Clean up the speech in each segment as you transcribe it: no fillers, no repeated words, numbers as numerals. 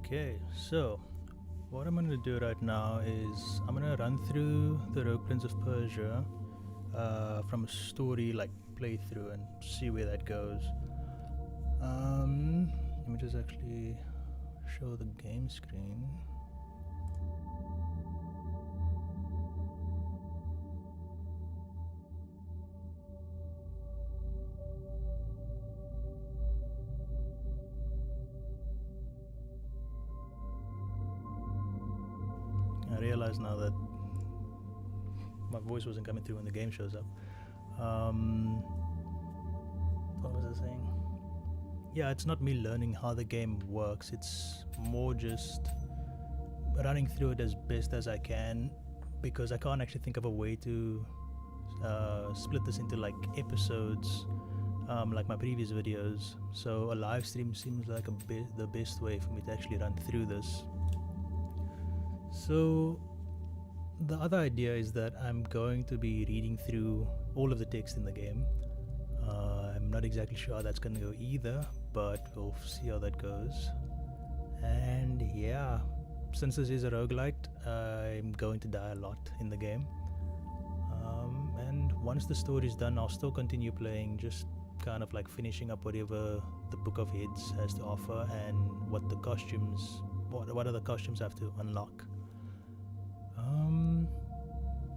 Okay, so what I'm going to do right now is I'm going to run through the Rogue Prince of Persia from a story like playthrough and see where that goes. Let me just actually show the game screen. I realize now that my voice wasn't coming through when the game shows up. What was I saying? Yeah, it's not me learning how the game works, it's more just running through it as best as I can, because I can't actually think of a way to split this into like episodes like my previous videos. So a live stream seems like the best way for me to actually run through this. So the other idea is that I'm going to be reading through all of the text in the game. I'm not exactly sure how that's going to go either, but we'll see how that goes. And yeah, since this is a roguelite, I'm going to die a lot in the game. And once the story is done, I'll still continue playing, just kind of like finishing up whatever the Book of Heads has to offer and what the costumes, what other costumes I have to unlock.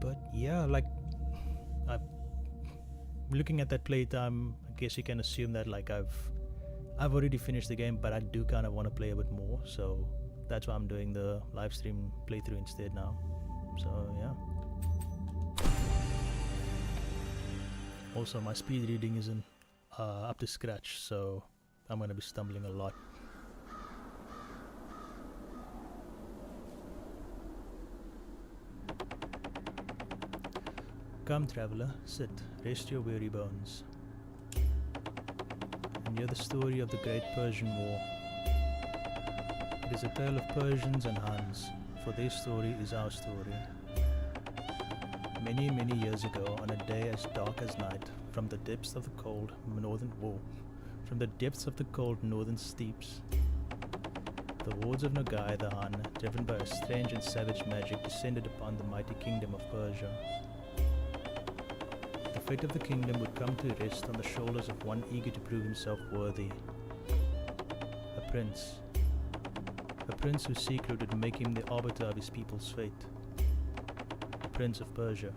But yeah, like looking at that playtime, I guess you can assume that like I've already finished the game, but I do kind of want to play a bit more, so that's why I'm doing the live stream playthrough instead now. So yeah. Also, my speed reading isn't up to scratch, so I'm gonna be stumbling a lot. Come, traveler, sit, rest your weary bones, and hear the story of the great Persian War. It is a tale of Persians and Huns, for their story is our story. Many, many years ago, on a day as dark as night, from the depths of the cold northern steeps, the wards of Nogai the Hun, driven by a strange and savage magic, descended upon the mighty kingdom of Persia. The fate of the kingdom would come to rest on the shoulders of one eager to prove himself worthy. A prince whose secret would make him the arbiter of his people's fate. The Prince of Persia.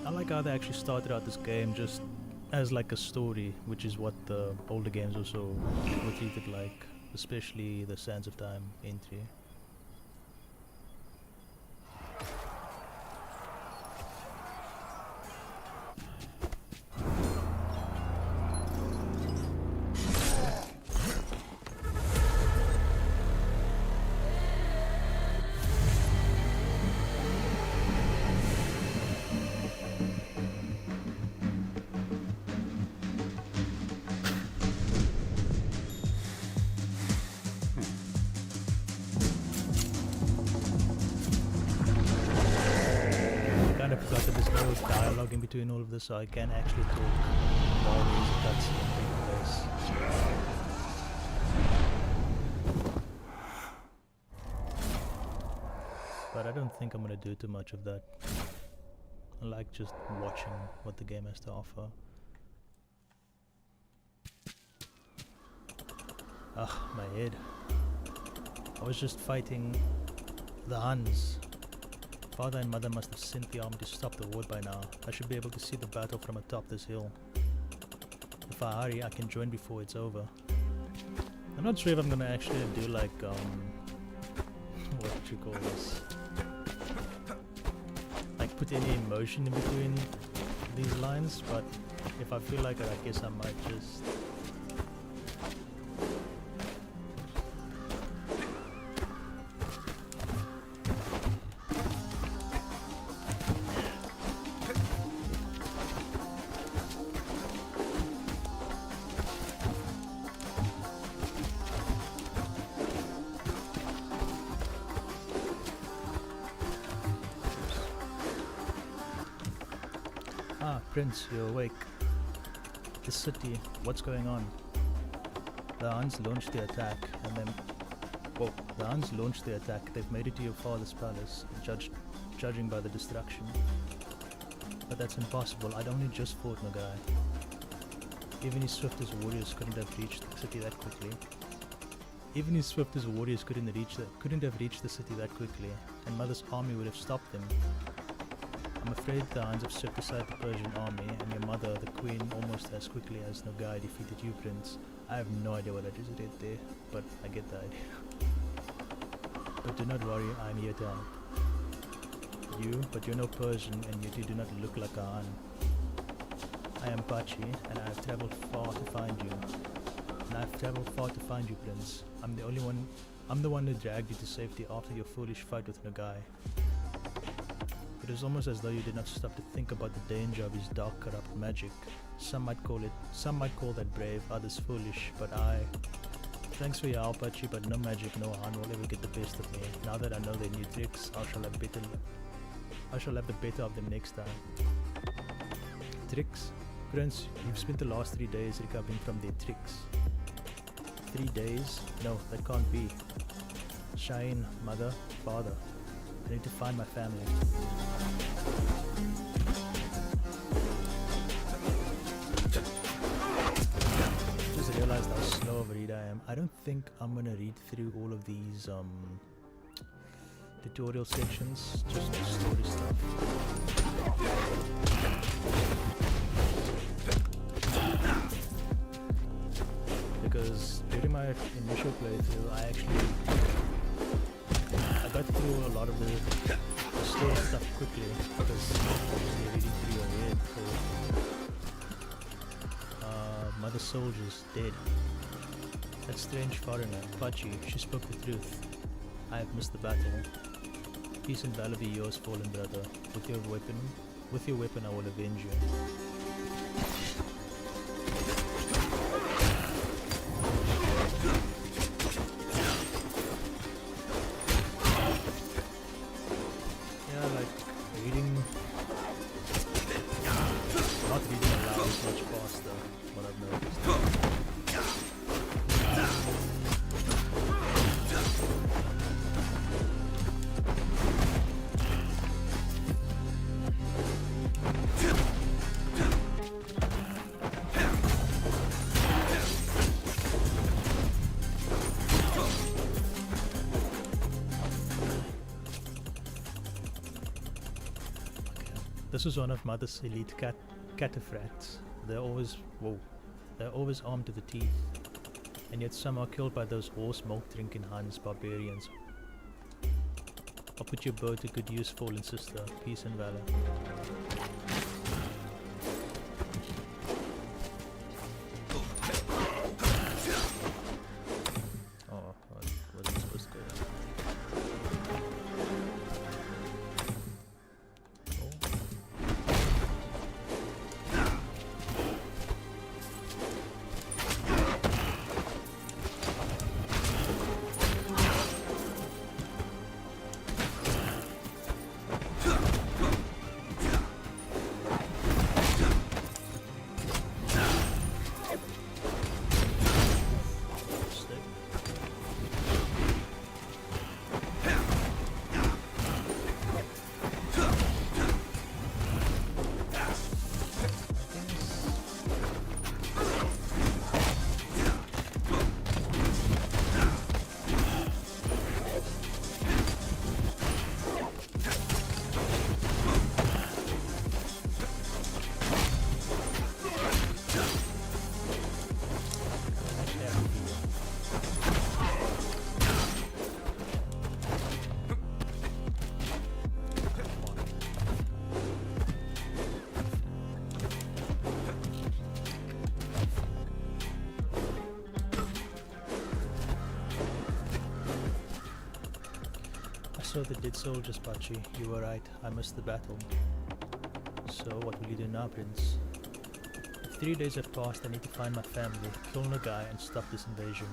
I like how they actually started out this game just as like a story, which is what the older games also were treated like, especially the Sands of Time entry. I forgot that there's no dialogue in between all of this, so I can actually talk while there's a cutscene taking place. But I don't think I'm gonna do too much of that. I like just watching what the game has to offer. Ah, my head. I was just fighting the Huns. Father and mother must have sent the army to stop the war by now. I should be able to see the battle from atop this hill. If I hurry, I can join before it's over. I'm not sure if I'm gonna actually do like, what would you call this? Like put any emotion in between these lines, but if I feel like it, I guess I might just... Ah, Prince, you're awake. The city, what's going on? The Huns launched the attack, and then... Whoa. The Huns launched the attack. They've made it to your father's palace, judging by the destruction. But that's impossible. I'd only just fought Nogai. Even his swiftest warriors couldn't have reached the city that quickly. Couldn't have reached the city that quickly, and Mother's army would have stopped them. I'm afraid the Huns have swept aside the Persian army, and your mother, the queen, almost as quickly as Nogai defeated you, Prince. I have no idea what I just read there, but I get the idea. But do not worry, I'm here to help. But you're no Persian, and yet you do not look like a Hun. I am Pachi, and I have traveled far to find you. Prince. I'm the one who dragged you to safety after your foolish fight with Nogai. It is almost as though you did not stop to think about the danger of his dark, corrupt magic. Some might call that brave, others foolish, but thanks for your help, Pachi, but no magic, no Hun will ever get the best of me. Now that I know their new tricks, I shall have the better of them next time. Tricks? Prince, you've spent the last 3 days recovering from their tricks. 3 days? No, that can't be. Shine, mother, father. I need to find my family. Just realized how slow of a reader I am. I don't think I'm gonna read through all of these tutorial sections, just the story stuff. Because during my initial playthrough, I got through a lot of the story stuff quickly because you're reading through your head for Mother Soldier's dead. That strange foreigner, Pachi, she spoke the truth. I have missed the battle. Peace and valor be yours, fallen brother. With your weapon I will avenge you. Not reading aloud is much faster, what I've noticed. This was one of Mother's elite cataphracts. They're always armed to the teeth, and yet some are killed by those horse milk drinking Huns, barbarians. I'll put your bow to good use, fallen sister. Peace and valor. Oh, I wasn't supposed to go there. So the dead soldiers, Pachi. You were right, I missed the battle. So what will you do now, Prince? If 3 days have passed, I need to find my family, kill Nogai and stop this invasion.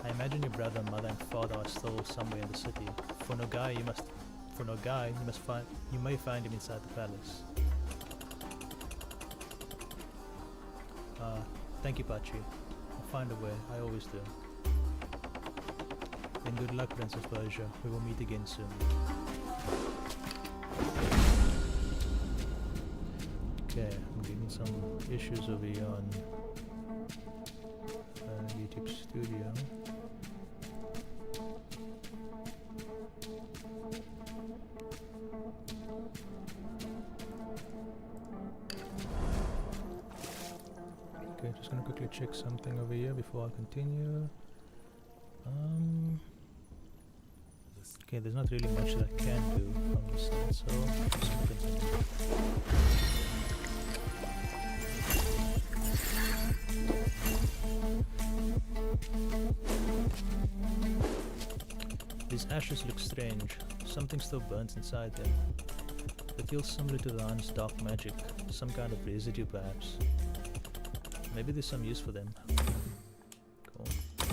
I imagine your brother, mother and father are still somewhere in the city. For Nogai, you may find him inside the palace. Thank you, Pachi. find a way. I always do. Then good luck, Prince of Persia. We will meet again soon. Okay, I'm getting some issues over here on YouTube Studio. Okay, just gonna quickly check something over here before I continue. Okay, there's not really much that I can do from this side, so I'm just gonna continue. These ashes look strange. Something still burns inside them. It feels similar to the Han's dark magic, some kind of residue perhaps. Maybe there's some use for them. Cool.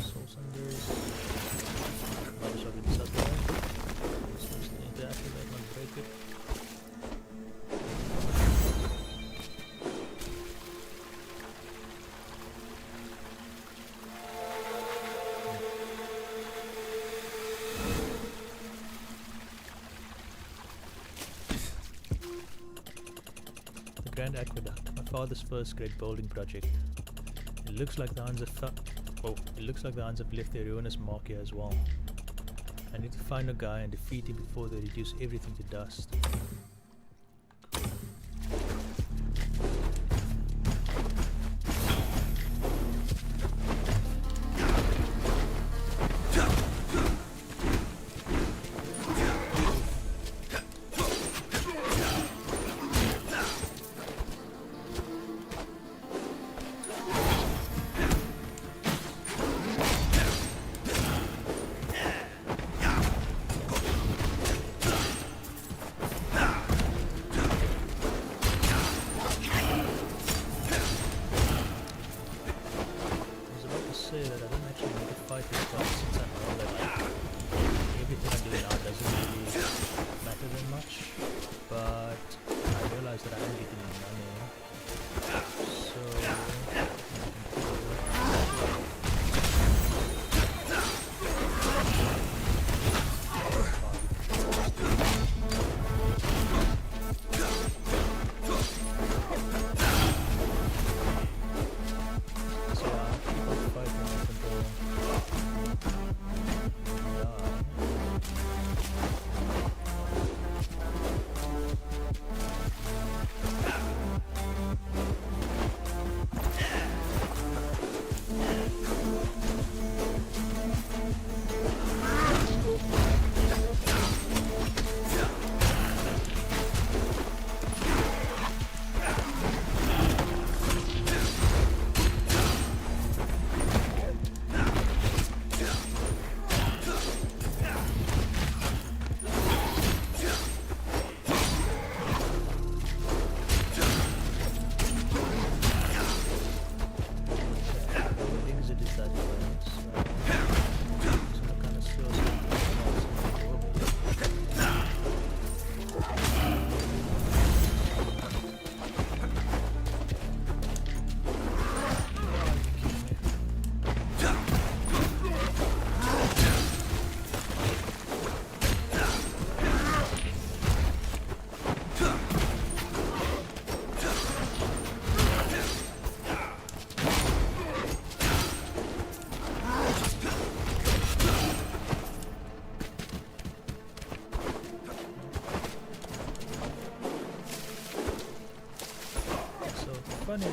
Soul Sunders. I'll just already set that. Just need to activate, not break it. Grand Aqueduct, my father's first great building project. It looks like the Huns have left their ruinous mark here as well. I need to find a guy and defeat him before they reduce everything to dust. Funny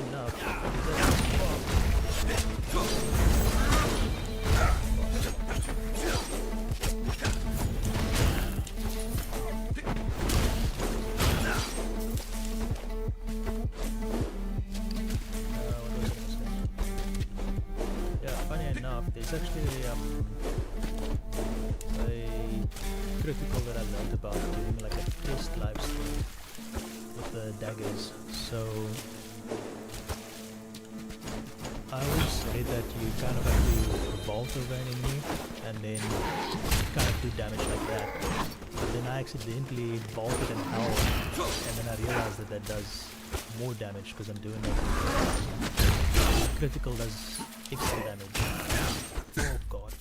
enough, there's actually a critical that I learned about doing like a test live stream with the daggers. So I always say that you kind of have to vault over an enemy and then kind of do damage like that. But then I accidentally vaulted in hell, and then I realized that that does more damage because I'm doing it. Critical does extra damage. Oh god.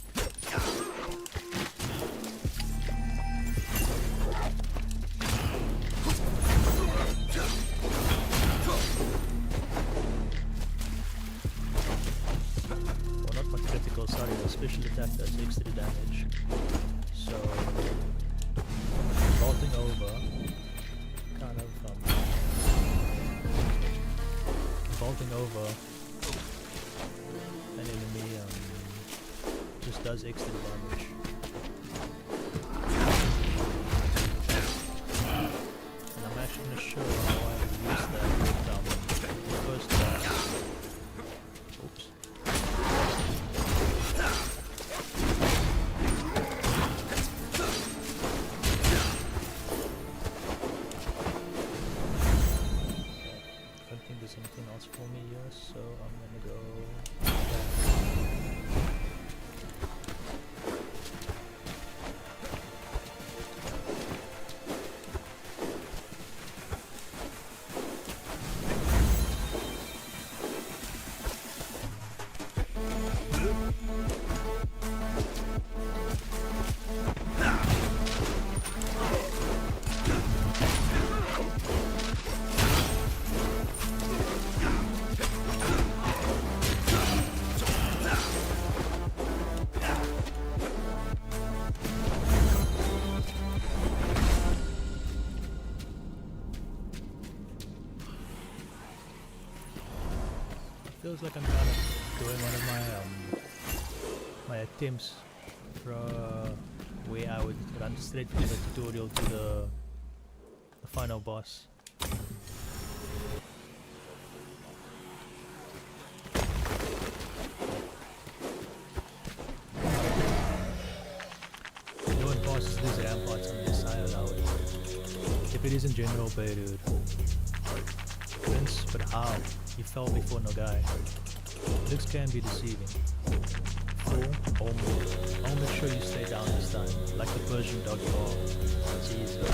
Well, not my critical, sorry, the special attack does extra damage. So, vaulting over, kind of, vaulting over an enemy just does extra damage. And I'm actually not sure how I use that with the first class. Oops. I don't think there's anything else for me here, so I'm gonna go back. Feels like I'm kind of doing one of my attempts from where I would run straight from the tutorial to the final boss. No one passes these ramparts on this side now. If it isn't General Beirut. Prince, but how? He fell before no guy. Looks can be deceiving. Fool, almost. I'll make sure you stay down this time, like the Persian dog you are. Jesus.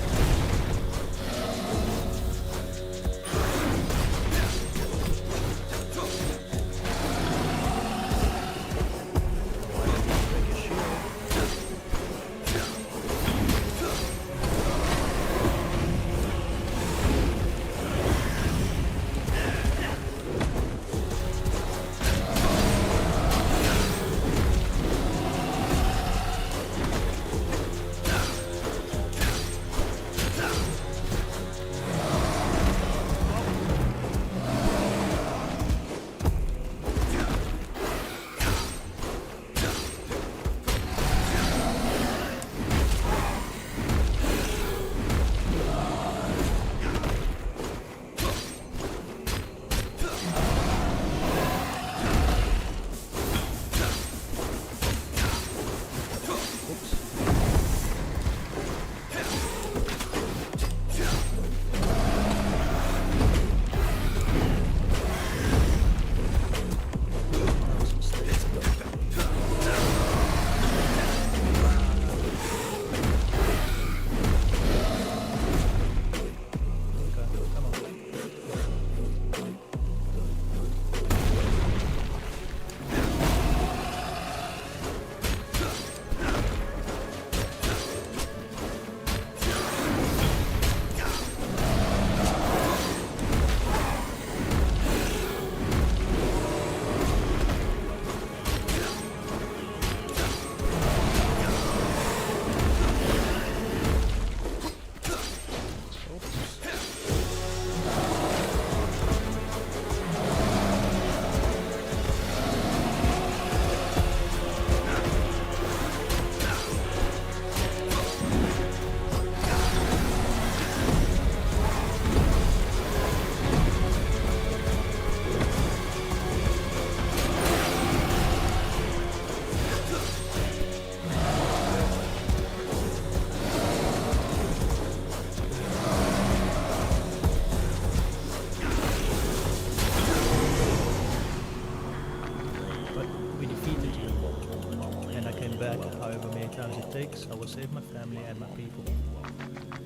Takes, I will save my family and my people.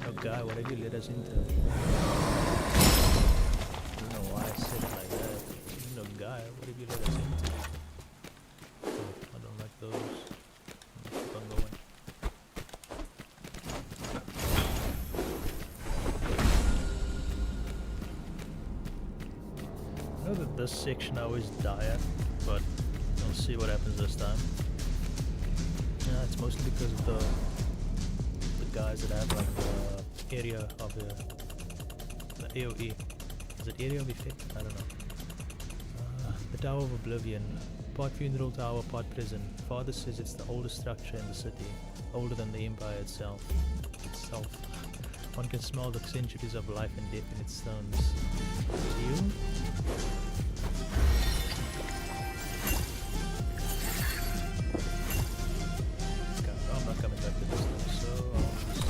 Oh guy, what have you led us into? I don't know why I said it like that. No guy, what have you led us into? know that this section I always die at, but we'll see what happens this time. It's mostly because of the guys that have like the area of the AoE. Is it area of effect? I don't know. The Tower of Oblivion. Part funeral tower, part prison. Father says it's the oldest structure in the city, older than the Empire itself. One can smell the centuries of life and death in its stones. You? I'm not coming back to this now, so I'll just...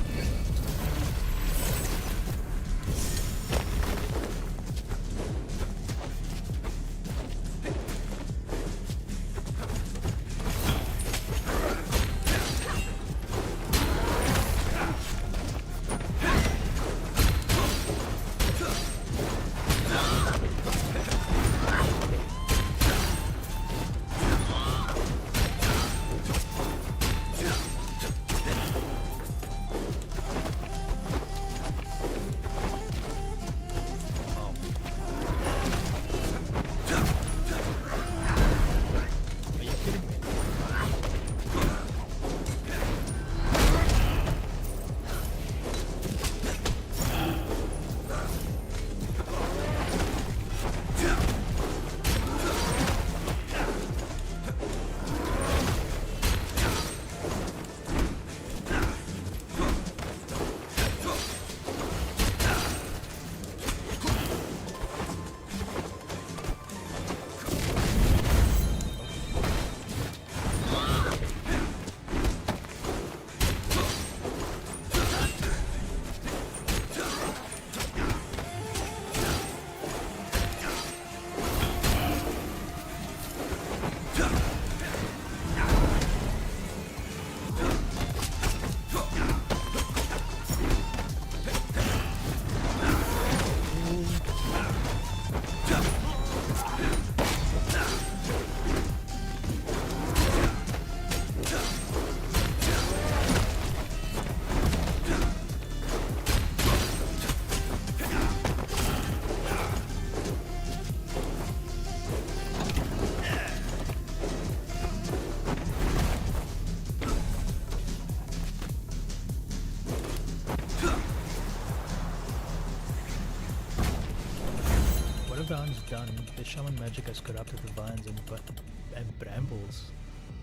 Round's done, the shaman magic has corrupted the vines and brambles.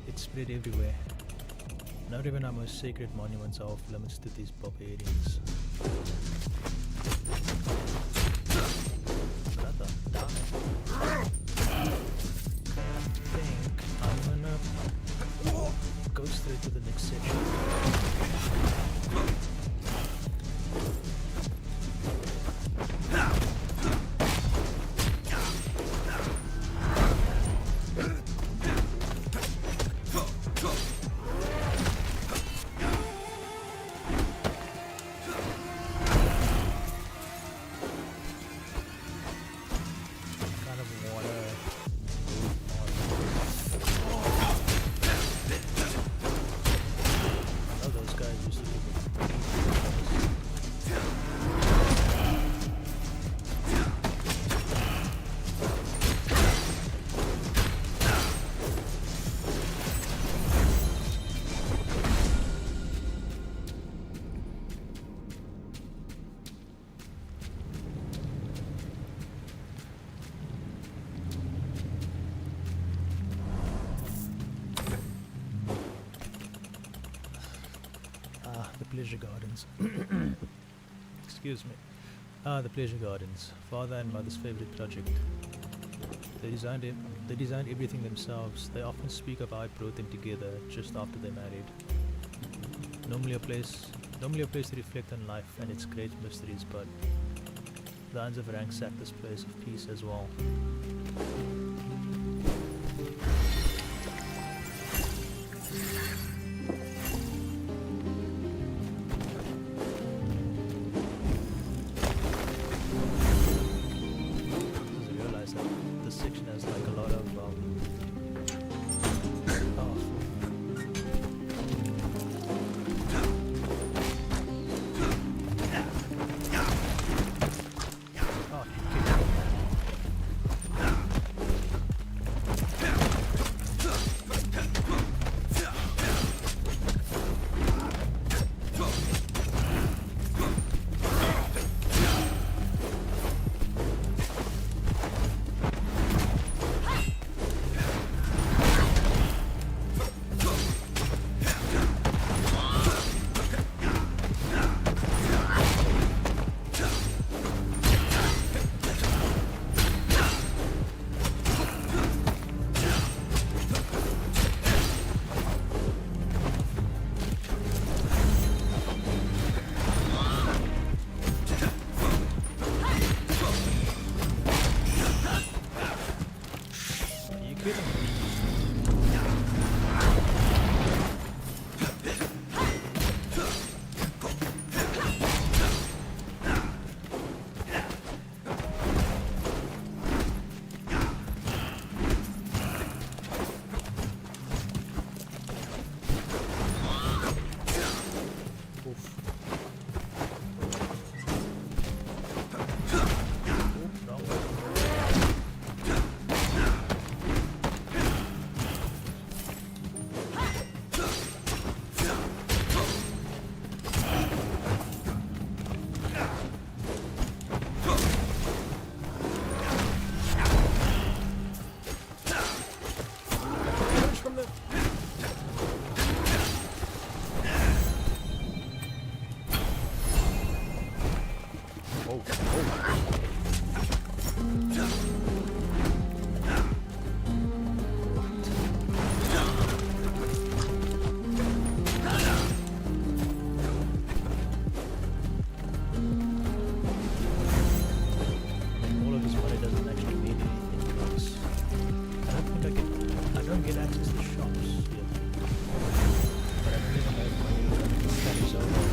It's spread everywhere. Not even our most sacred monuments are off limits to these barbarians. Brother, die. I think I'm gonna go straight to the next section. Pleasure Gardens. Excuse me. The Pleasure Gardens. Father and mother's favorite project. They designed everything themselves. They often speak of how I brought them together just after they married. Normally a place to reflect on life and its great mysteries, but the Lions have ransacked this place of peace as well. All of this money doesn't actually mean anything because I don't get access to shops yet. But I don't even have money to carry over.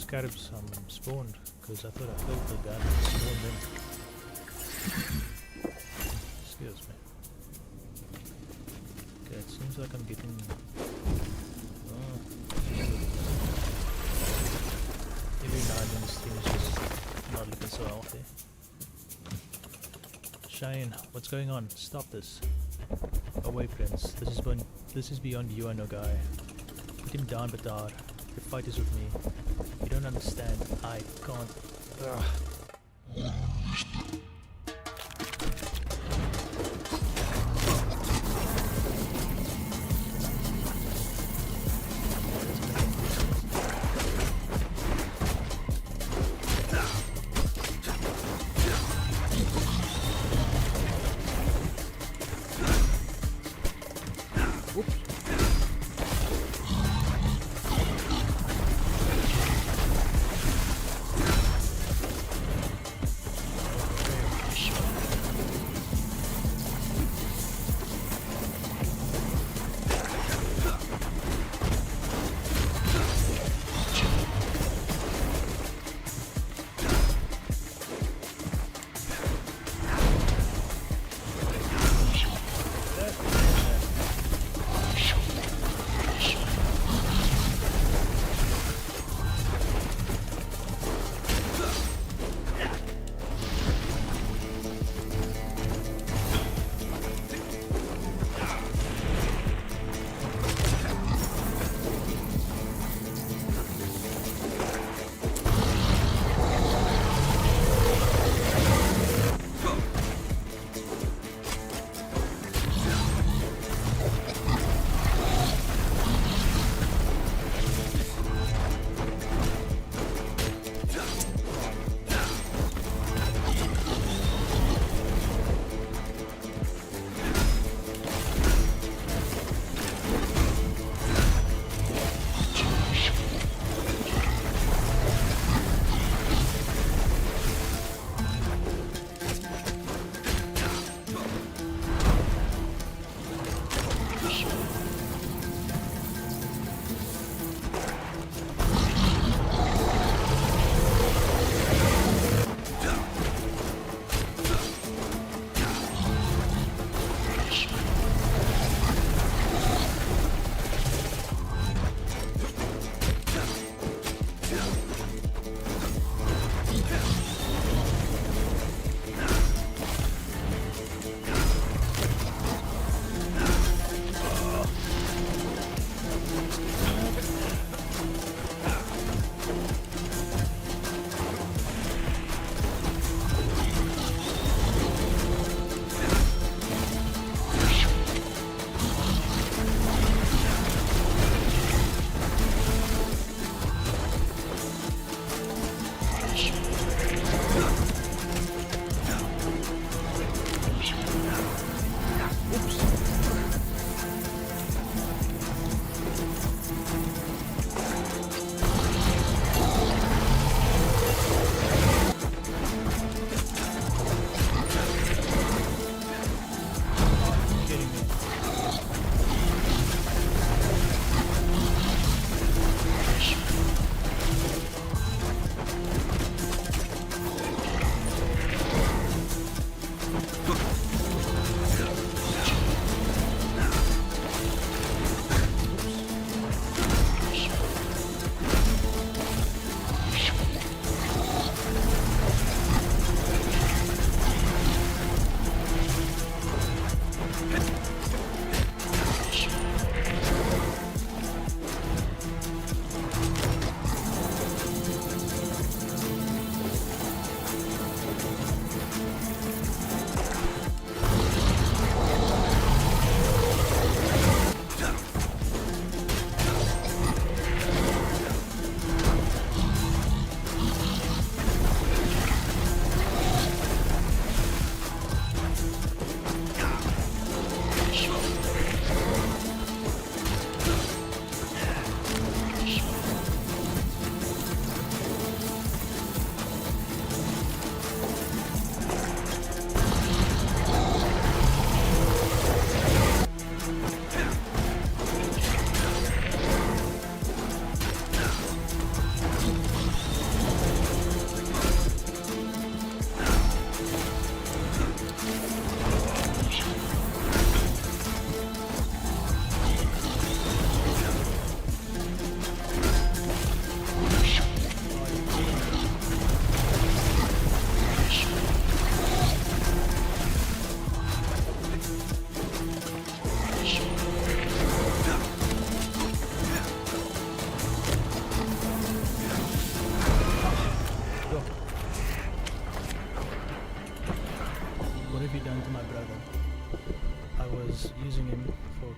Scarabs spawned because I thought I filled the gun and spawned them. Excuse me. Okay, it seems like I'm getting. Oh, every now and then the stream is just not looking so healthy. Shine, what's going on? Stop this. Away, friends. This is beyond you, I know, guy. Put him down, Batar. The fight is with me. You don't understand. I can't. Ugh.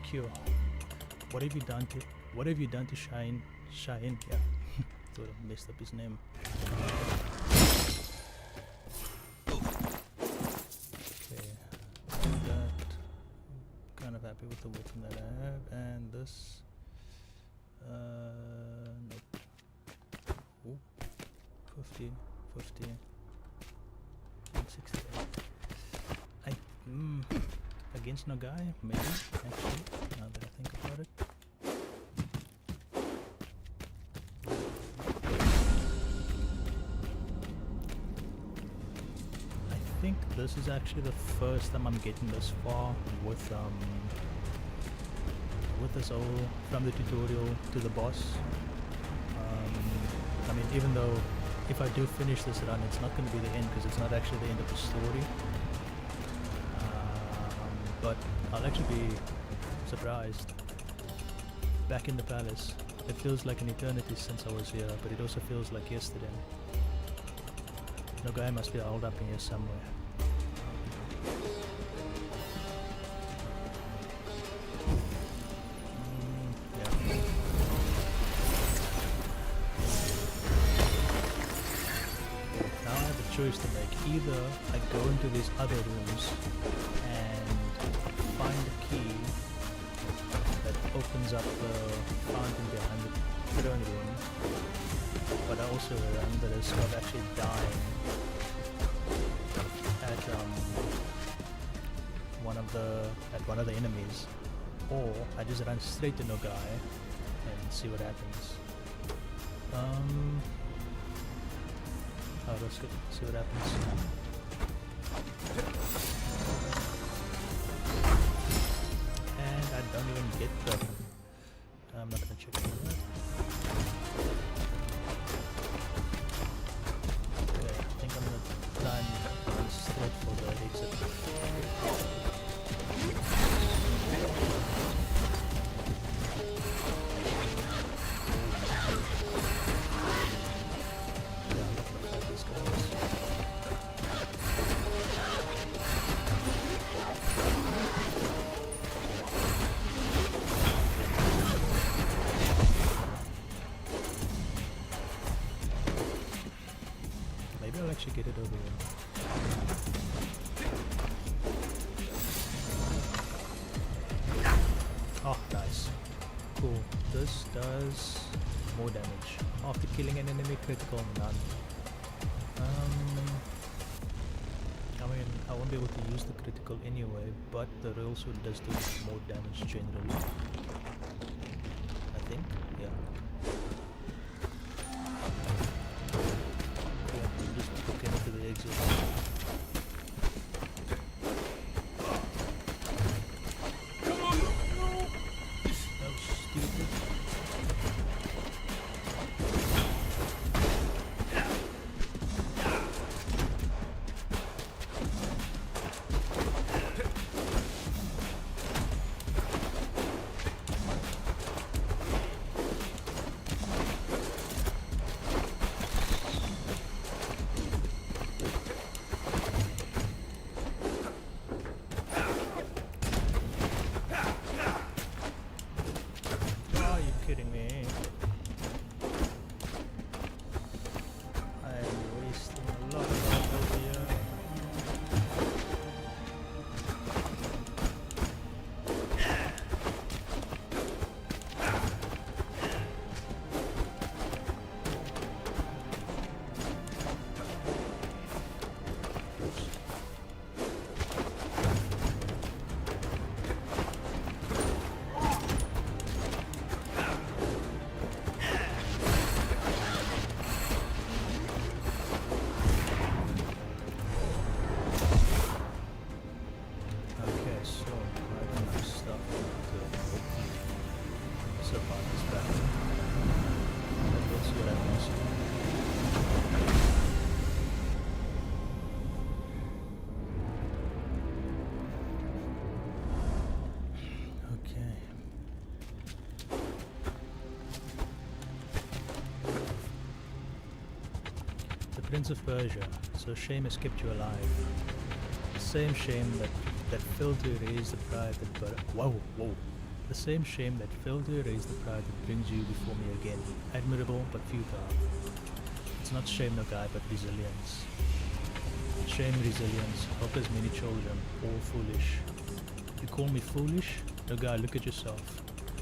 cure. What have you done to Shine? Yeah. Thought I messed up his name. Okay. That. Kind of happy with the weapon that I have, and this. Nope. Ooh. 50, 68. Against no guy, maybe, actually, now that I think about it. I think this is actually the first time I'm getting this far with this whole, from the tutorial to the boss. I mean, even though if I do finish this run, it's not going to be the end, because it's not actually the end of the story. But I'll actually be surprised. Back in the palace. It feels like an eternity since I was here, but it also feels like yesterday. No guy must be holed up in here somewhere. Choice to make. Either I go into these other rooms and find a key that opens up the fountain behind the throne room, but I also run the risk of actually dying at one of the enemies, or I just run straight to Nogai and see what happens. I'll risk it, see what happens. And I don't even get the... I'm not gonna check that. Okay, I think I'm gonna try and run straight for the exit. I'll actually get it over here. Oh, nice. Cool. This does more damage. After killing an enemy, critical none. I mean, I won't be able to use the critical anyway, but the Royal Sword does do more damage generally. I think, yeah. To the exit. Come on! That was stupid. Kidding me? I'm wasting a lot of time over here. Prince of Persia, so shame has kept you alive. The same shame that failed to erase the pride that Whoa, whoa. The same shame that failed to erase the pride that brings you before me again. Admirable but futile. It's not shame, no guy, but resilience. Shame, resilience, help as many children, all foolish. You call me foolish? No guy, look at yourself.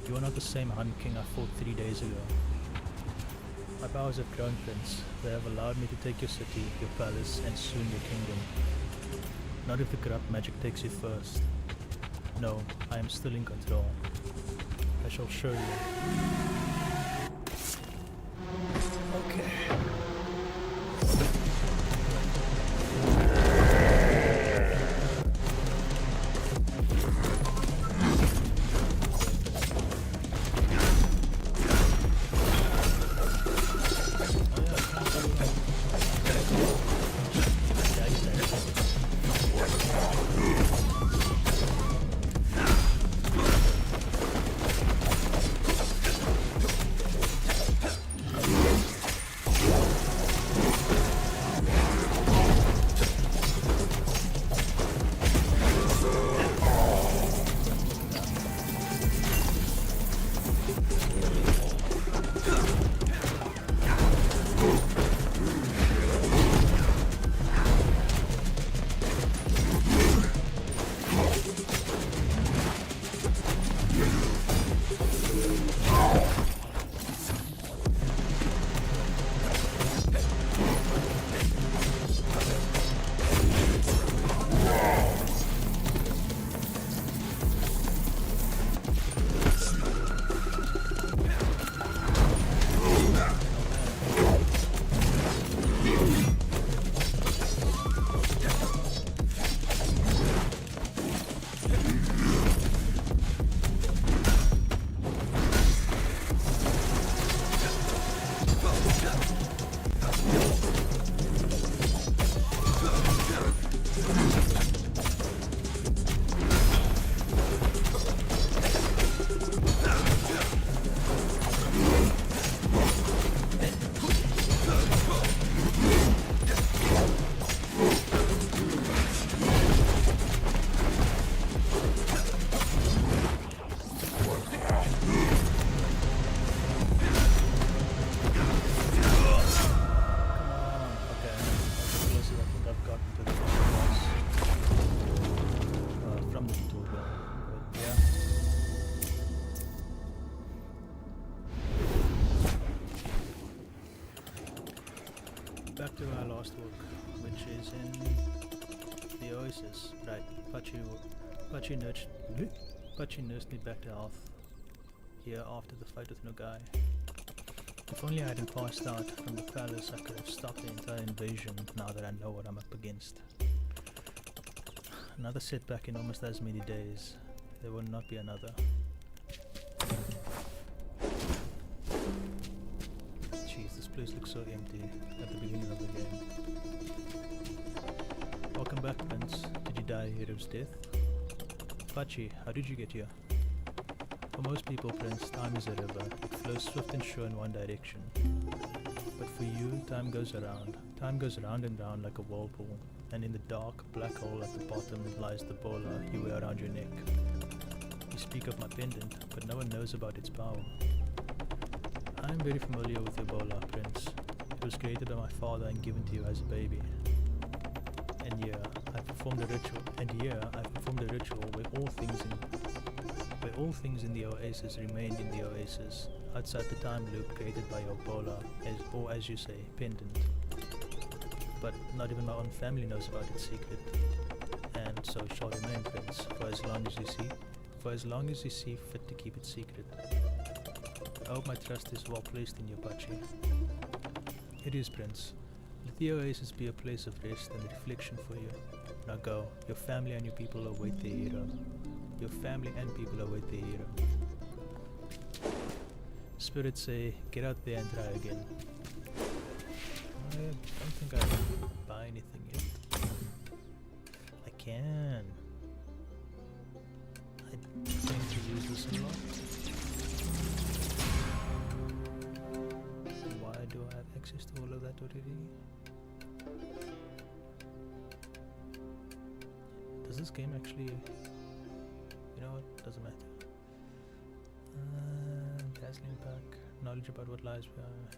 You are not the same Hun King I fought 3 days ago. My powers have grown, Prince. They have allowed me to take your city, your palace, and soon your kingdom. Not if the corrupt magic takes you first. No, I am still in control. I shall show you. Okay. Back to our last work, which is in the Oasis. Right, Pachi nursed me back to health here after the fight with Nogai. If only I hadn't passed out from the palace, I could have stopped the entire invasion now that I know what I'm up against. Another setback in almost as many days. There will not be another. Jeez, this place looks so empty at the beginning of the game. Welcome back, Prince. Did you die a hero's death? Pachi, how did you get here? For most people, Prince, time is a river. It flows swift and sure in one direction. But for you, time goes around. Time goes round and round like a whirlpool, and in the dark, black hole at the bottom lies the bola you wear around your neck. You speak of my pendant, but no one knows about its power. I am very familiar with your bola, Prince. It was created by my father and given to you as a baby. And here, I've performed a ritual where all things in the oasis remain in the oasis, outside the time loop created by your bola, or as you say, pendant. But not even my own family knows about its secret, and so it shall remain, Prince, for as long as you see fit to keep it secret. I hope my trust is well placed in you, Pachi. It is, Prince. Let the oasis be a place of rest and reflection for you. Now go. Your family and your people await their hero. Your family and people await their hero. Spirits say, get out there and try again. I don't think I can buy anything yet. I can. I think to use this a lot. Why do I have access to all of that already? Does this game actually... You know what? Doesn't matter. Dazzling pack. Knowledge about what lies behind.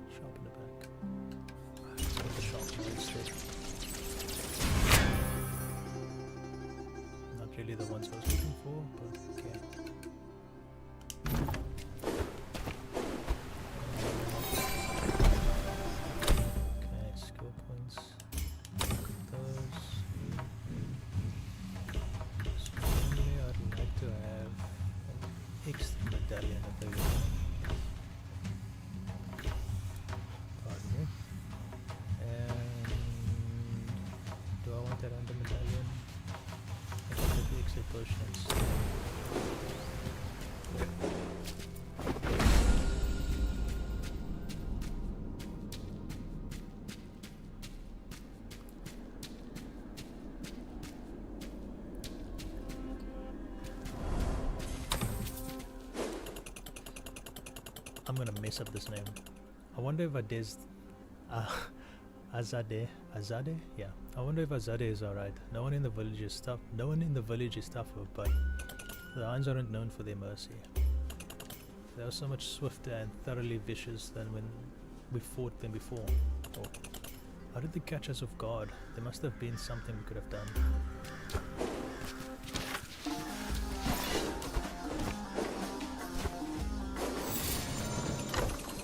Sharpen the back. Let's get the sharpener instead. Not really the ones I was looking for, but okay. Okay, skill points. Those. So normally I'd like to have an extra medallion available. Pardon me. And do I want that under medallion? I can take the extra potions. I'm gonna mess up this name. I wonder if Azade? Yeah. I wonder if Azade is alright. No one in the village is tougher, but the Huns aren't known for their mercy. They are so much swifter and thoroughly vicious than when we fought them before. Oh. How did they catch us off guard? There must have been something we could have done.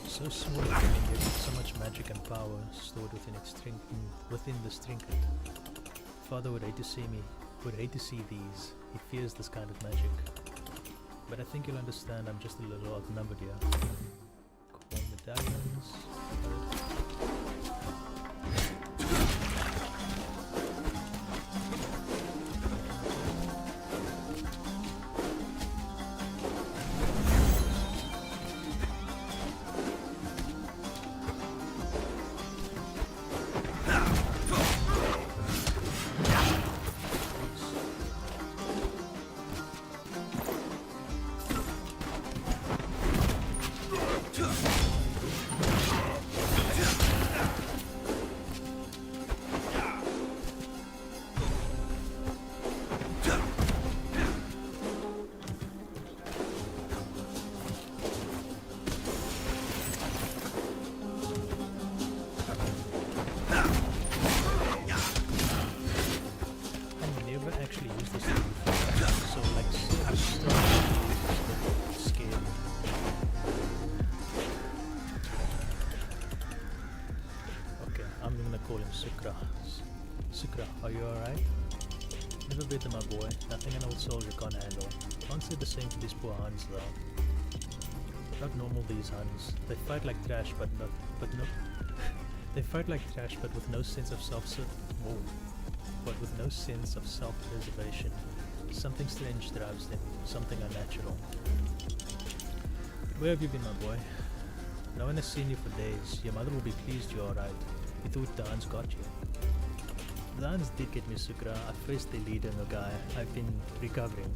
So small, yet so much magic and power stored within this trinket. Father would hate to see these. He fears this kind of magic. But I think you'll understand I'm just a little outnumbered here. Cool medallions. Sukra, are you alright? Never beat them, my boy. Nothing an old soldier can't handle. Can't say the same for these poor Huns, though. Not normal, these Huns. They fight like trash, but they fight like trash, but with no sense of self-preservation. Something strange drives them. Something unnatural. But where have you been, my boy? No one has seen you for days. Your mother will be pleased you're alright. We thought the Huns got you. The Huns did get me, Sukra. I faced their leader, Nogai. I've been recovering.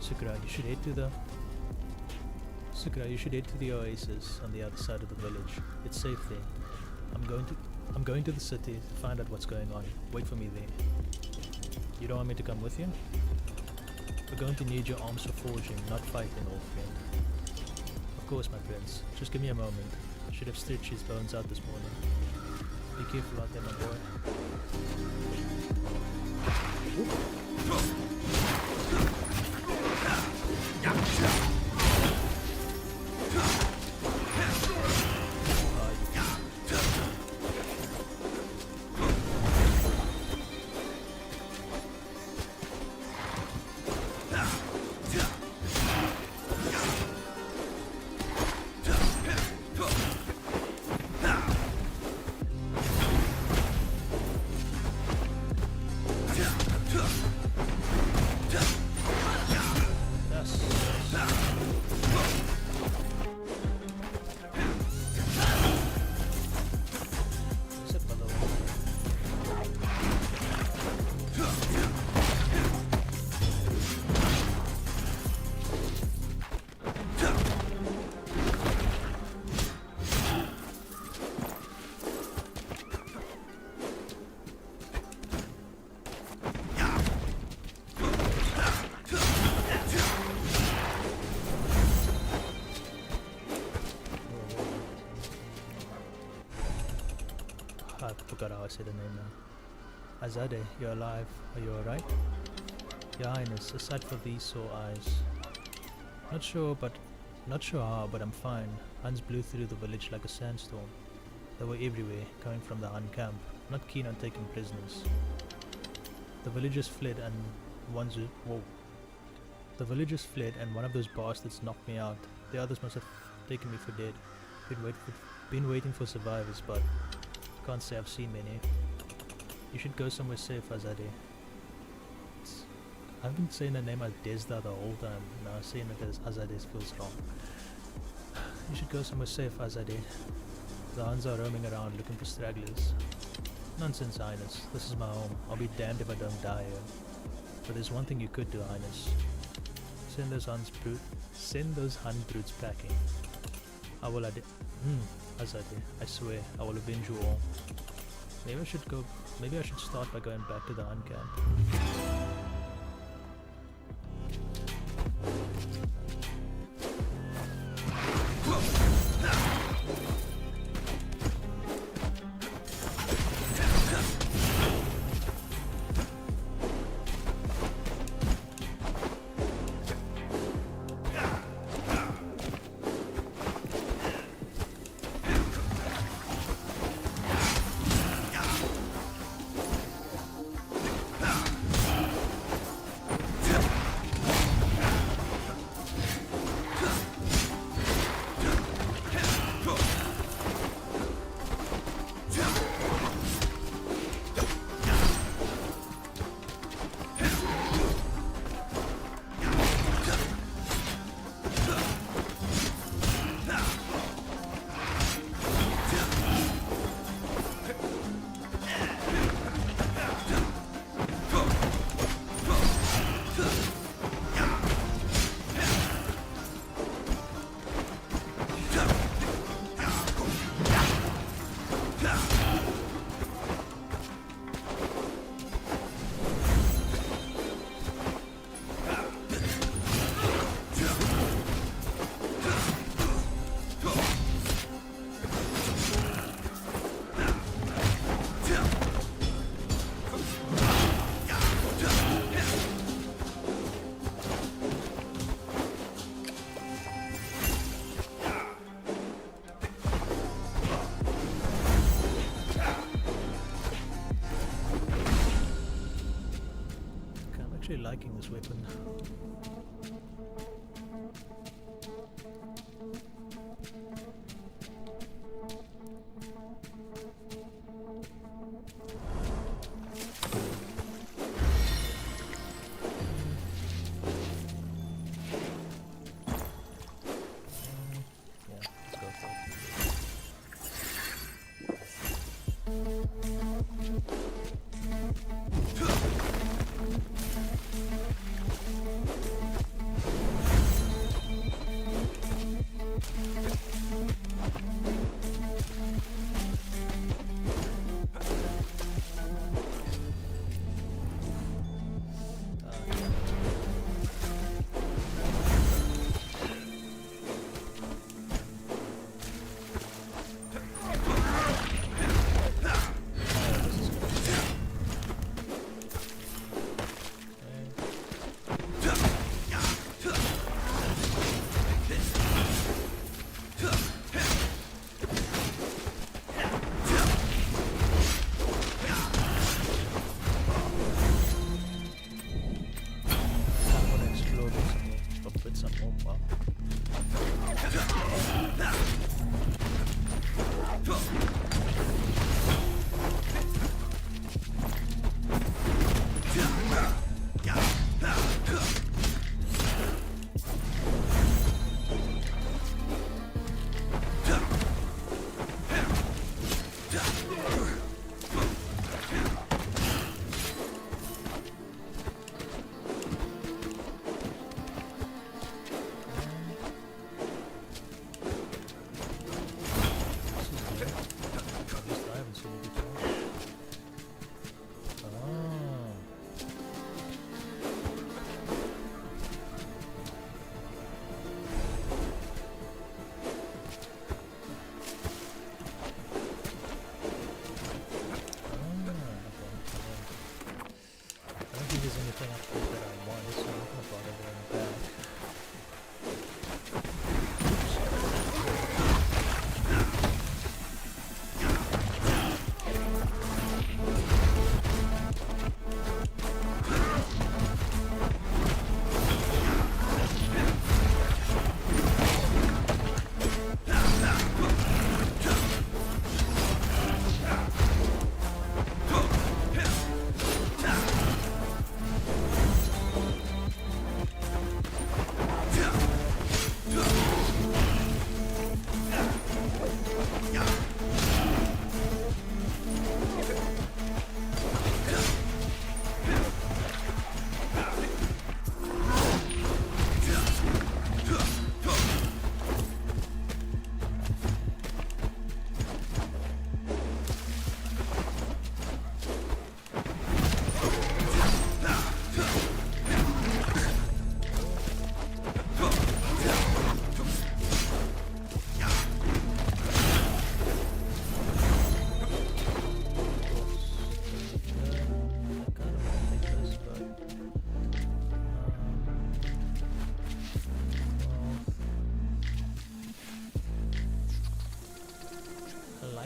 Sukra, you should head to the oasis on the other side of the village. It's safe there. I'm going to the city to find out what's going on. Wait for me there. You don't want me to come with you? We're going to need your arms for forging, not fighting, old friend. Of course, my prince. Just give me a moment. I should have stretched his bones out this morning. Be careful out there, my boy. forgot how I said her name now. Azadeh, you're alive. Are you alright? Your Highness, aside for these sore eyes. Not sure how, but I'm fine. Huns blew through the village like a sandstorm. They were everywhere, coming from the Hun camp, not keen on taking prisoners. The villagers fled and one of those bastards knocked me out. The others must have taken me for dead. Been waiting for survivors, but can't say I've seen many. You should go somewhere safe, Azadeh. I've been saying the name as Desda the whole time. Now saying it as Azadeh feels wrong. You should go somewhere safe, Azadeh. The Huns are roaming around looking for stragglers. Nonsense, Highness. This is my home. I'll be damned if I don't die here. But there's one thing you could do, Highness. Send those Hun brutes packing. I will Azadeh, I swear, I will avenge you all. Maybe I should start by going back to the Hun camp. Liking this weapon.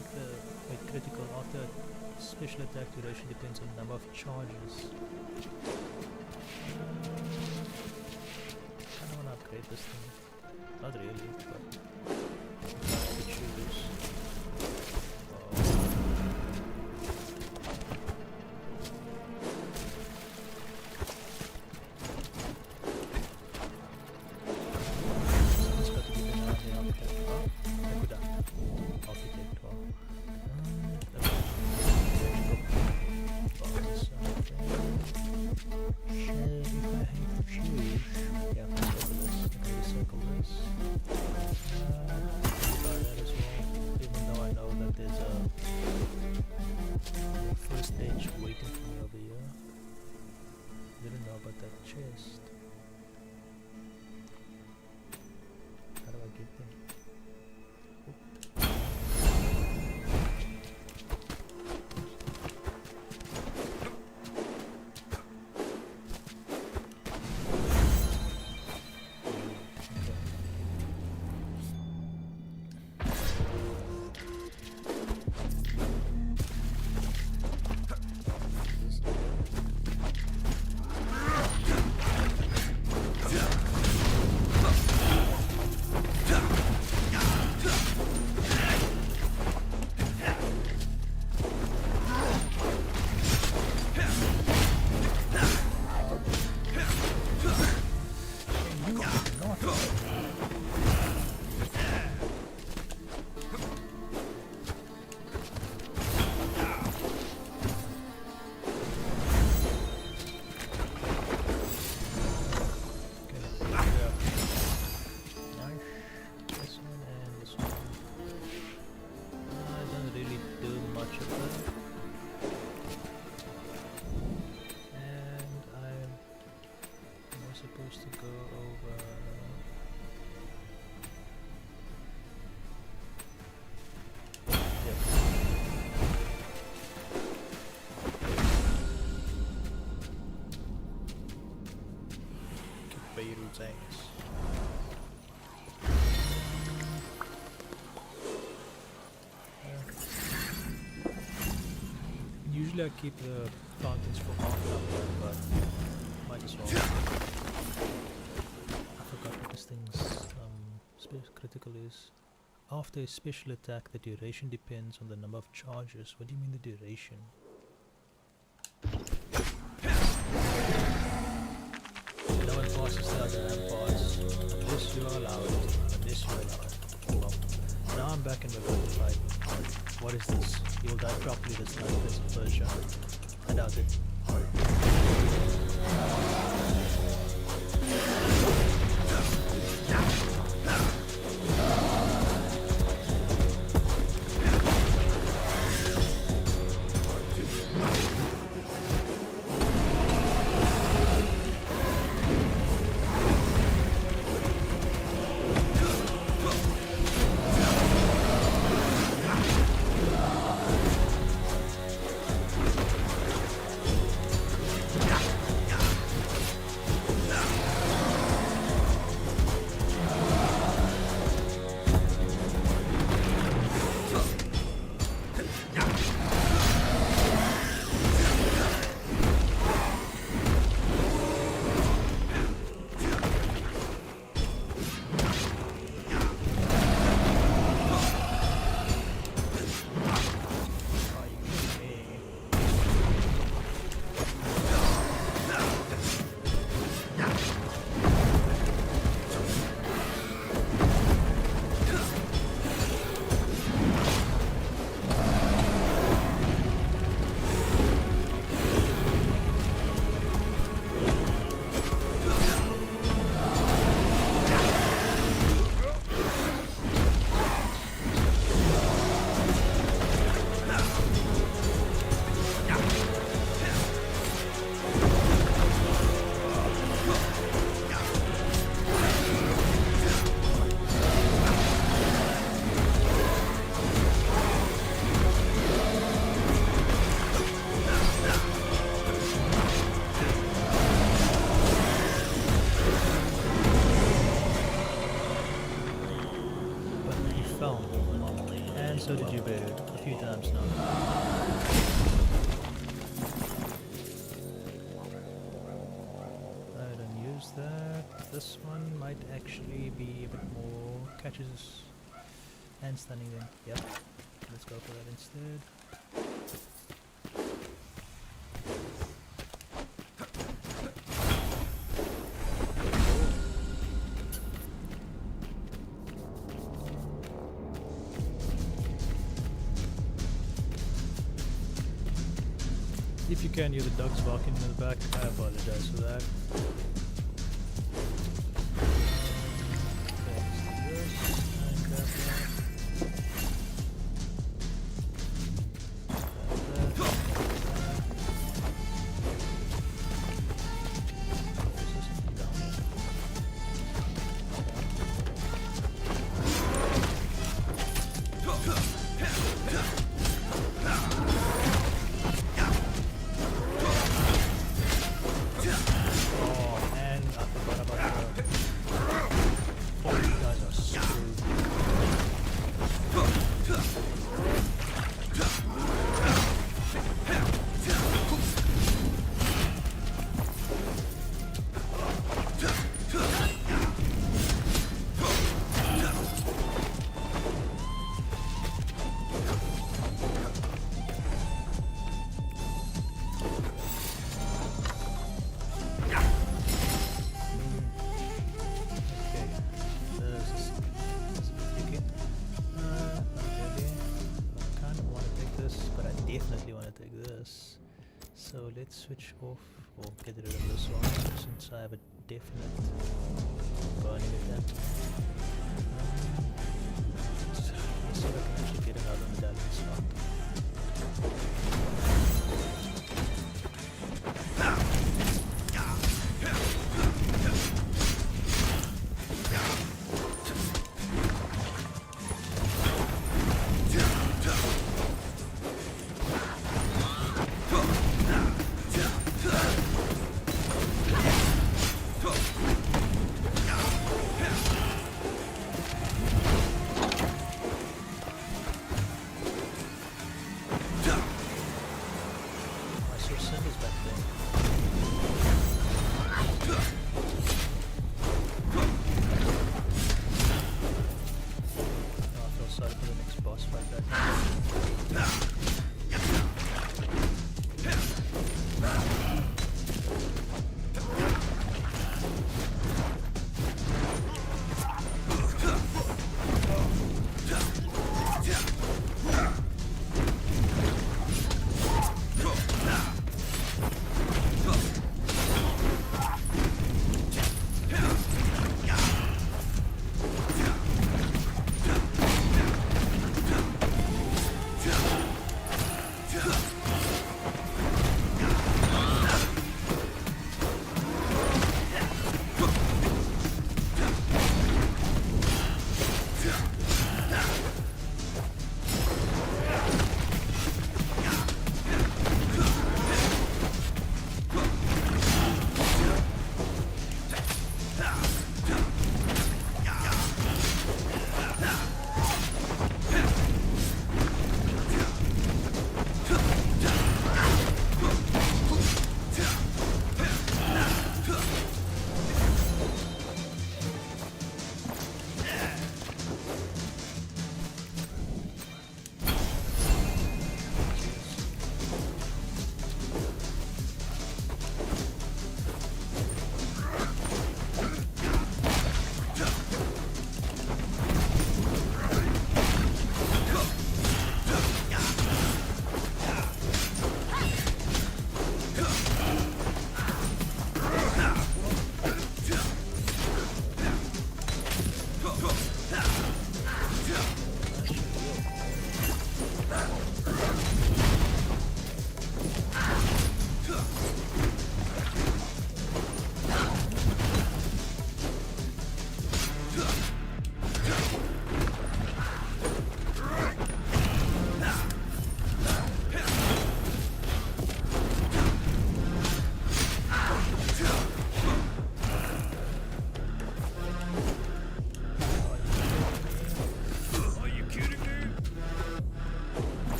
like the critical after special attack duration depends on the number of charges. Kinda wanna upgrade this thing. Not really, but if I had to choose. Someone's got to keep an eye on the architect. Architect. Chest. How do I get them? To go over Beirut, usually I keep the fountains for half an hour, but might as well. Critical is after a special attack, the duration depends on the number of charges. What do you mean the duration? No one passes down the ramparts unless you allow it. Well, now I'm back in the fight. What is this? You'll die properly this time, Prince of Persia. I doubt it. And so did you, Beirut, a few times now. I don't use that. This one might actually be a bit more catches and stunning then. Yep. Let's go for that instead. If you can hear the dogs barking in the back, I apologize for that. So let's switch off or get rid of this one since I have a definite burning event. Let's see if I can actually get another medallion slot.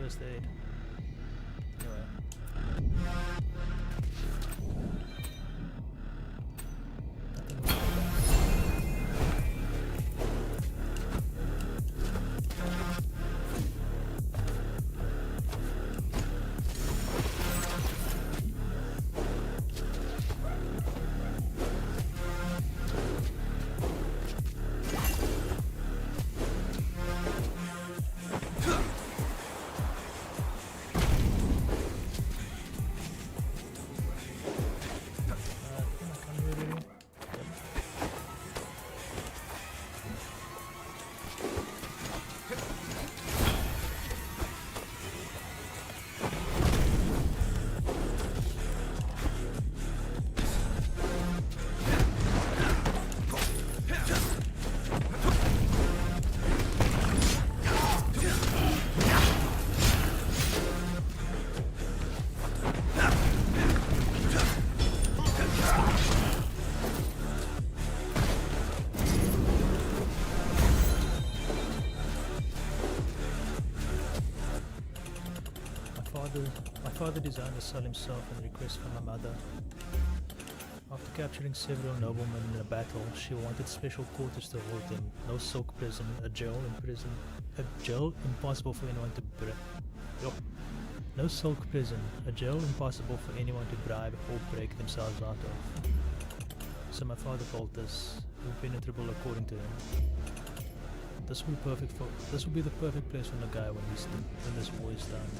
first aid. Anyway. My father designed a cell himself and request from my mother. After capturing several noblemen in a battle, she wanted special quarters to hold them. No silk prison, a jail impossible for anyone to No silk prison, a jail impossible for anyone to bribe or break themselves out of. So my father built this, impenetrable according to him. This will be the perfect place for the guy when this war is done.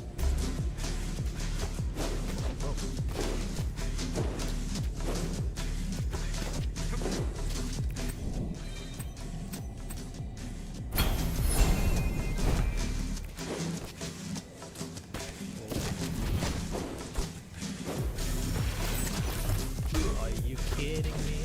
Are you kidding me?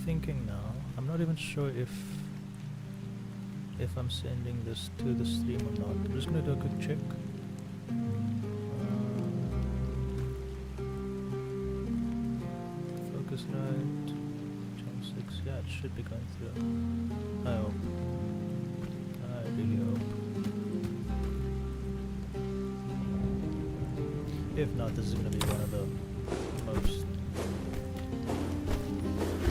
Thinking now, I'm not even sure if I'm sending this to the stream or not. I'm just gonna do a quick check. Focus right, channel 6, yeah, it should be going through. I hope. I really hope. If not, this is gonna be one of the most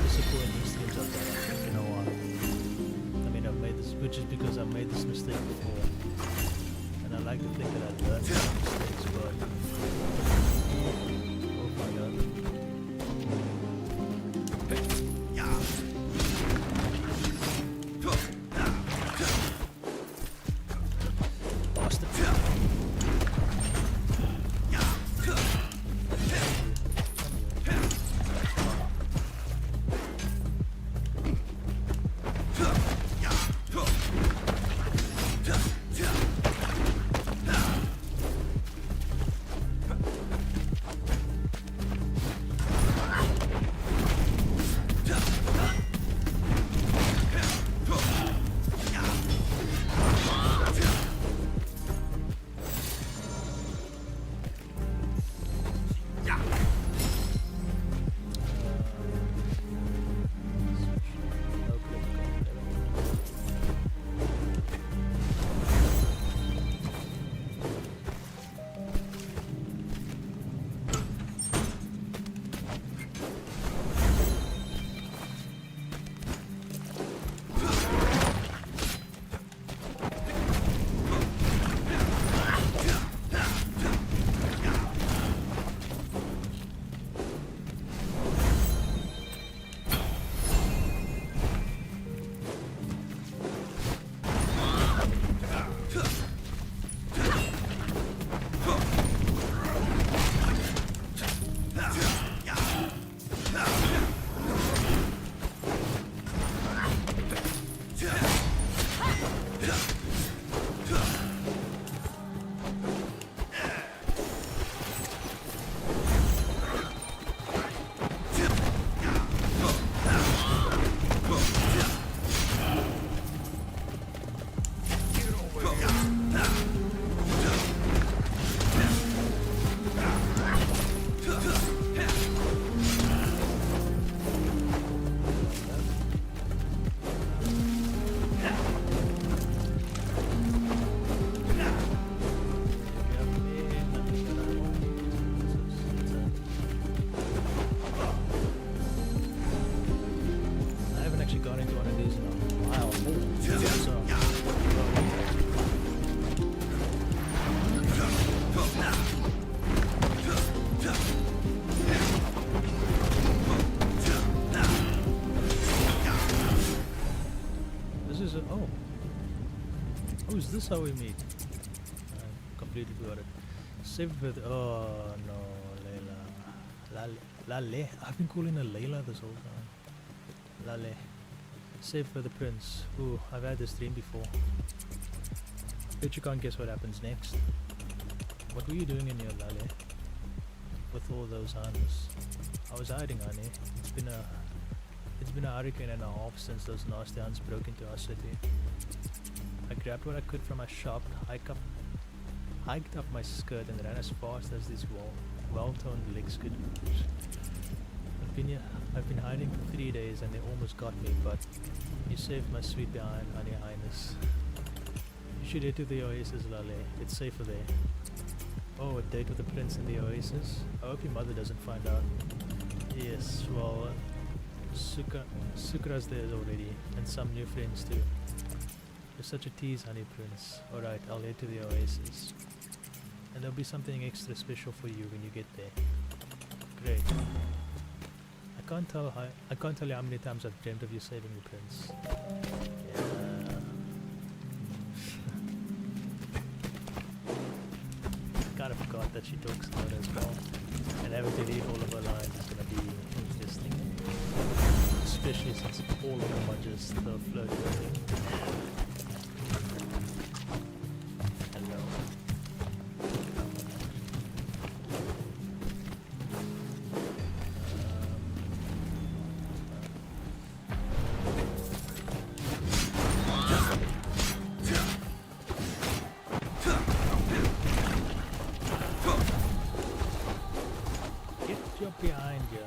disappointing streams I've done in a while. I mean, I've made this, which is because I've made this mistake before, and I like to think that I've learned from mistakes, but oh my god. Oh, is this how we meet? I completely forgot it. Save with. Oh no, Layla. Lale. I've been calling her Layla this whole time. Lale. Save for the prince. Ooh, I've had this dream before. Bet you can't guess what happens next. What were you doing in here, Lale? With all those Huns? I was hiding, honey. It's been a hurricane and a half since those nasty Huns broke into our city. I grabbed what I could from my shop, hiked up my skirt and ran as fast as these well-toned legs could reach. I've been hiding for 3 days and they almost got me, but you saved my sweet behind, honey highness. You should head to the oasis, Lale. It's safer there. Oh, a date with the prince in the oasis? I hope your mother doesn't find out. Yes, well, Sukra's there already, and some new friends too. You're such a tease, honey prince. Alright, I'll head to the oasis. And there'll be something extra special for you when you get there. Great. I can't tell you how many times I've dreamt of you saving the prince. Yeah. I kind of forgot that she talks about it as well. And having to read all of her lines is going to be interesting. Especially since all of them are just flirting. Hello. Get your behind you.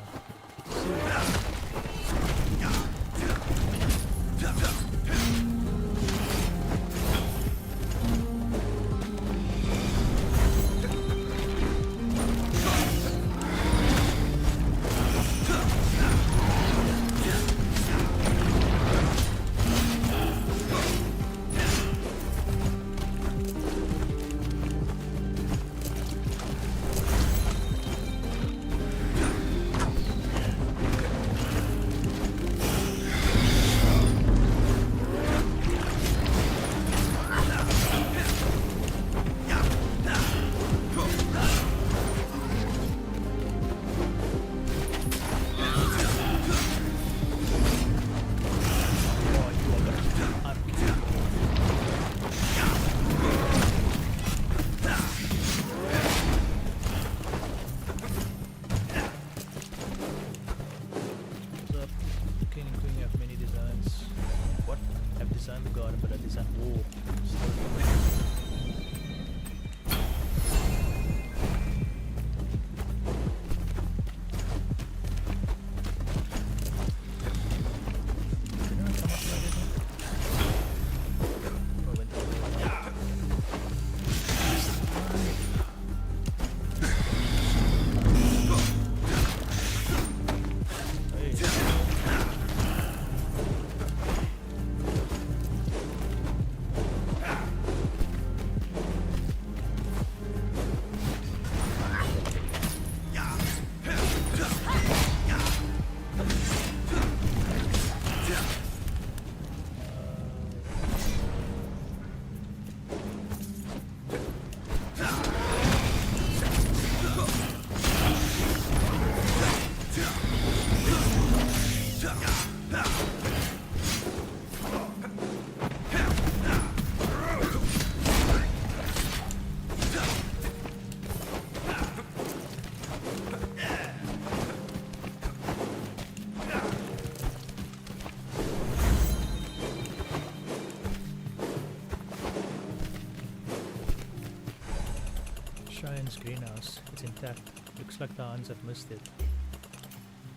Greenhouse. It's intact. Looks like the Huns have missed it.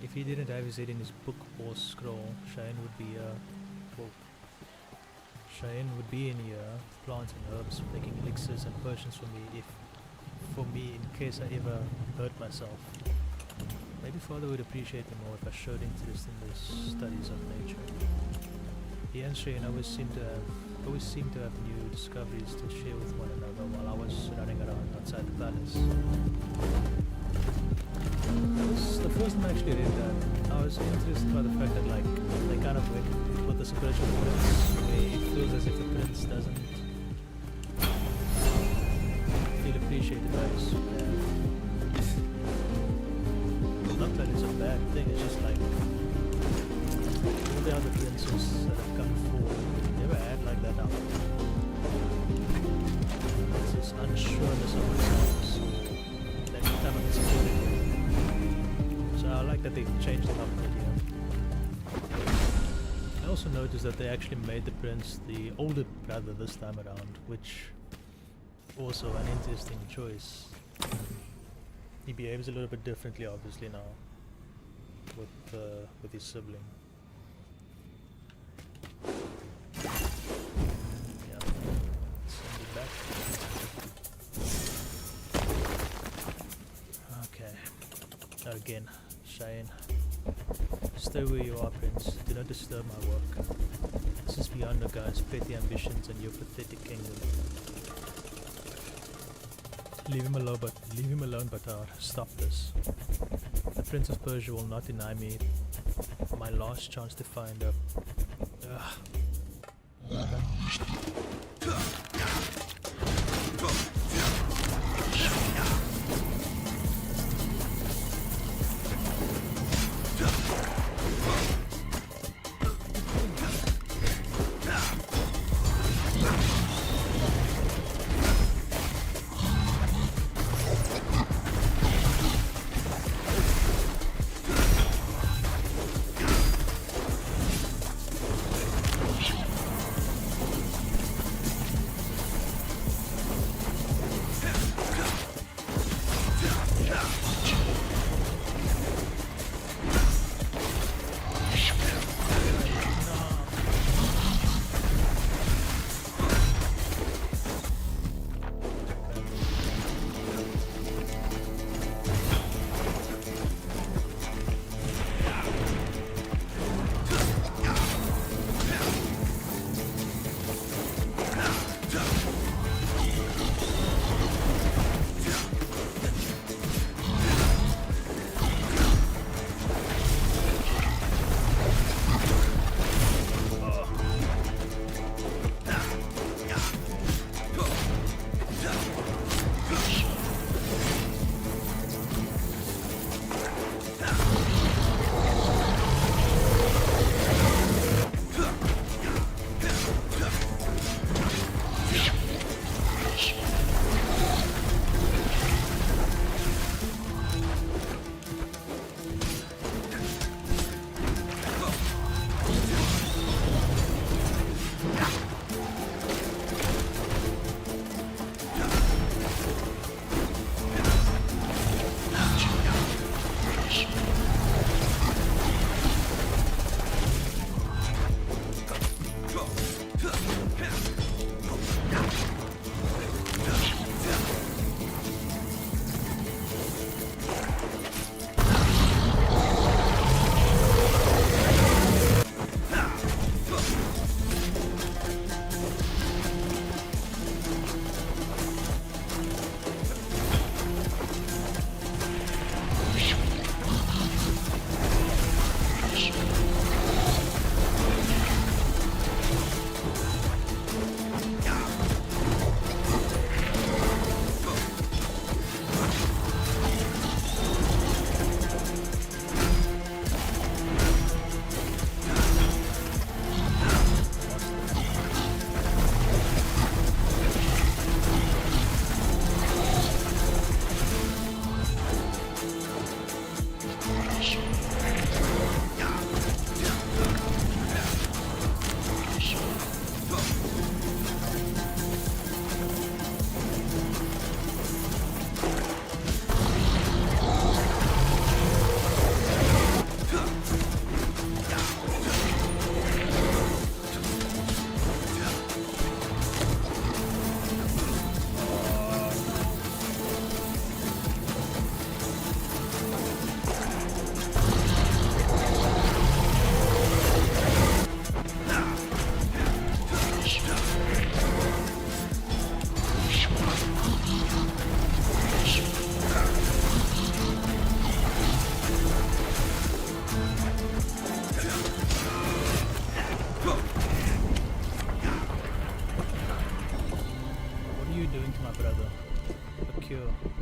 If he didn't have his head in his book or scroll, Cheyenne would be Cheyenne would be in here, plants and herbs, making elixirs and potions for me in case I ever hurt myself. Maybe Father would appreciate me more if I showed interest in the studies of nature. He and Cheyenne always seem to have new discoveries to share with one another while I was running around outside the palace. The first time I actually read that, I was interested by the fact that they kind of went with this approach of the prince, where it feels as if the prince appreciate it, guys. Not that it's a bad thing, it's just like all the other princes that have come forward never had like that now. It's this unsureness of themselves, or they become insecure. So I like that they changed it up a bit here. I also noticed that they actually made the prince the older brother this time around, which also an interesting choice. He behaves a little bit differently, obviously, now with his sibling. Yeah, send it back. Okay. Again, Cheyenne. Stay where you are, Prince. Do not disturb my work. This is beyond a guy's petty ambitions and your pathetic kingdom. Leave him alone, Batar. Stop this. The Prince of Persia will not deny me my last chance to find her.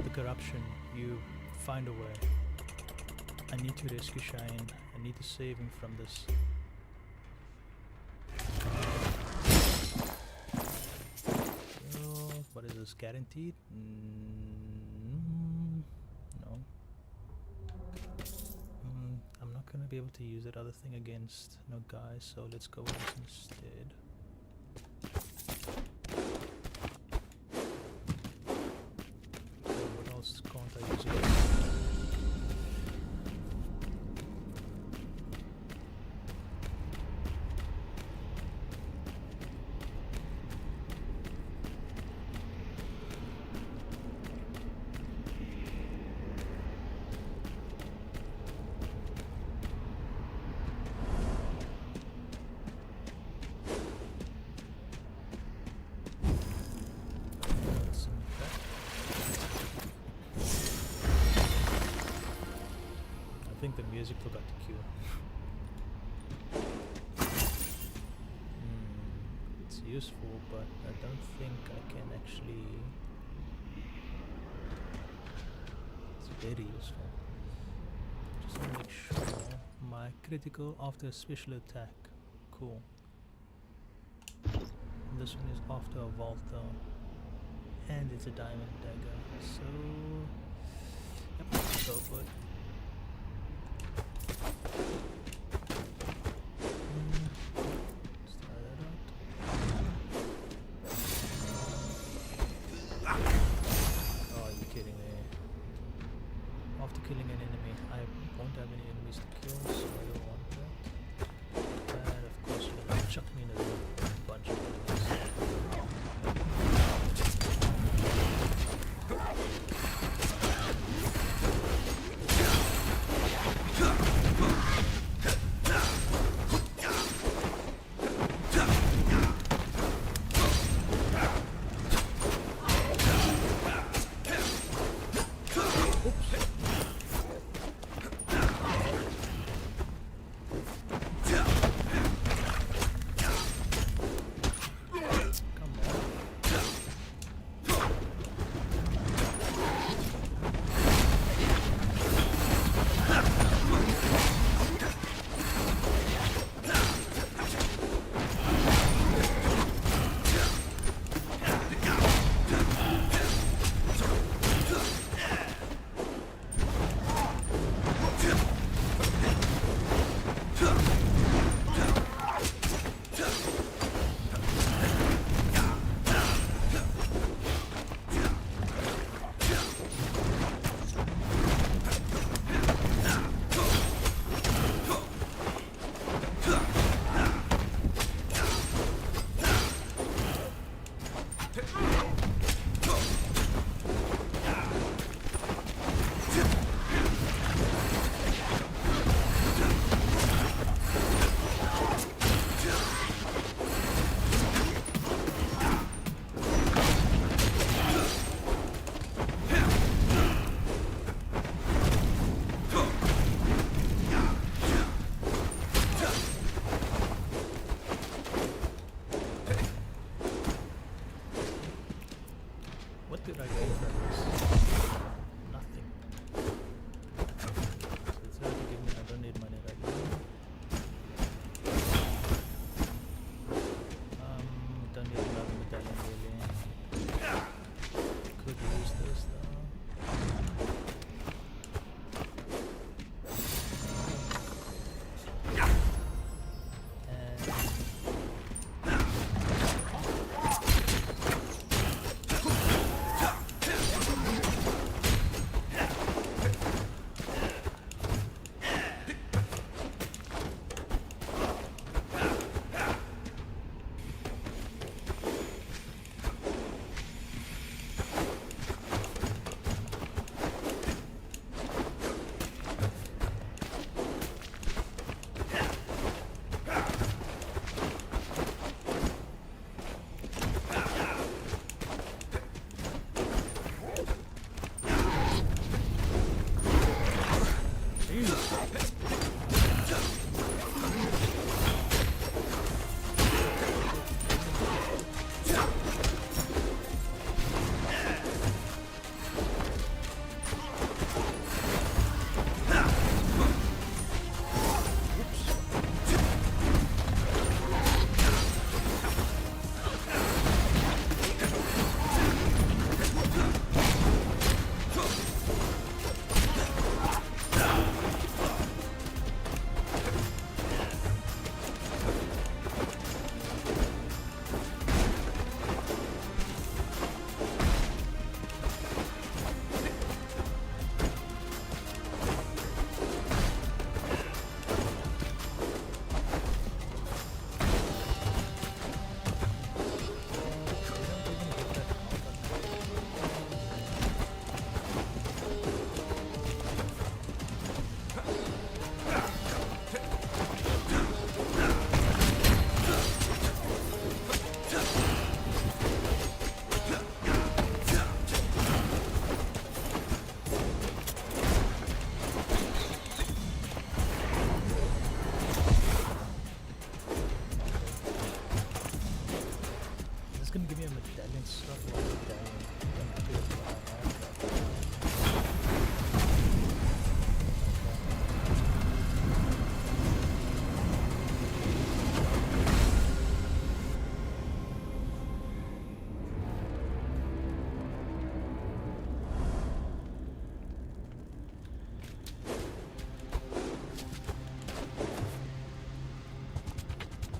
the corruption, you find a way. I need to rescue Shine. I need to save him from this. What is this? Guaranteed? No. I'm not gonna be able to use that other thing against no guys, so let's go with this instead. What else can't I use against? I think the music forgot to cue. It's useful, but I don't think I can actually... It's very useful. Just want to make sure my critical after a special attack. Cool. And this one is after a Volta. And it's a diamond dagger. So... Yep, let's go for it. Let's try that out. Oh, are you kidding me? After killing an enemy, I won't have any enemies to kill, so I don't want that. And of course you're gonna chuck me in a bunch of enemies.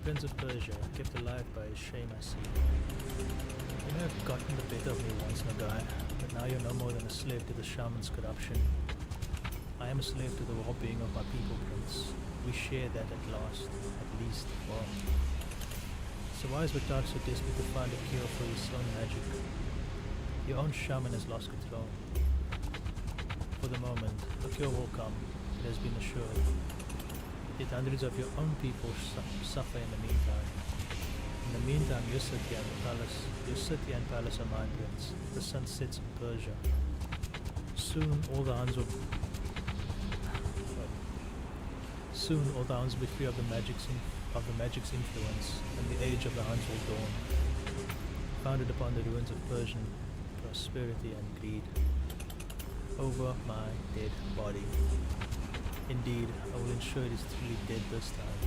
Prince of Persia, kept alive by his shame I see. You may have gotten the better of me once, Nagai, but now you're no more than a slave to the shaman's corruption. I am a slave to the well-being of my people, Prince. We share that at least, well. So why is Vatar so desperate to find a cure for his own magic? Your own shaman has lost control. For the moment, a cure will come, it has been assured. Yet hundreds of your own people suffer in the meantime. In the meantime, your city and palace are mine, Prince. The sun sets in Persia. Soon all the Huns will be free of the magic's influence, and the age of the Huns will dawn, founded upon the ruins of Persian prosperity and greed. Over my dead body. Indeed, I will ensure it is truly dead this time.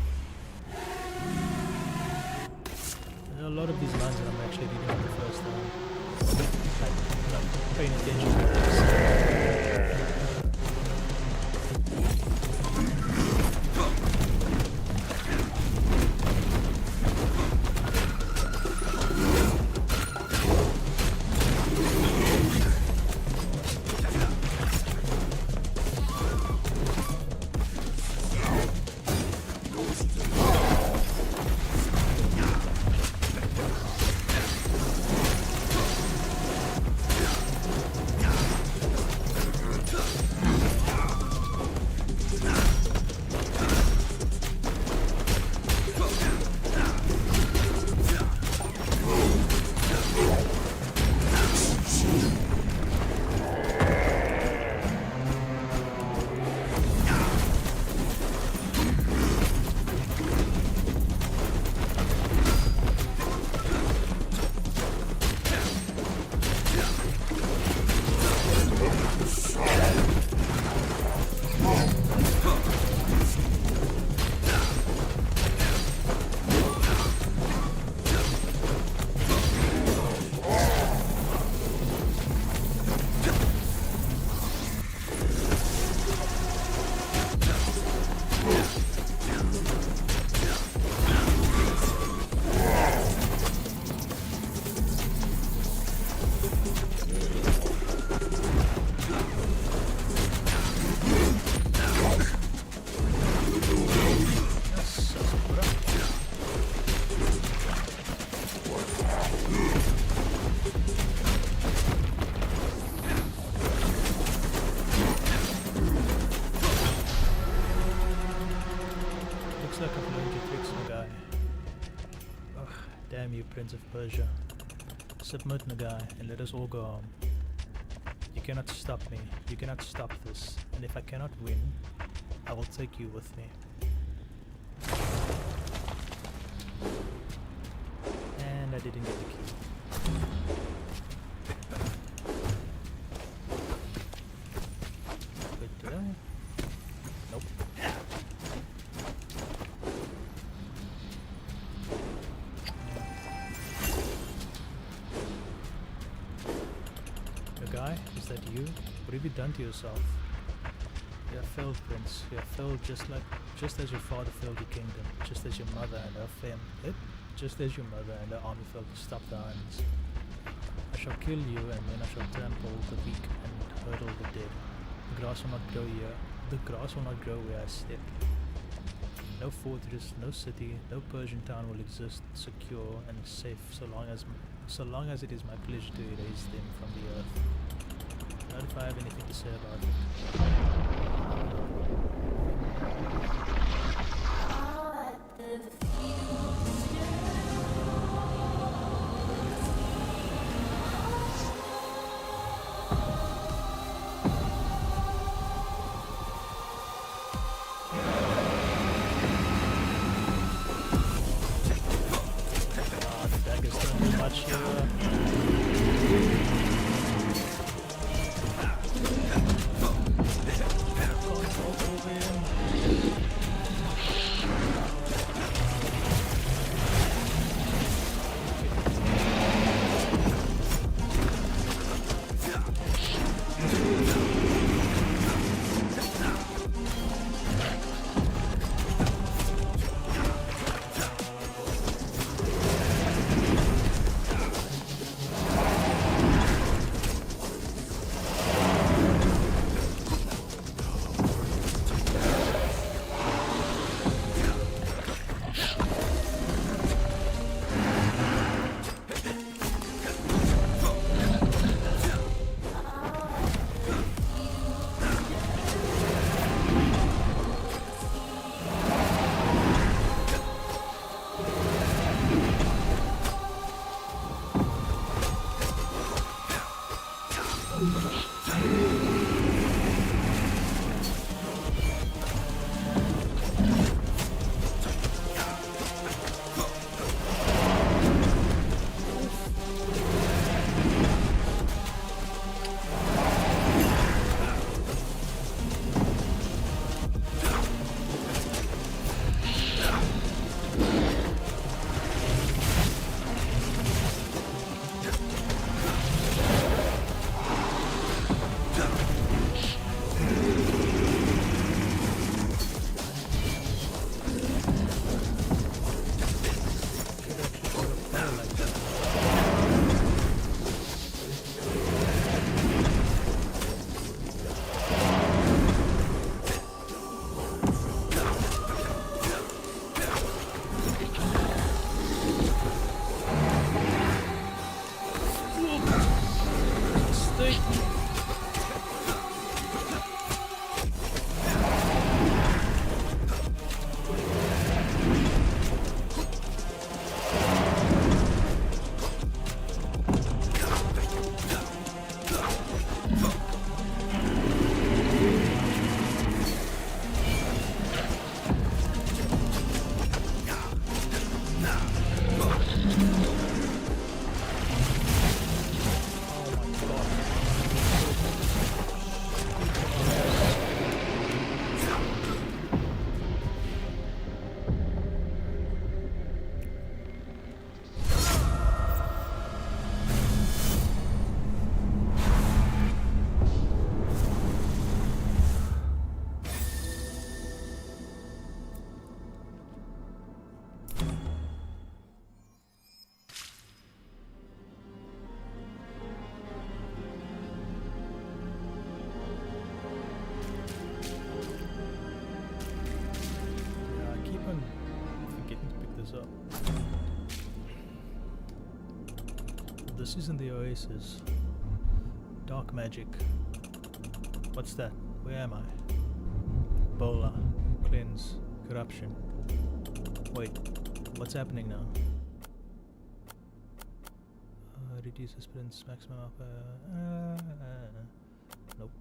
There are a lot of these lines that I'm actually reading for the first time. I'm paying attention to this. Damn you, Prince of Persia. Submit, Nagai, and let us all go home. You cannot stop me. You cannot stop this. And if I cannot win, I will take you with me. And I didn't get the key. Wait, did I? Nope. Nagai, is that you? What have you done to yourself? You have failed, Prince. You have failed just as your father failed your kingdom, just as your mother and her army failed to stop the Huns. I shall kill you, and then I shall trample the weak and hurdle the dead. The grass will not grow here. The grass will not grow where I step. No fortress, no city, no Persian town will exist secure and safe so long as it is my pleasure to erase them from the earth. Not if I have anything to say about it. The daggers don't do much here. So this isn't the oasis. Dark magic. What's that? Where am I? Bola. Cleanse. Corruption. Wait, what's happening now? Reduces sprints maximum up. Nope.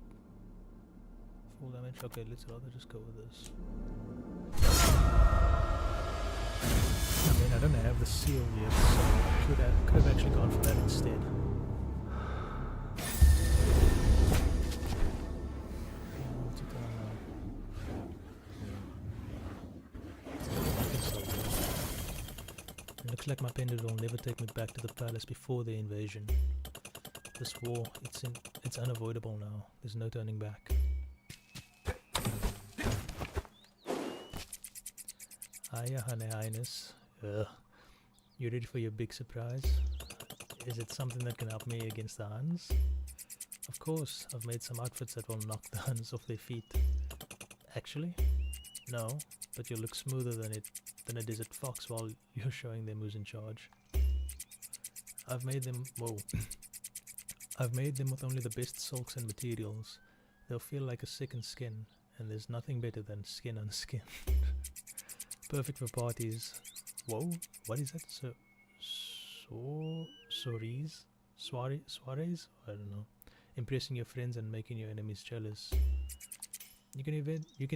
Full damage. Okay, let's rather just go with this. I mean, I don't have the seal yet, so I could have actually gone for that instead. Looks like my pendant will never take me back to the palace before the invasion. This war, it's unavoidable now. There's no turning back. Hiya, Honey Highness. You ready for your big surprise? Is it something that can help me against the Huns? Of course, I've made some outfits that will knock the Huns off their feet. Actually? No, but you'll look smoother than a desert fox while you're showing them who's in charge. I've made them with only the best silks and materials. They'll feel like a second skin, and there's nothing better than skin on skin. Perfect for parties. Whoa, what is that? Soirees? Soirees? I don't know. Impressing your friends and making your enemies jealous. You can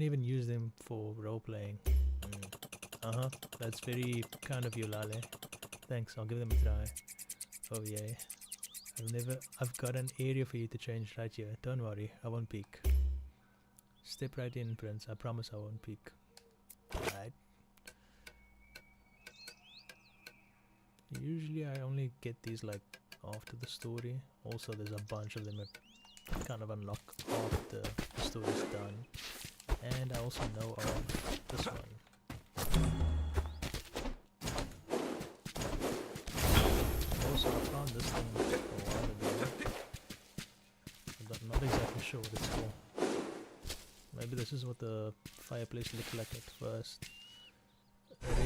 even use them for role playing. That's very kind of you, Lale. Thanks, I'll give them a try. Oh yeah. I've got an area for you to change right here. Don't worry, I won't peek. Step right in, Prince. I promise I won't peek. Right. Usually I only get these like after the story. Also there's a bunch of them that kind of unlock after the story's done. And I also know of this one. Also I found this thing a while ago. I'm not exactly sure what it's for. Maybe this is what the fireplace looked like at first.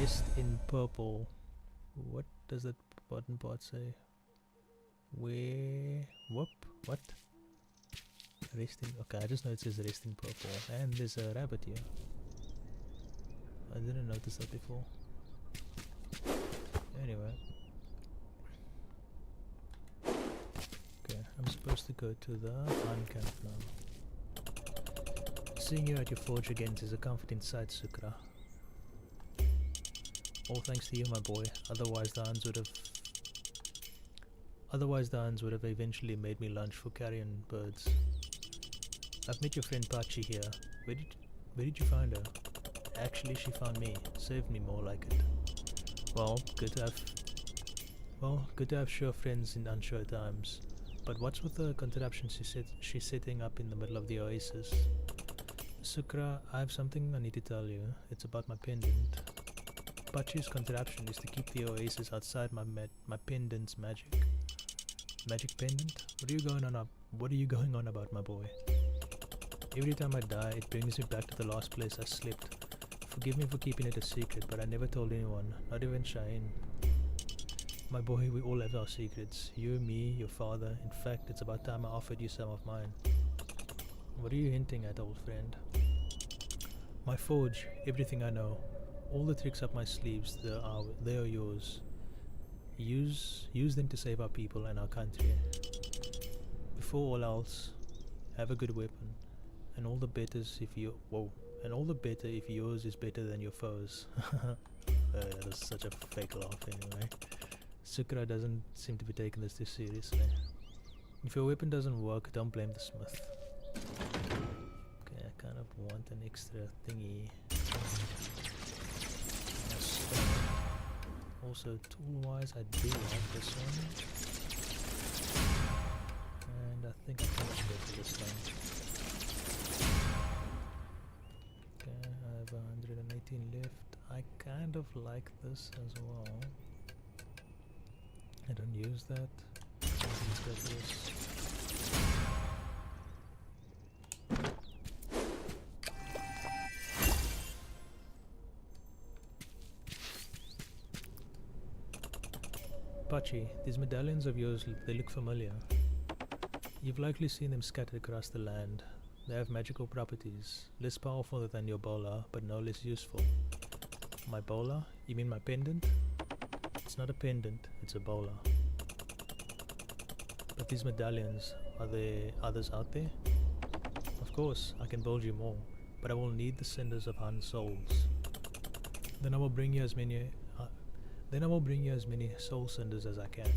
Rest in purple. What does that button part say? What? Rest in, okay, I just know it says rest in purple. And there's a rabbit here. I didn't notice that before. Anyway. Okay, I'm supposed to go to the Hun camp now. Seeing you at your forge again is a comforting sight, Sukra. All thanks to you, my boy. Otherwise the Huns would have eventually made me lunch for carrion birds. I've met your friend Pachi here. Where did you find her? Actually, she found me. Saved me, more like it. Well, good to have sure friends in unsure times. But what's with the contraption she's setting up in the middle of the oasis? Sukra, I have something I need to tell you. It's about my pendant. Pachi's contraption is to keep the oasis outside my pendant's magic. Magic pendant? What are you going on about, my boy? Every time I die, it brings me back to the last place I slept. Forgive me for keeping it a secret, but I never told anyone, not even Shaheen. My boy, we all have our secrets. You, me, your father. In fact, it's about time I offered you some of mine. What are you hinting at, old friend? My forge, everything I know. All the tricks up my sleeves, they are yours. Use them to save our people and our country. Before all else, have a good weapon. And all the better if yours is better than your foes. That was such a fake laugh anyway. Sukra doesn't seem to be taking this too seriously. If your weapon doesn't work, don't blame the smith. Okay, I kind of want an extra thingy. Also, tool-wise, I do like this one. And I think I can go for this one. Okay, I have 118 left. I kind of like this as well. I don't use that. Let's go for this. Pachi, these medallions of yours, they look familiar. You've likely seen them scattered across the land. They have magical properties, less powerful than your bola, but no less useful. My bola? You mean my pendant? It's not a pendant, it's a bola. But these medallions, are there others out there? Of course, I can build you more, but I will need the cinders of Han's souls. Then I will bring you as many soul cinders as I can.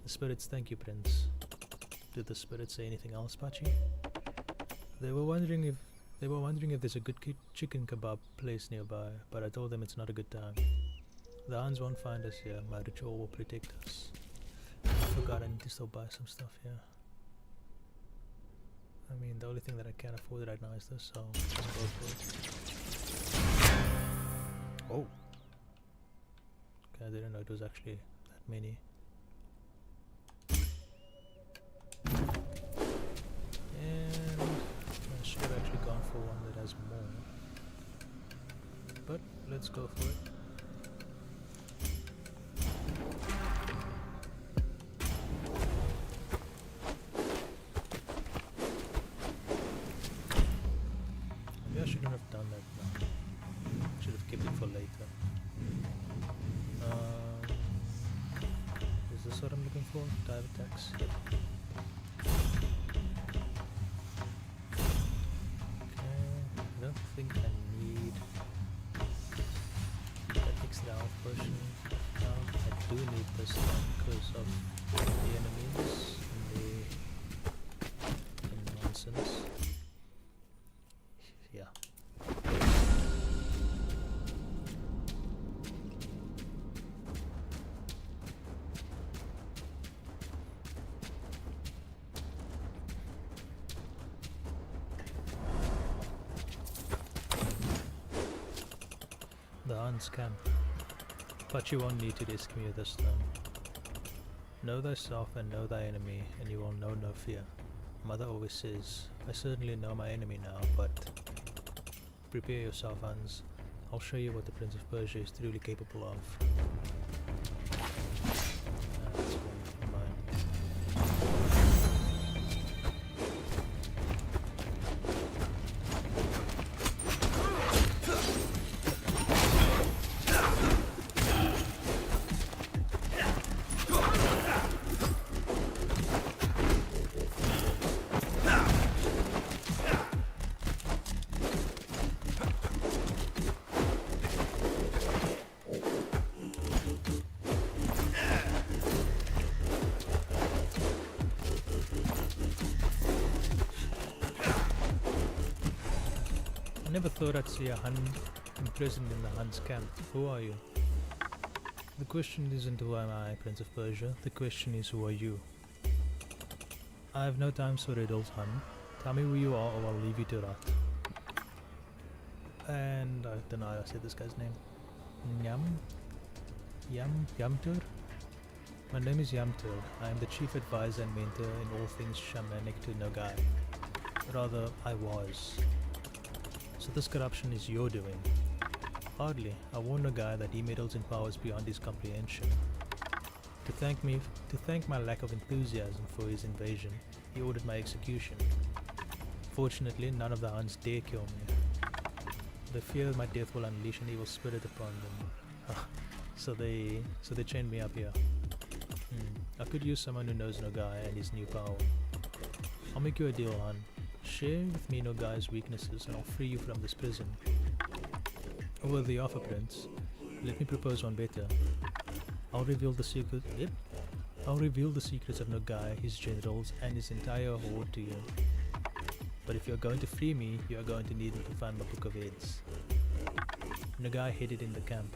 The spirits thank you, Prince. Did the spirits say anything else, Pachi? They were wondering if there's a good chicken kebab place nearby, but I told them it's not a good time. The Hans won't find us here. My ritual will protect us. I forgot I need to still buy some stuff here. I mean, the only thing that I can't afford right now is this, so let's go for it. Oh! Okay, I didn't know it was actually that many. And I should have actually gone for one that has more. But let's go for it. Maybe I shouldn't have done that now. I should have kept it for later. Is this what I'm looking for? Dive attacks? Yep. I don't think I need that extra health potion. I do need this one because of the enemies and the nonsense. Yeah. The Han's camp. But you won't need to rescue me this time. Know thyself and know thy enemy, and you will know no fear. Mother always says, I certainly know my enemy now, but prepare yourself, Hans. I'll show you what the Prince of Persia is truly capable of. That's cool. Mine. I never thought I'd see a Hun imprisoned in the Hun's camp. Who are you? The question isn't who am I, Prince of Persia. The question is who are you? I have no time for riddles, Hun. Tell me who you are or I'll leave you to rot. And I don't know how I said this guy's name. Yamtur? My name is Yamtur. I am the chief advisor and mentor in all things shamanic to Nogai. Rather, I was. So this corruption is your doing. Hardly. I warned Nogai that he meddles in powers beyond his comprehension. To thank my lack of enthusiasm for his invasion, he ordered my execution. Fortunately, none of the Huns dare kill me. They fear my death will unleash an evil spirit upon them. So they chained me up here. I could use someone who knows Nogai and his new power. I'll make you a deal, Hun. Share with me Nogai's weaknesses and I'll free you from this prison. Over the offer, Prince. Let me propose one better. I'll reveal the secrets of Nogai, his generals, and his entire horde to you. But if you're going to free me, you are going to need to find my Book of Heads. Nogai hid it in the camp.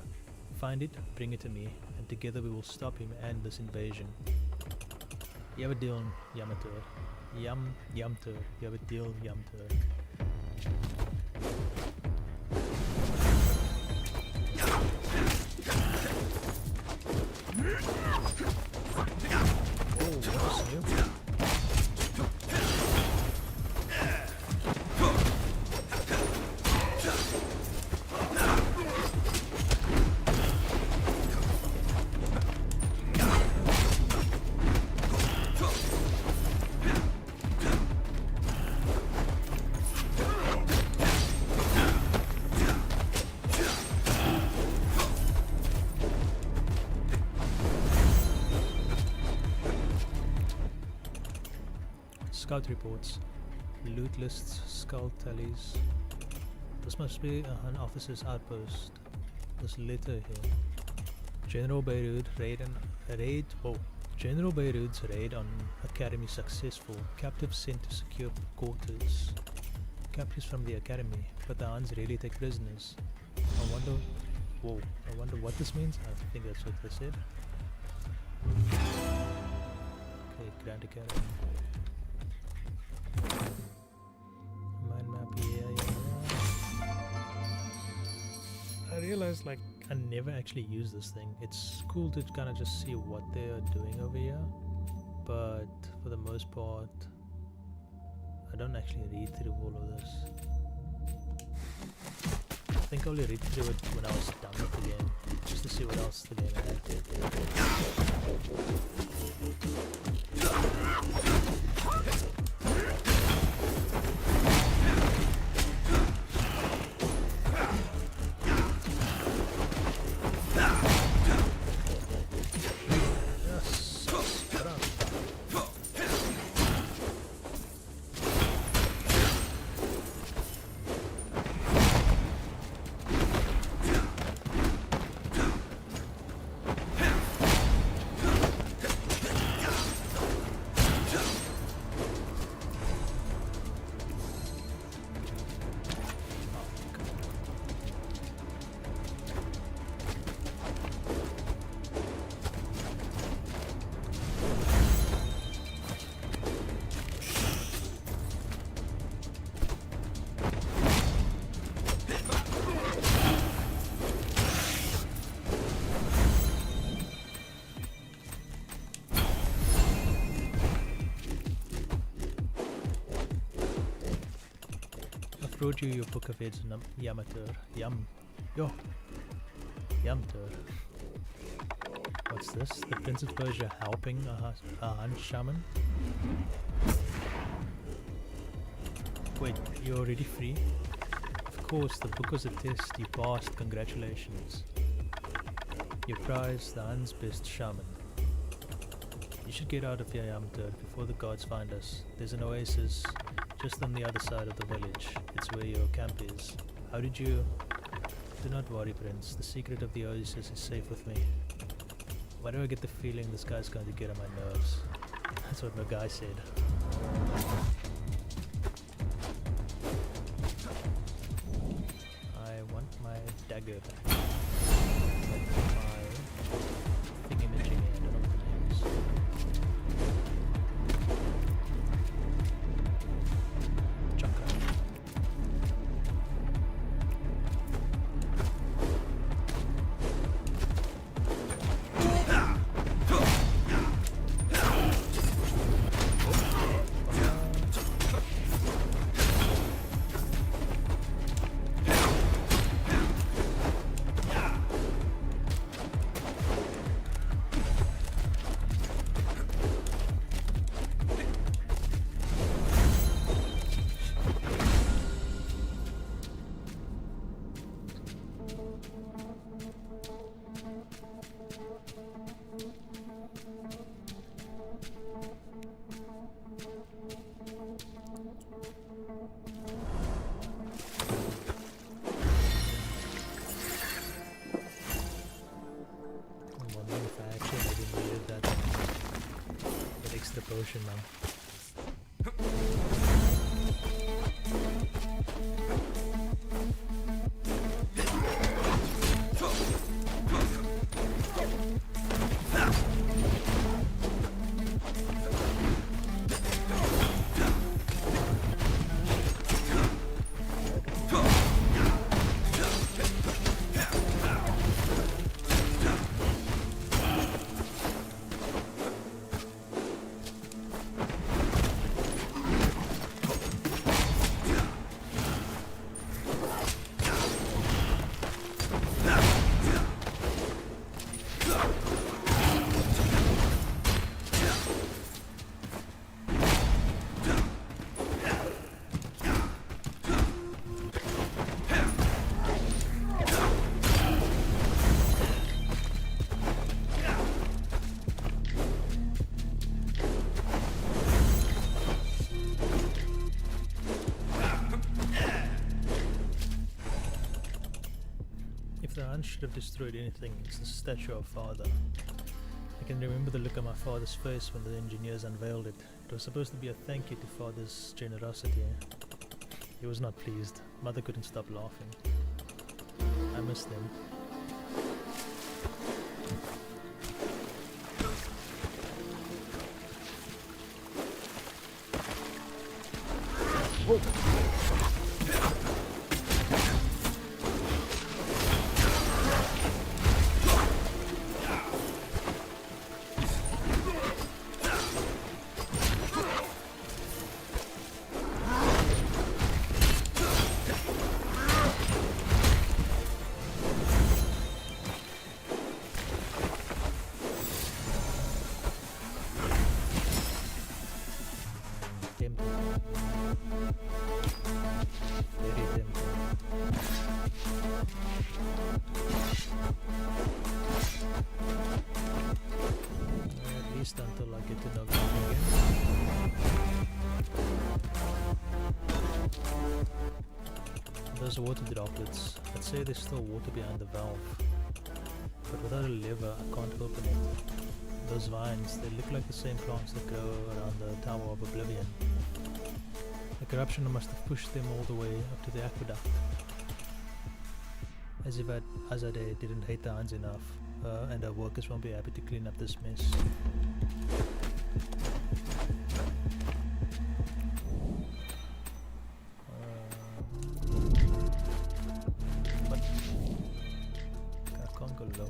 Find it, bring it to me, and together we will stop him and this invasion. You have a deal, Yamatur. Yamtur. You have a deal, Yamtur. Oh, what's new? Scout reports. Loot lists, skull tallies. This must be an officer's outpost. This letter here. General Beirut General Beirut's raid on Academy successful. Captives sent to secure quarters. Captives from the Academy, but the Huns really take prisoners. I wonder what this means. I think that's what they said. Okay, Grand Academy. Mind map, yeah. I realized like I never actually use this thing. It's cool to kind of just see what they are doing over here, but for the most part I don't actually read through all of this. I think I'll only read through it when I was done with the game, just to see what else the game had. Brought you your book of heads, Yamatur. Yamtur. What's this? The Prince of Persia helping a Hun shaman? Wait, you're already free? Of course, the book was a test. You passed. Congratulations. Your prize, the Hun's best shaman. You should get out of here, Yamtur, before the gods find us. There's an oasis just on the other side of the village. It's where your camp is. How did you... Do not worry, Prince. The secret of the oasis is safe with me. Why do I get the feeling this guy's going to get on my nerves? That's what my guy said. I want my dagger back. Like my thingy mitching, I don't know what the name is. The potion now. should have destroyed anything. It's the statue of father. I can remember the look on my father's face when the engineers unveiled it. It was supposed to be a thank you to father's generosity. He was not pleased. Mother couldn't stop laughing. I miss them. Whoa. Until I get to know them again. Those water droplets, I'd say there's still water behind the valve, but without a lever I can't open it. Those vines, they look like the same plants that grow around the Tower of Oblivion. The corruption must have pushed them all the way up to the aqueduct. As if Azadeh didn't hate the Huns enough, and our workers won't be happy to clean up this mess. But I can't go lower.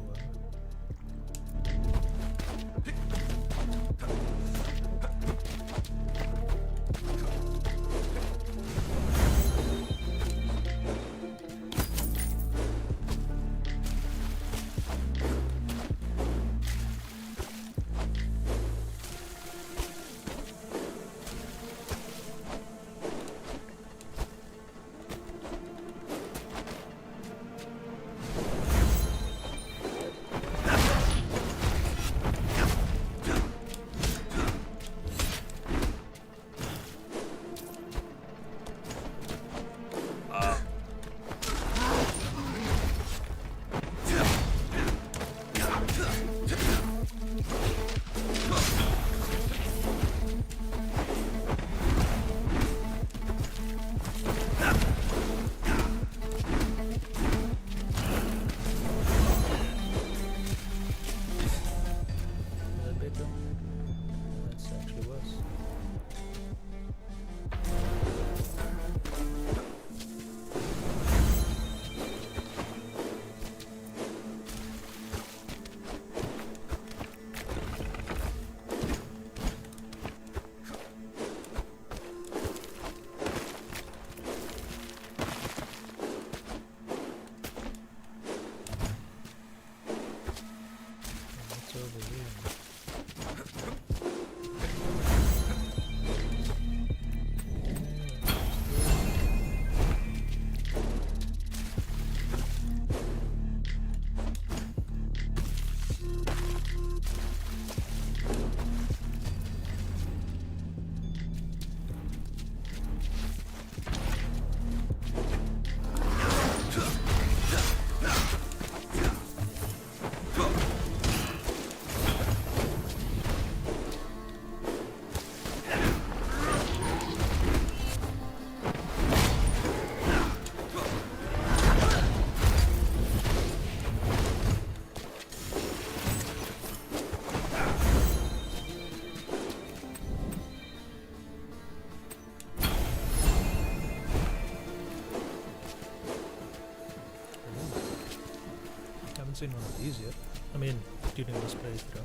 Seen one of these yet. I mean, during this playthrough.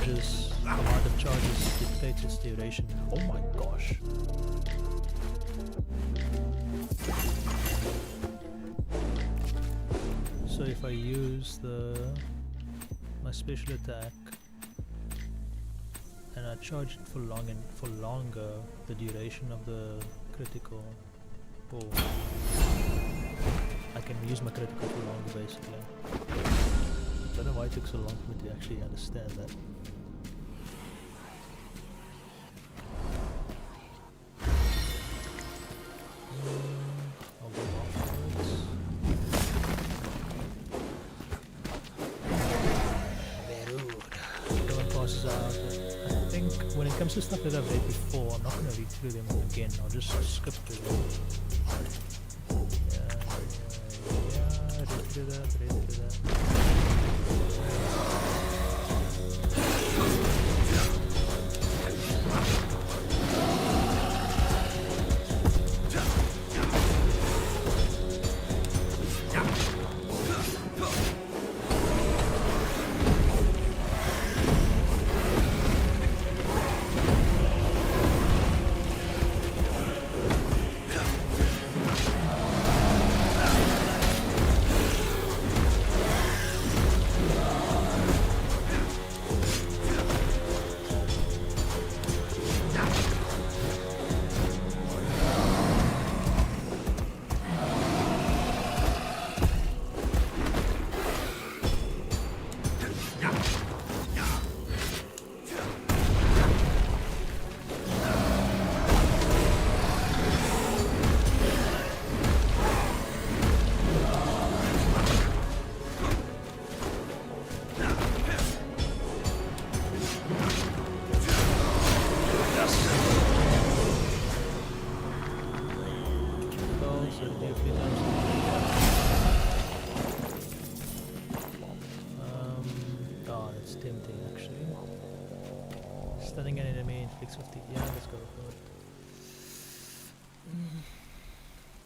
amount of charges dictates its duration. Oh my gosh. So if I use my special attack and I charge it for longer, the duration of the critical, I can use my critical for longer basically. I don't know why it took so long for me to actually understand that. I'll go afterwards. Very rude. No one passes out. I think when it comes to stuff that I've read before, I'm not going to read through them again. I'll just skip through them. Read through that. Stunning an enemy inflicts 50. Yeah, let's go for it.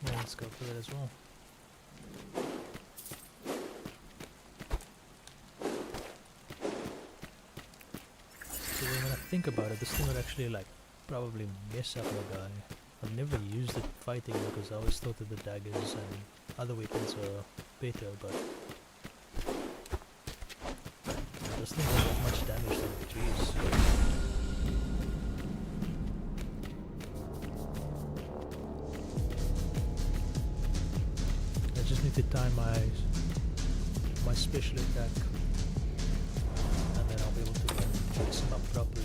Yeah, let's go for it as well. So when I think about it, this thing would actually probably mess up my guy. I've never used it fighting because I always thought that the daggers and other weapons were better, but this thing doesn't have much damage to the trees. I just need to time my special attack, and then I'll be able to fix him up properly.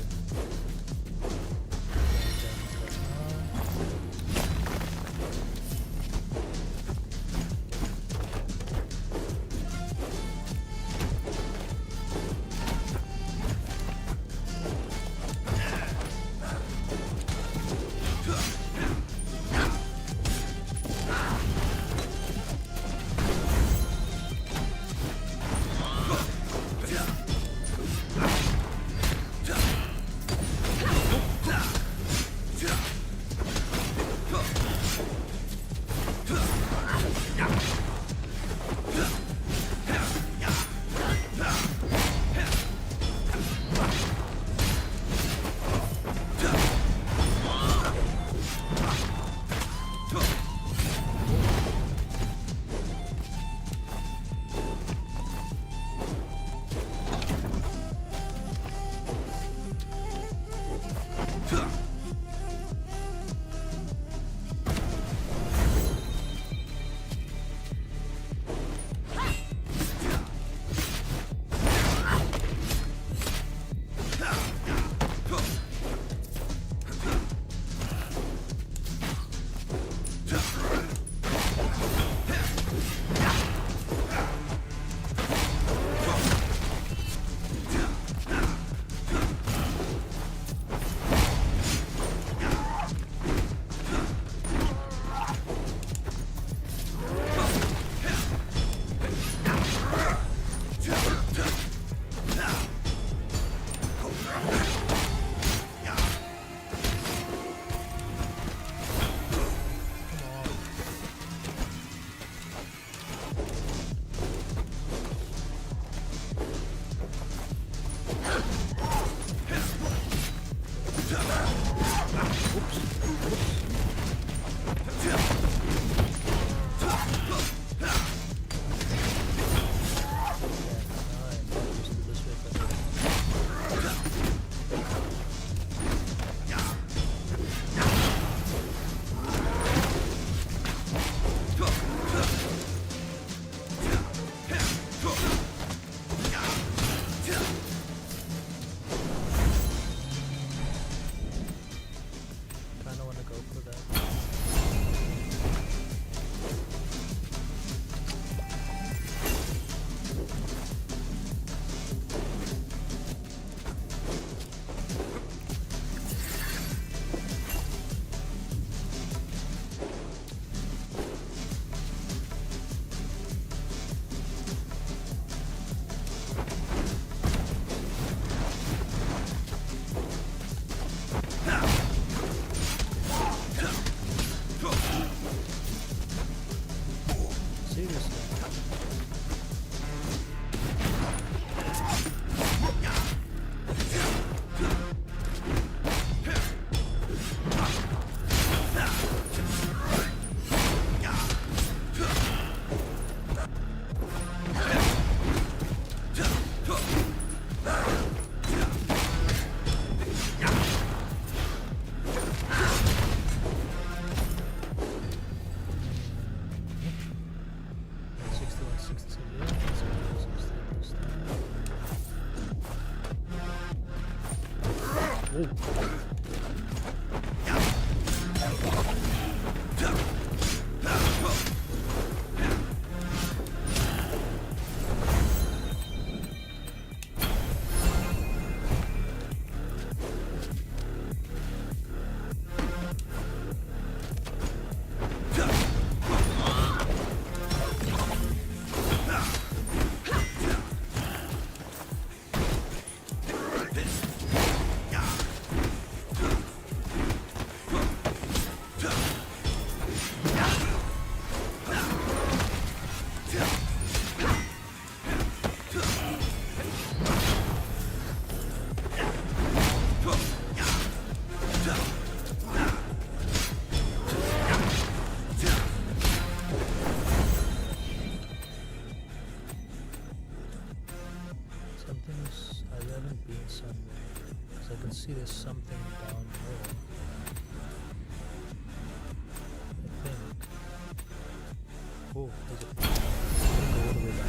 Whoa, there's a... Go all the way down.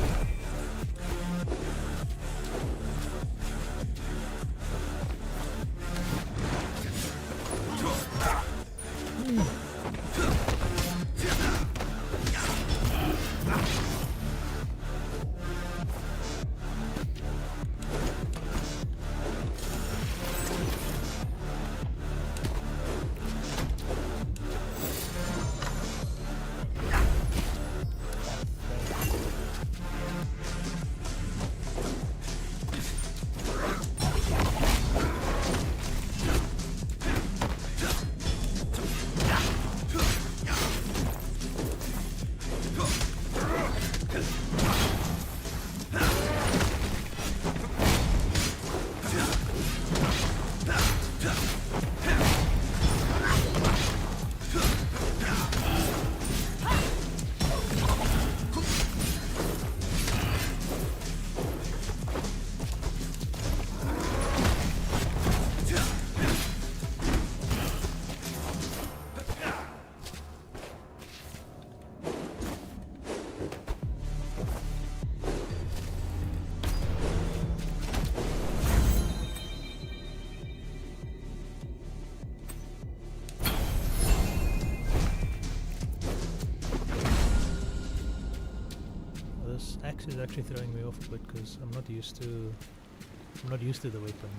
This axe is actually throwing me off a bit because I'm not used to the weapon.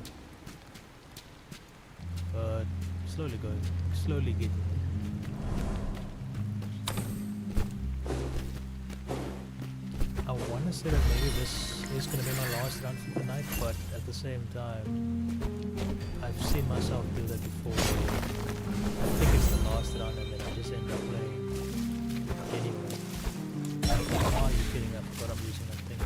But slowly getting there. I want to say that maybe this is going to be my last run for the night, but at the same time, I've seen myself do that before. I think it's the last run and then I just end up playing anyway. Why are you kidding? I forgot I'm using that thing.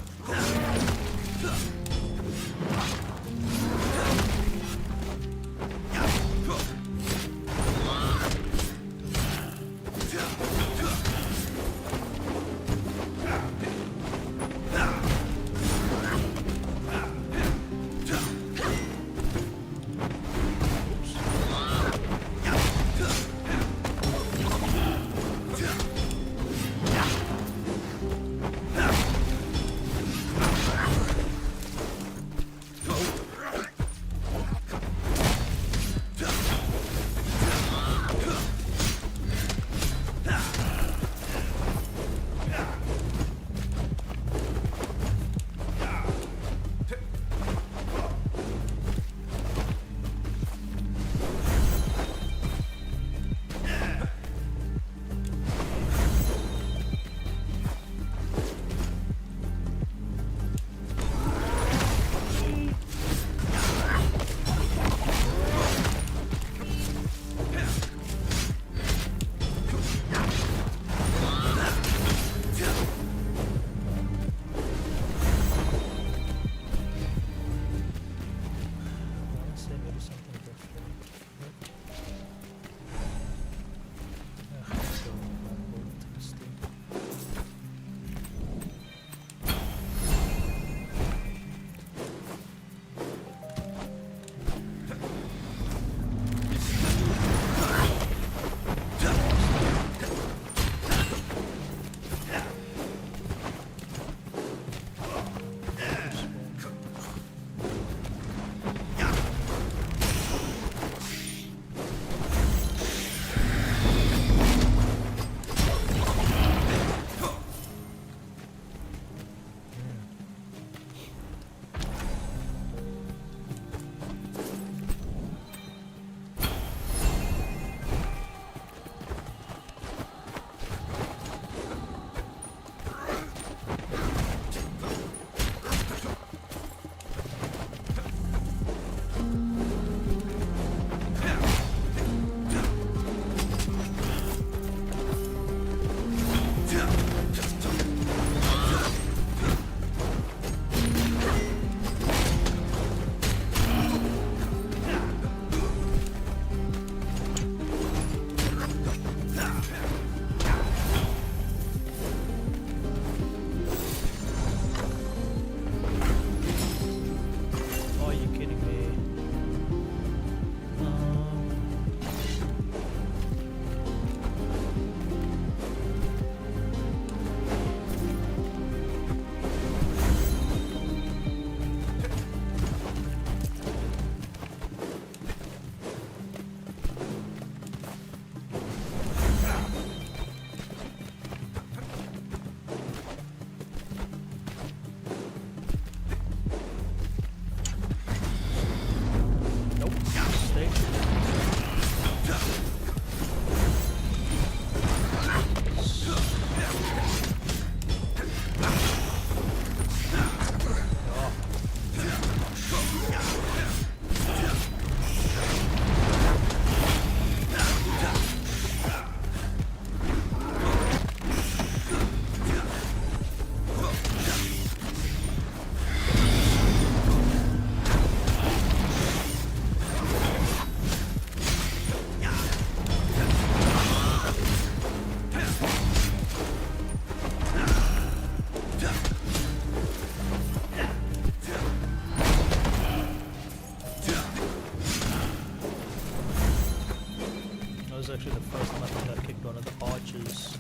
That was actually the first time I think I kicked one of the archers.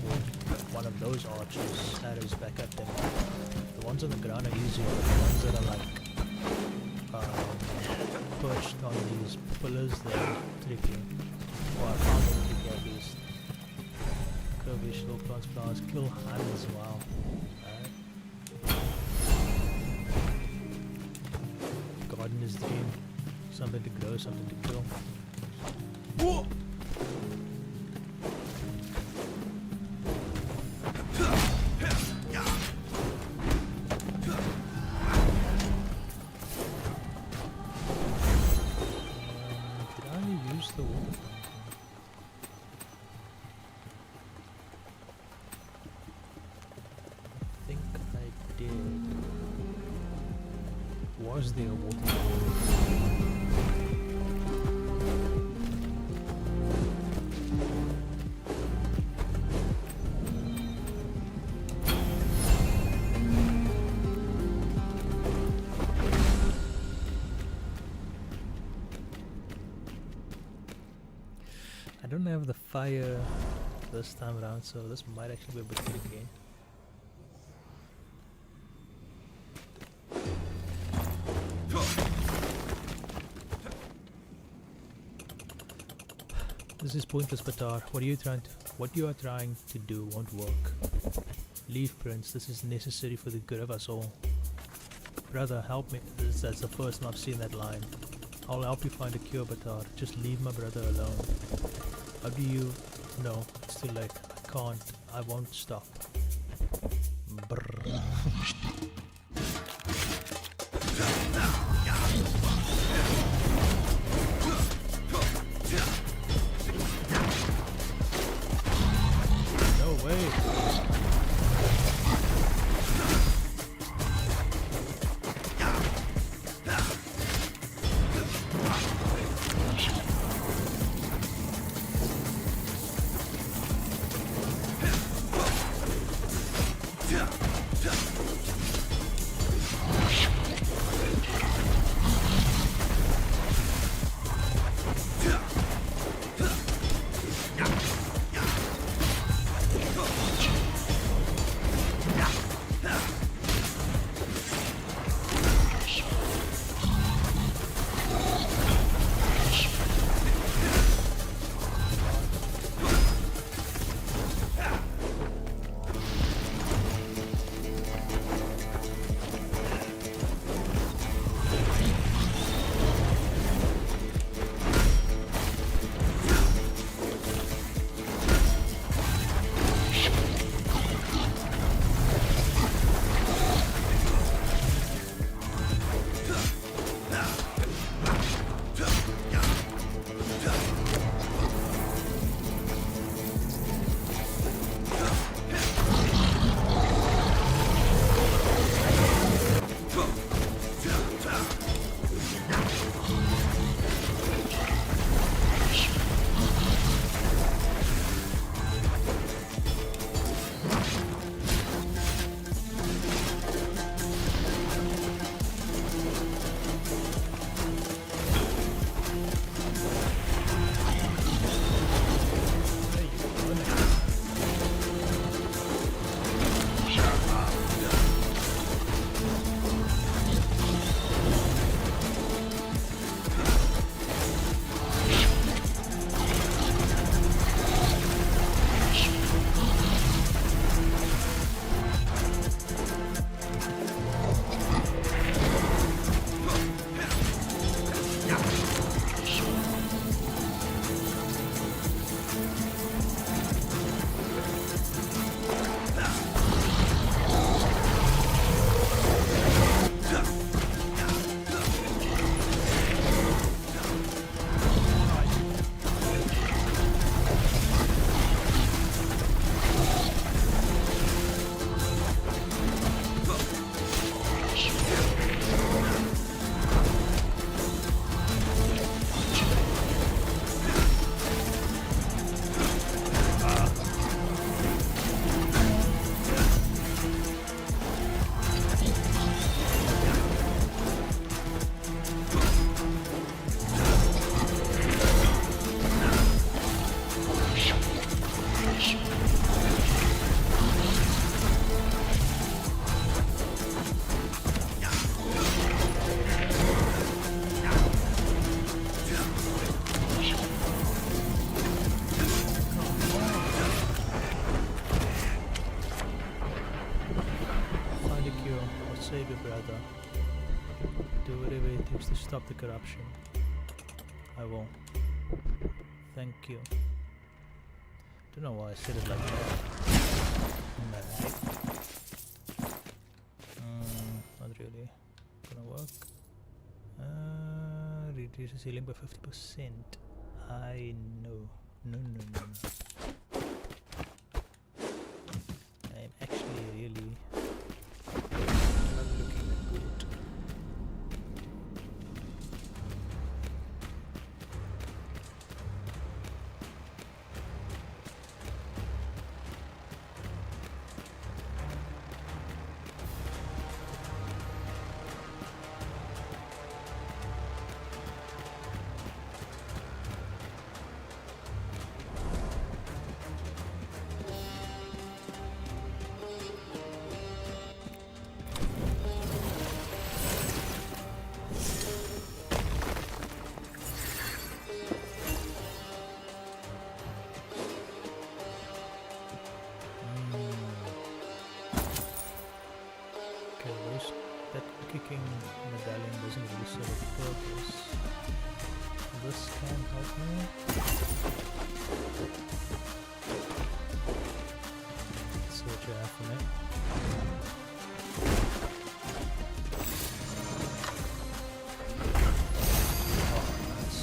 With one of those archers arrows back at them. The ones on the ground are easier. The ones that are like perched on these pillars, they're tricky. Or I found them tricky at least. Curvish, low plants, flowers, kill hands, wow. Gardener's dream. Something to grow, something to kill. Whoa! Did I use the water? I think I did. Was there water? I don't have the fire this time around, so this might actually be a bit tricky. This is pointless, Patar. What you are trying to do won't work. Leave, Prince. This is necessary for the good of us all. Brother, help me. That's the first time I've seen that line. I'll help you find a cure, Patar. Just leave my brother alone. How do you... No, it's too late. I can't. I won't stop. Brrr. No way. stop the corruption. I won't. Thank you. Don't know why I said it like that. Not really gonna work. Reduces healing by 50%. I know. No. I'm actually really not looking good. That kicking medallion doesn't really serve a purpose. This can help me. Let's see what you have for me. Oh, nice.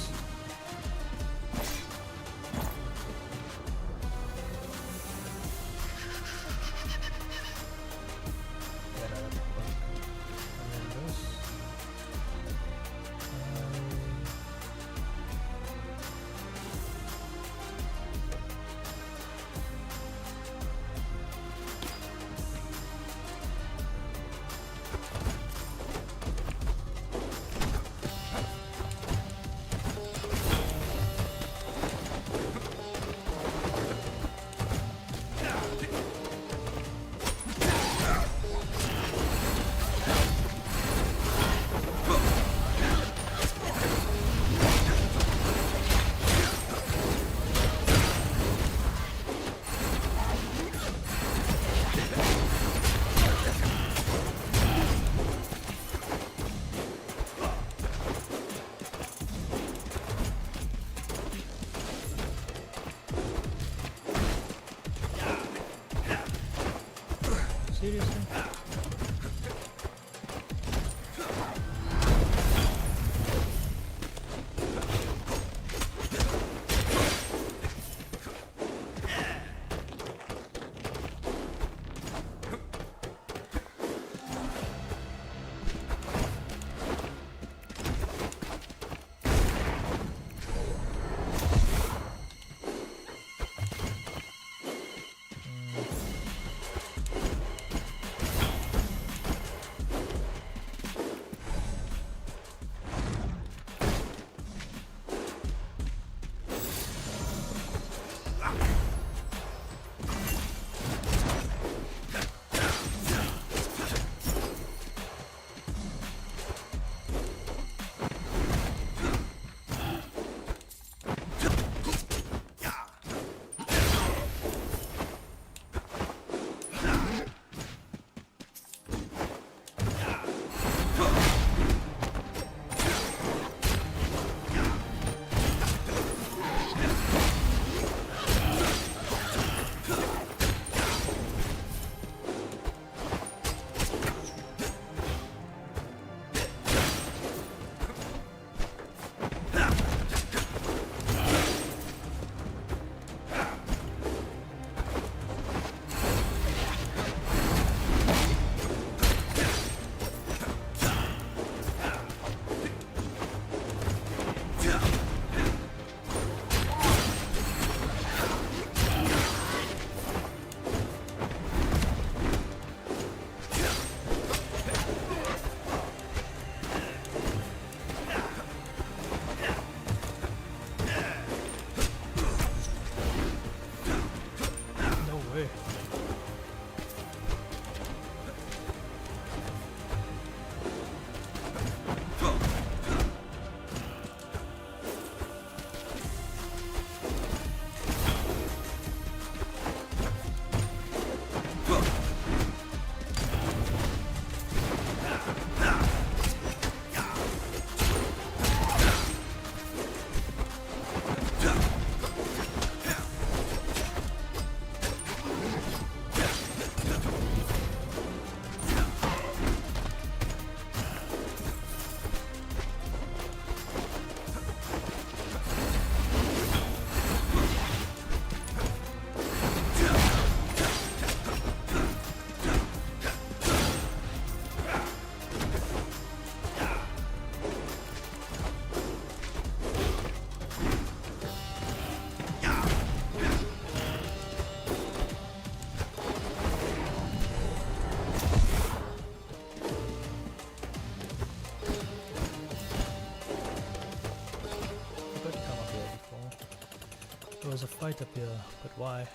There was a fight up here, but why?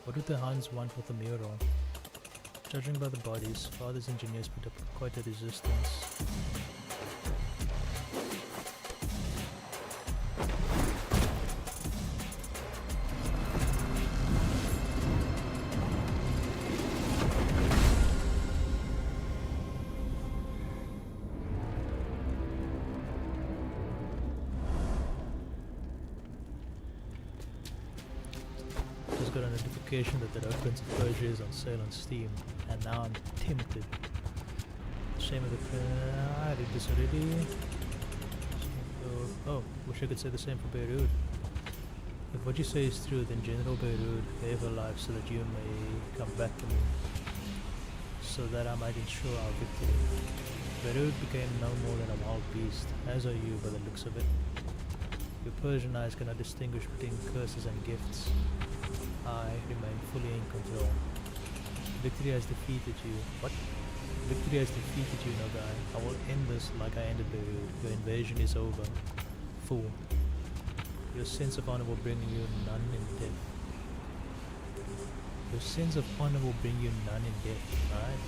What did the Huns want with the mural? Judging by the bodies, father's engineers put up quite a resistance. Just got a notification that the Prince of Persia is on sale on Steam, and now I'm tempted. Shame of the I did this already. Oh, wish I could say the same for Beirut. If what you say is true, then General Beirut gave her life so that you may come back to me, so that I might ensure our victory. Beirut became no more than a wild beast, as are you by the looks of it. Your Persian eyes cannot distinguish between curses and gifts. I remain fully in control. Victory has defeated you. What? Victory has defeated you, Nogai. I will end this like I ended Beirut. Your invasion is over. Fool. Your sense of honor will bring you none in death. Your sense of honor will bring you none in death, alright?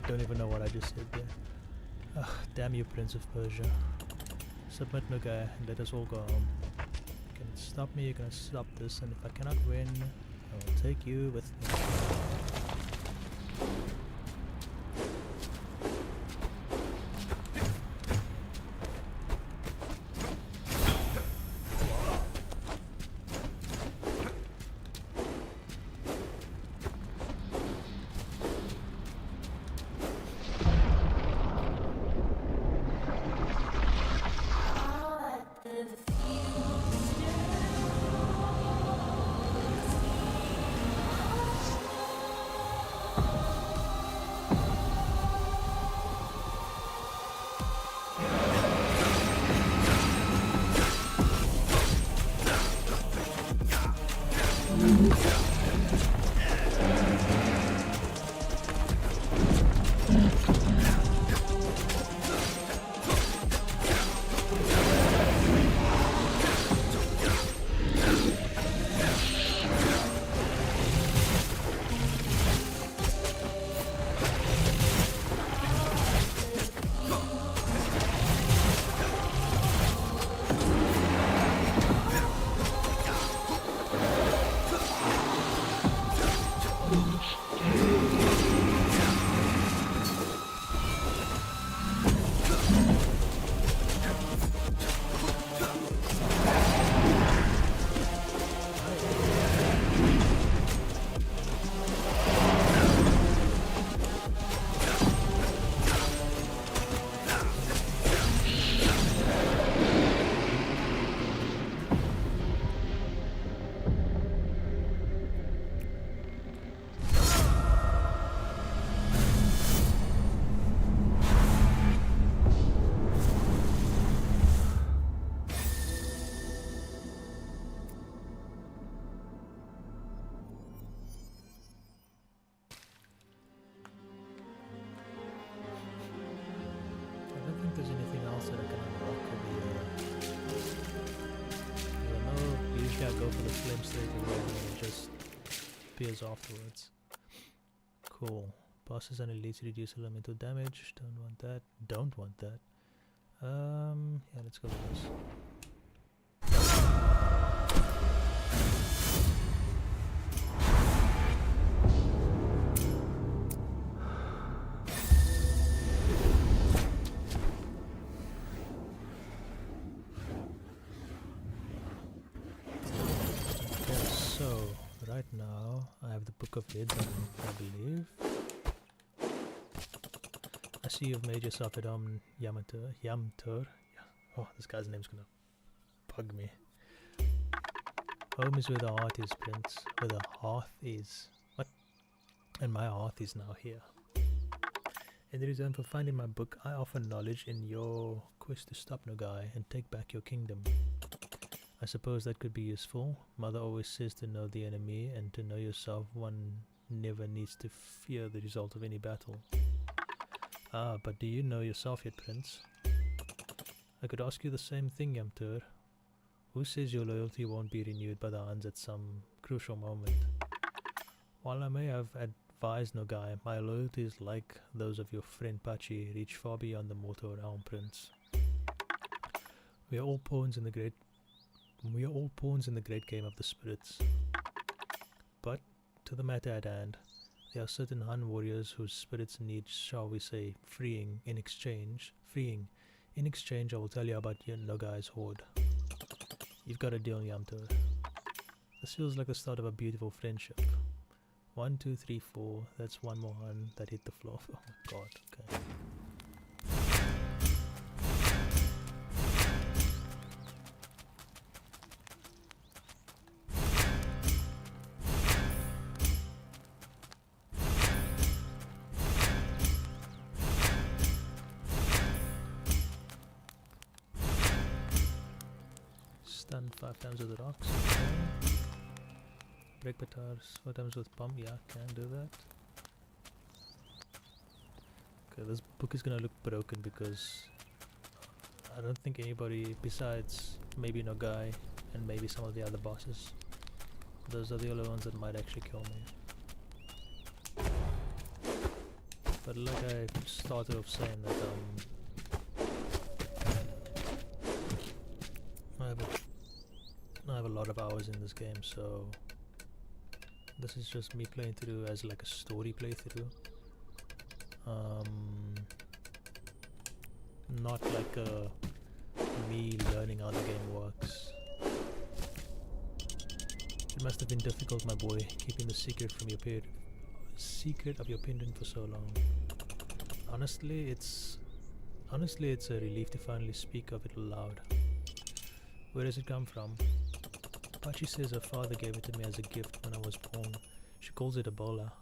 I don't even know what I just said there. Ugh, damn you, Prince of Persia. Submit, Nogai, and let us all go home. You can stop me, you can stop this, and if I cannot win, I will take you with me. There's anything else that I can unlock with the I don't know, usually I go for the flame state or whatever and it just appears afterwards. Cool. Bosses and elites reduce elemental damage. Don't want that. Don't want that. Yeah, let's go with this. Okay, so right now I have the Book of Heads, I believe. I see you've made yourself at Yamtur. Oh, this guy's name's gonna bug me. Home is where the heart is, Prince. Where the hearth is. What? And my hearth is now here. In return for finding my book, I offer knowledge in your quest to stop Nogai and take back your kingdom. I suppose that could be useful. Mother always says to know the enemy, and to know yourself one never needs to fear the result of any battle. Ah, but do you know yourself yet, Prince? I could ask you the same thing, Yamtur. Who says your loyalty won't be renewed by the Huns at some crucial moment? While I may have advised Nogai, my loyalties, like those of your friend Pachi, reach far beyond the mortal realm, Prince. We are all pawns in the great game of the spirits. But to the matter at hand, there are certain Hun warriors whose spirits need, shall we say, freeing. In exchange, I will tell you about your Nogai's horde. You've got a deal, Yamtur. This feels like the start of a beautiful friendship. 1, 2, 3, 4. That's one more Hun that hit the floor. Oh my god, okay. Stun 5 times with the rocks. Okay. Break petars 4 times with pump. Yeah, can do that. Okay, this book is gonna look broken because I don't think anybody besides maybe Nogai and maybe some of the other bosses, those are the only ones that might actually kill me. But like I started off saying that I have a lot of hours in this game, so this is just me playing through as like a story playthrough. Not like me learning how the game works. It must have been difficult, my boy, keeping the secret of your pendant for so long. Honestly, it's a relief to finally speak of it aloud. Where does it come from? Pachi says her father gave it to me as a gift when I was born. She calls it a bola.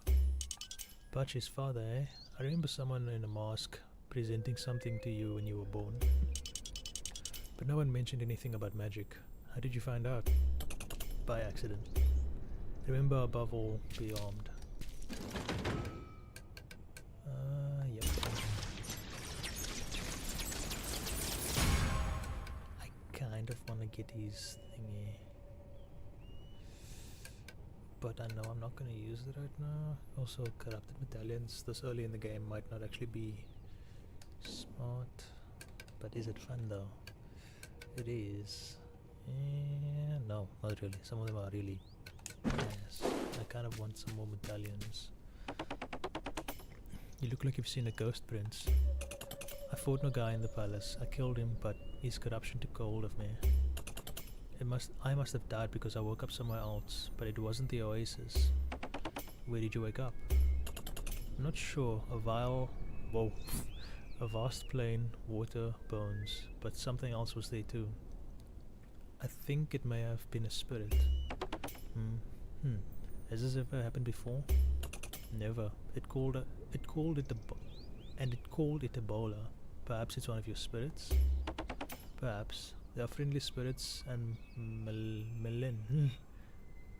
Pachi's father, eh? I remember someone in a mask presenting something to you when you were born. But no one mentioned anything about magic. How did you find out? By accident. Remember, above all, be armed. Yep. I kind of want to get his thingy. But I know I'm not going to use it right now. Also, corrupted medallions this early in the game might not actually be smart. But is it fun though? It is. No, not really. Some of them are really nice. I kind of want some more medallions. You look like you've seen a ghost, Prince. I fought no guy in the palace. I killed him, but his corruption took hold of me. I must have died because I woke up somewhere else, but it wasn't the oasis. Where did you wake up? I'm not sure. A vast plain, water, bones, but something else was there too. I think it may have been a spirit. Has this ever happened before? Never. It called it Ebola. Perhaps it's one of your spirits? Perhaps. They are friendly spirits and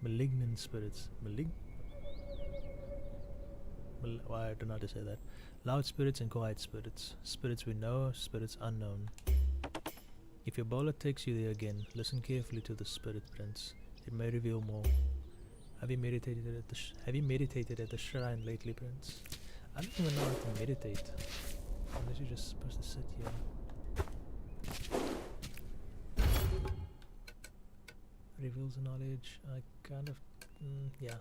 malignant spirits. I don't know how to say that. Loud spirits and quiet spirits. Spirits we know, spirits unknown. If your bowler takes you there again, listen carefully to the spirit, Prince. It may reveal more. Have you meditated at the shrine lately, Prince? I don't even know how to meditate. Unless you're just supposed to sit here. Reveals knowledge. I kind of... yeah.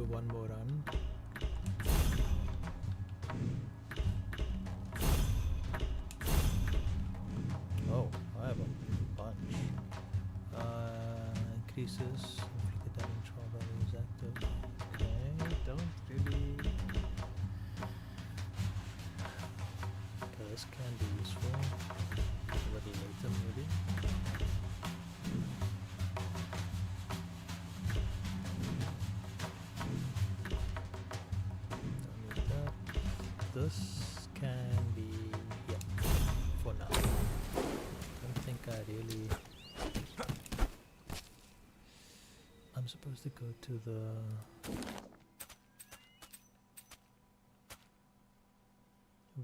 One more run. Oh, I have a bunch. Increases inflicted damage while battle is active. Okay, don't really. Okay, this can be useful. A little later, maybe. This can be, yeah, for now. Don't think I really... I'm supposed to go to the...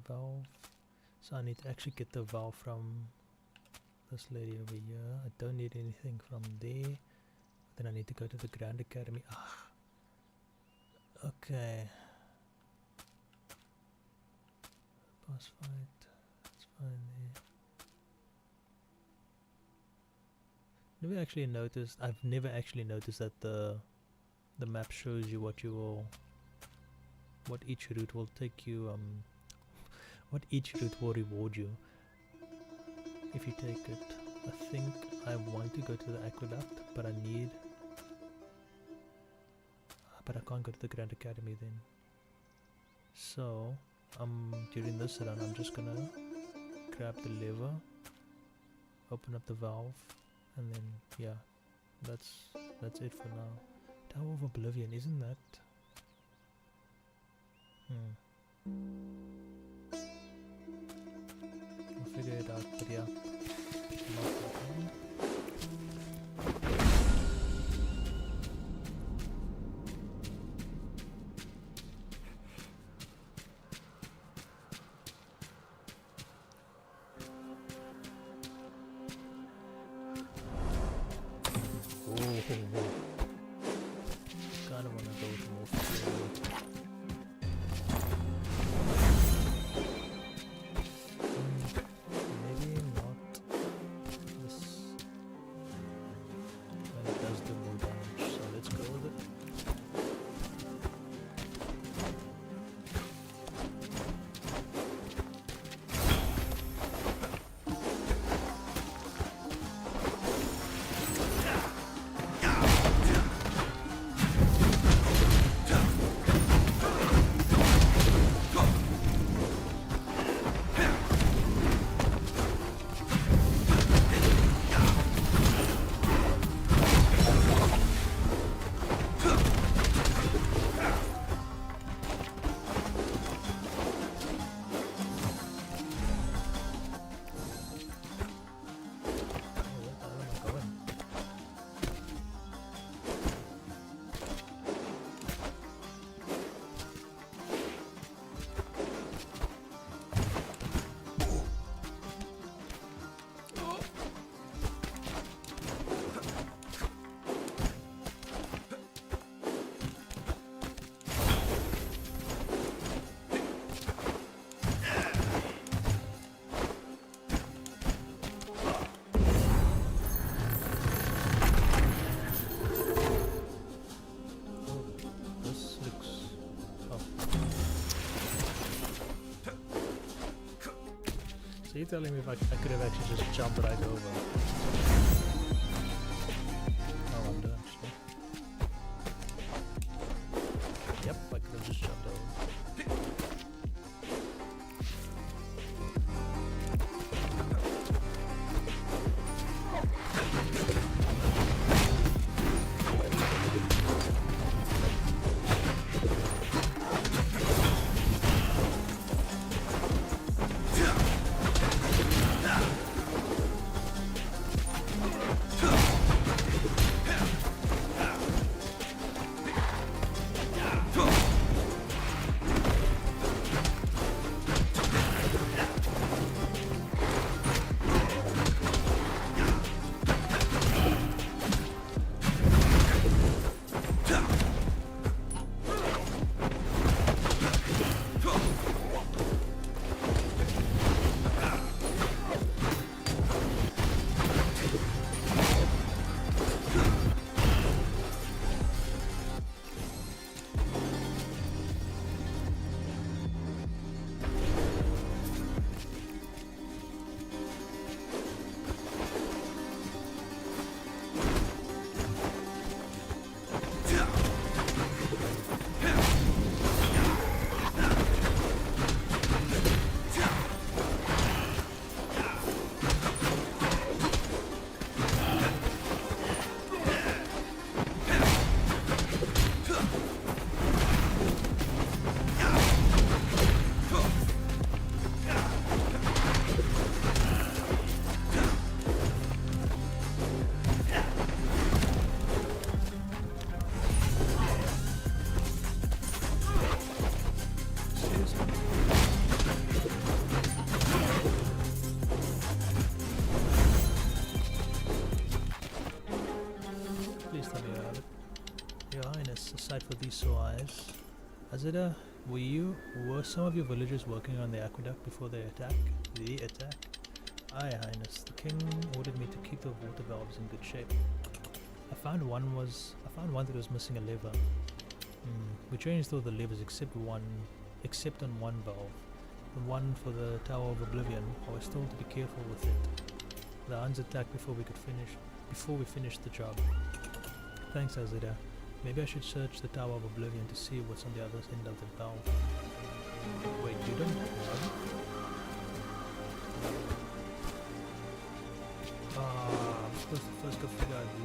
valve. So I need to actually get the valve from this lady over here. I don't need anything from there. Then I need to go to the Grand Academy. Ah. Okay. Boss fight, that's fine there. I've never actually noticed that the map shows you what each route will take you, what each route will reward you if you take it. I think I want to go to the aqueduct, but I can't go to the Grand Academy then. So during this run I'm just gonna grab the lever, open up the valve, and then yeah, that's it for now. Tower of Oblivion, isn't that? I'll figure it out, but yeah. Kind of want to go with more facility. Maybe not this when it does do more damage, so let's go with it. you telling me if I could have actually just jumped right over? I wonder actually. Yep, I could have just jumped over. Aside for these Soais, Azida, were some of your villagers working on the aqueduct before the attack? Aye, Highness. The king ordered me to keep the water valves in good shape. I found one that was missing a lever. We changed all the levers except on one valve. The one for the Tower of Oblivion. I was told to be careful with it. The Huns attacked before we finished the job. Thanks, Azida. Maybe I should search the Tower of Oblivion to see what's on the other end of the valve. Wait, you don't know? I'm supposed to first go figure out who.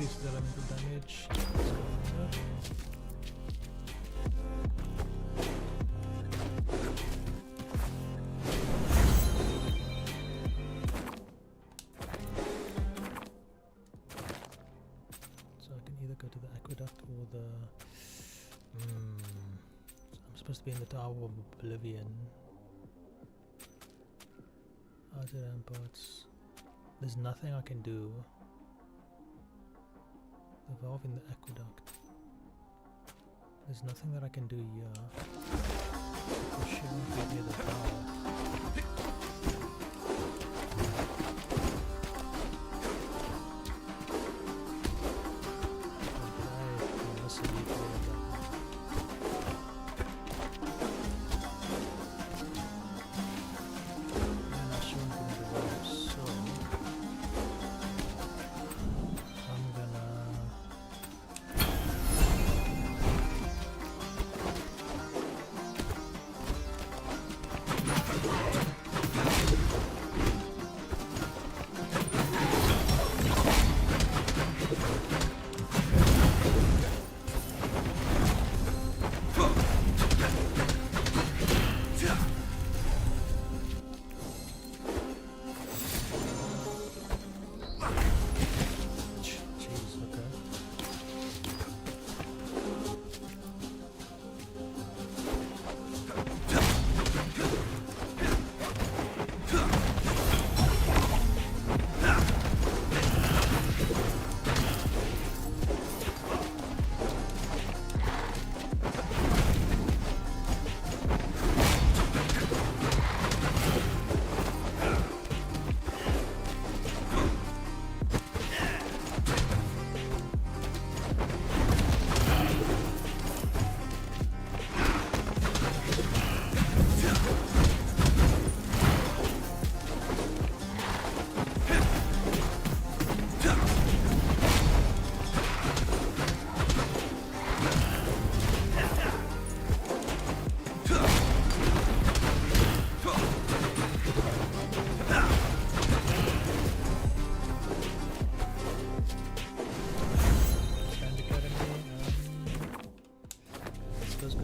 Increases elemental damage. So I can either go to the aqueduct or the. I'm supposed to be in the Tower of Oblivion. Outer ramparts. There's nothing I can do. The valve in the aqueduct. There's nothing that I can do here. Because she won't give me the valve.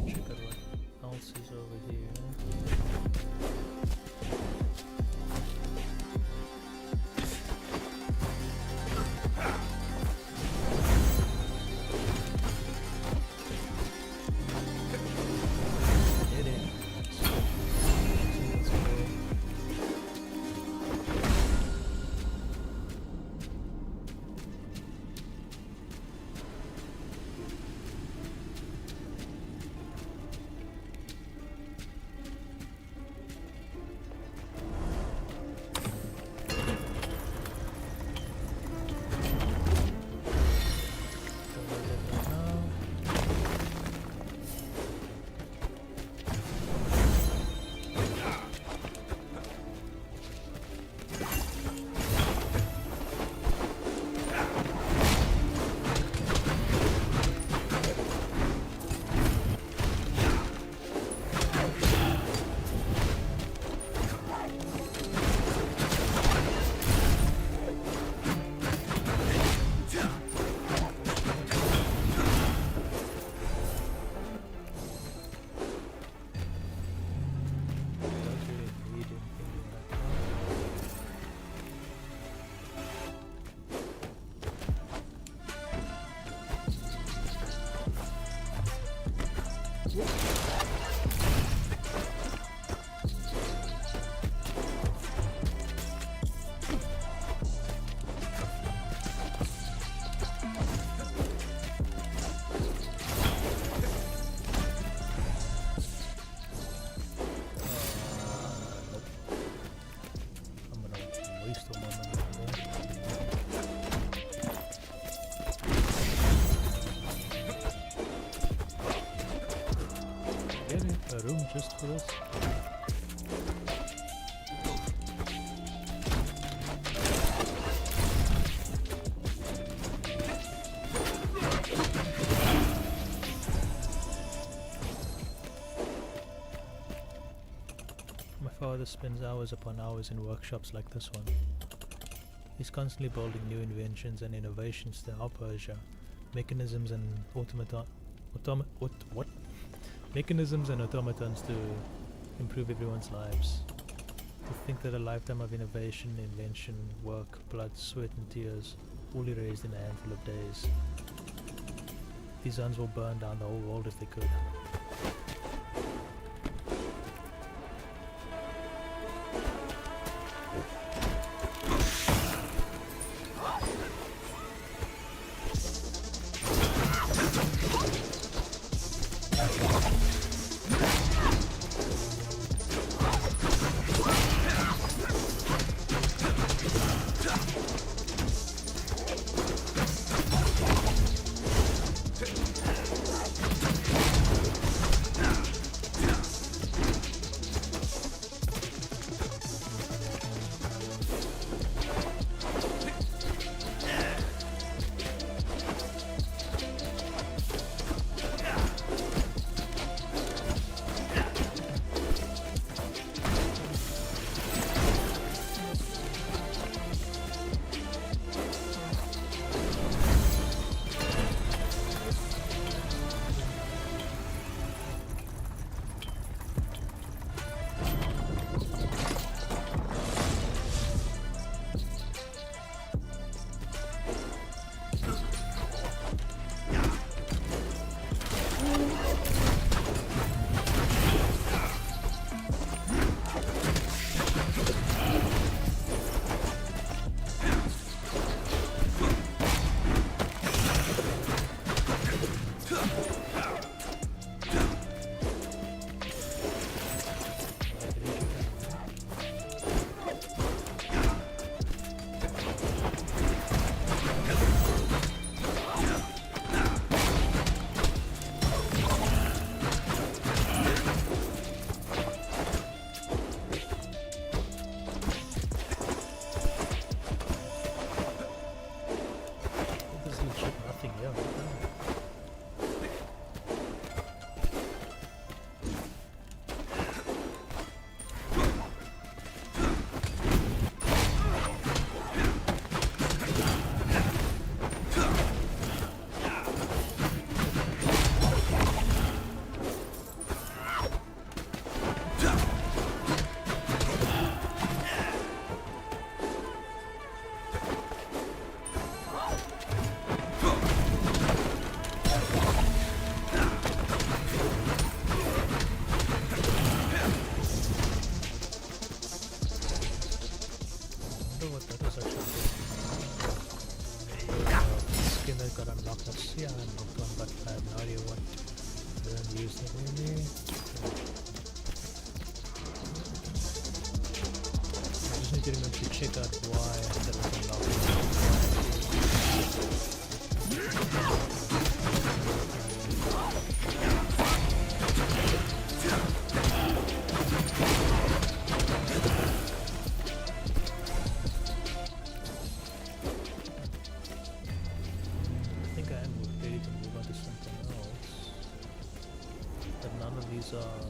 check out what else is over here. Did it. Let's go. A room just for us. My father spends hours upon hours in workshops like this one. He's constantly building new inventions and innovations throughout Persia, mechanisms and mechanisms and automatons to improve everyone's lives. To think that a lifetime of innovation, invention, work, blood, sweat and tears, all erased in a handful of days. These sons will burn down the whole world if they could. didn't actually check out why that was unlocked. I think I am ready to move on to something else. But none of these are...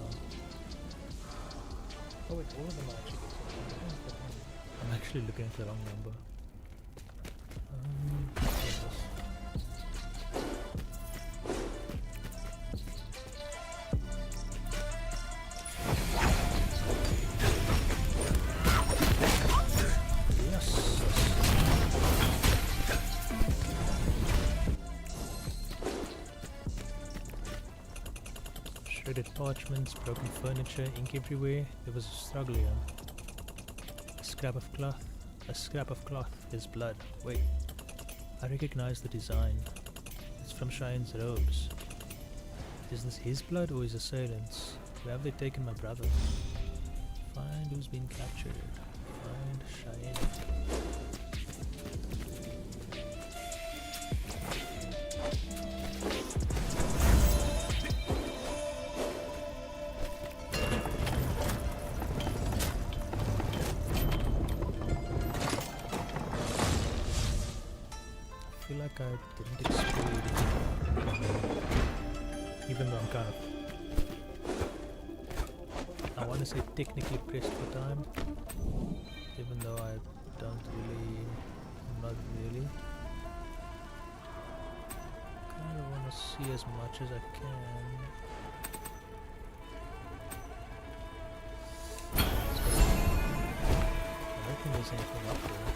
Oh wait, all of them are actually good. I'm actually looking at the wrong number. Yes. Shredded parchments, broken furniture, ink everywhere. There was a struggle here. A scrap of cloth is blood. Wait, I recognize the design. It's from Cheyenne's robes. Is this his blood or his assailants? Where have they taken my brother? Find who's been captured. Find Cheyenne. I feel like I didn't explode, even though I'm kind of, I want to say technically pressed for time, even though I don't really, not really. Kind of want to see as much as I can. I don't think there's anything up there.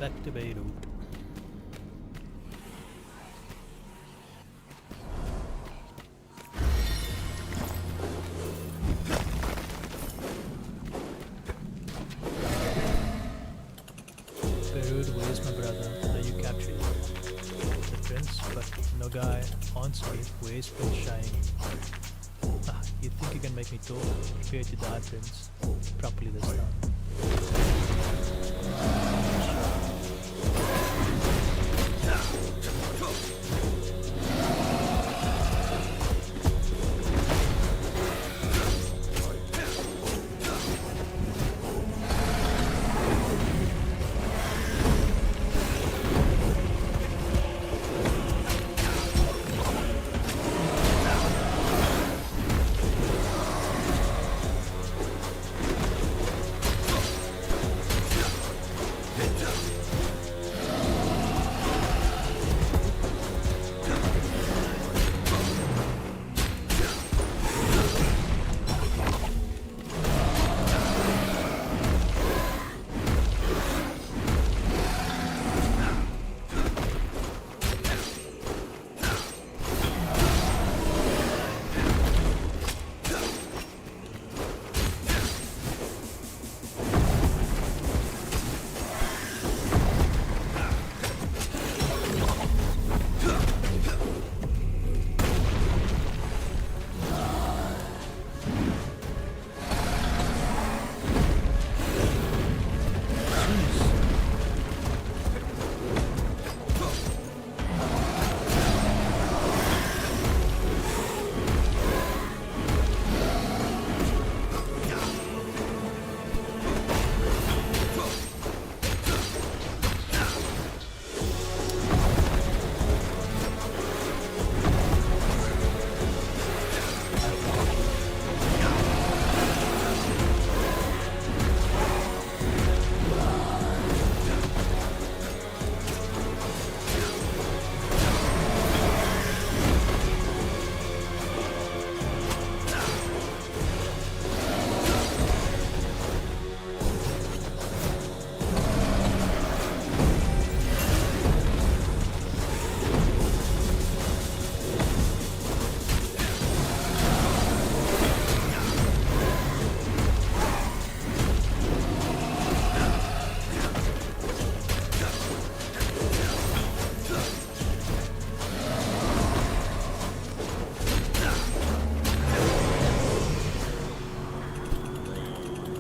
Back to Beirut. Beirut, where's my brother? Are you captured? The prince, but no guy answered. Where's Prince Cheyenne? Ah, you think you can make me talk? Prepare to die, Prince. Properly this time.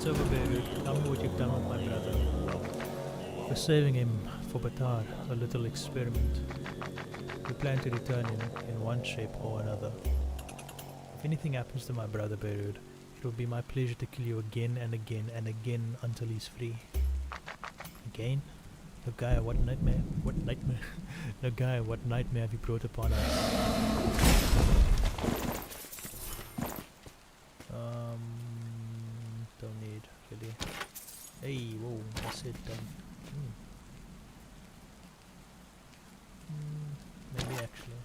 It's over, baby. Tell me what you've done with my brother. We're saving him for Batar, a little experiment. We plan to return him in one shape or another. If anything happens to my brother Beirut, it will be my pleasure to kill you again and again and again until he's free. Again? No guy, what nightmare? What nightmare? No guy, what nightmare have you brought upon us? Don't need, really. Hey, whoa, I said done. Maybe actually.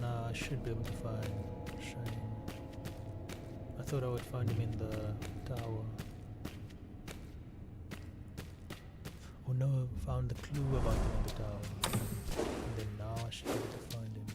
I should be able to find Shane. I thought I would find him in the tower. Oh no, I found the clue about him in the tower. And then now I should be able to find him.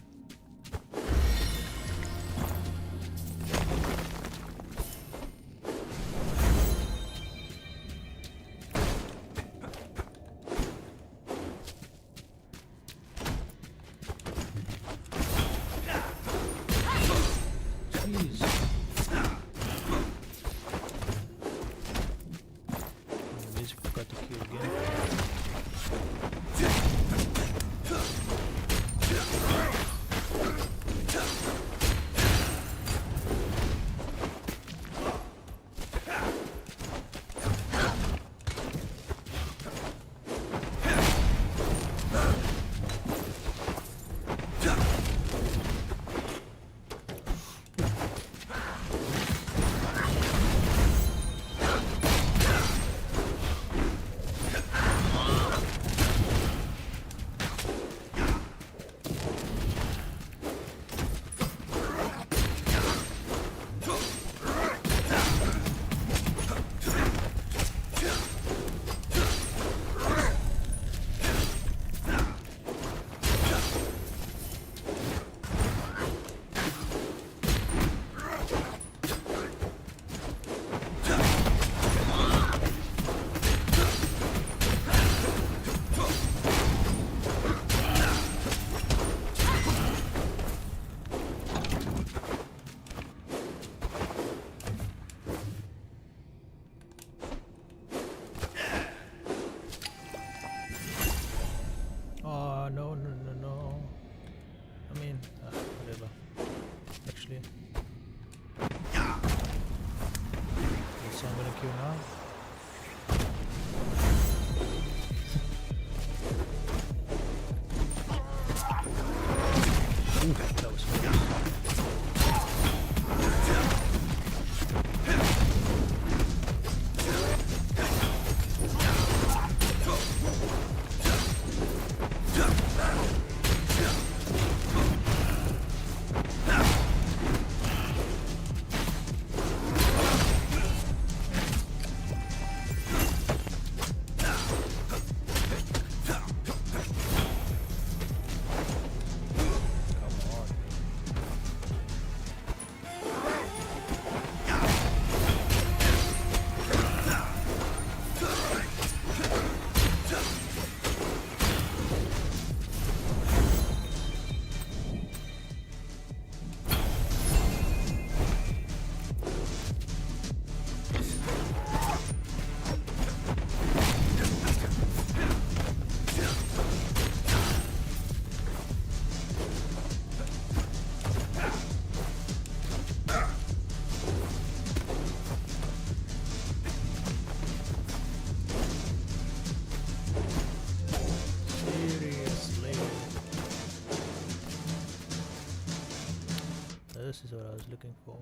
This is what I was looking for.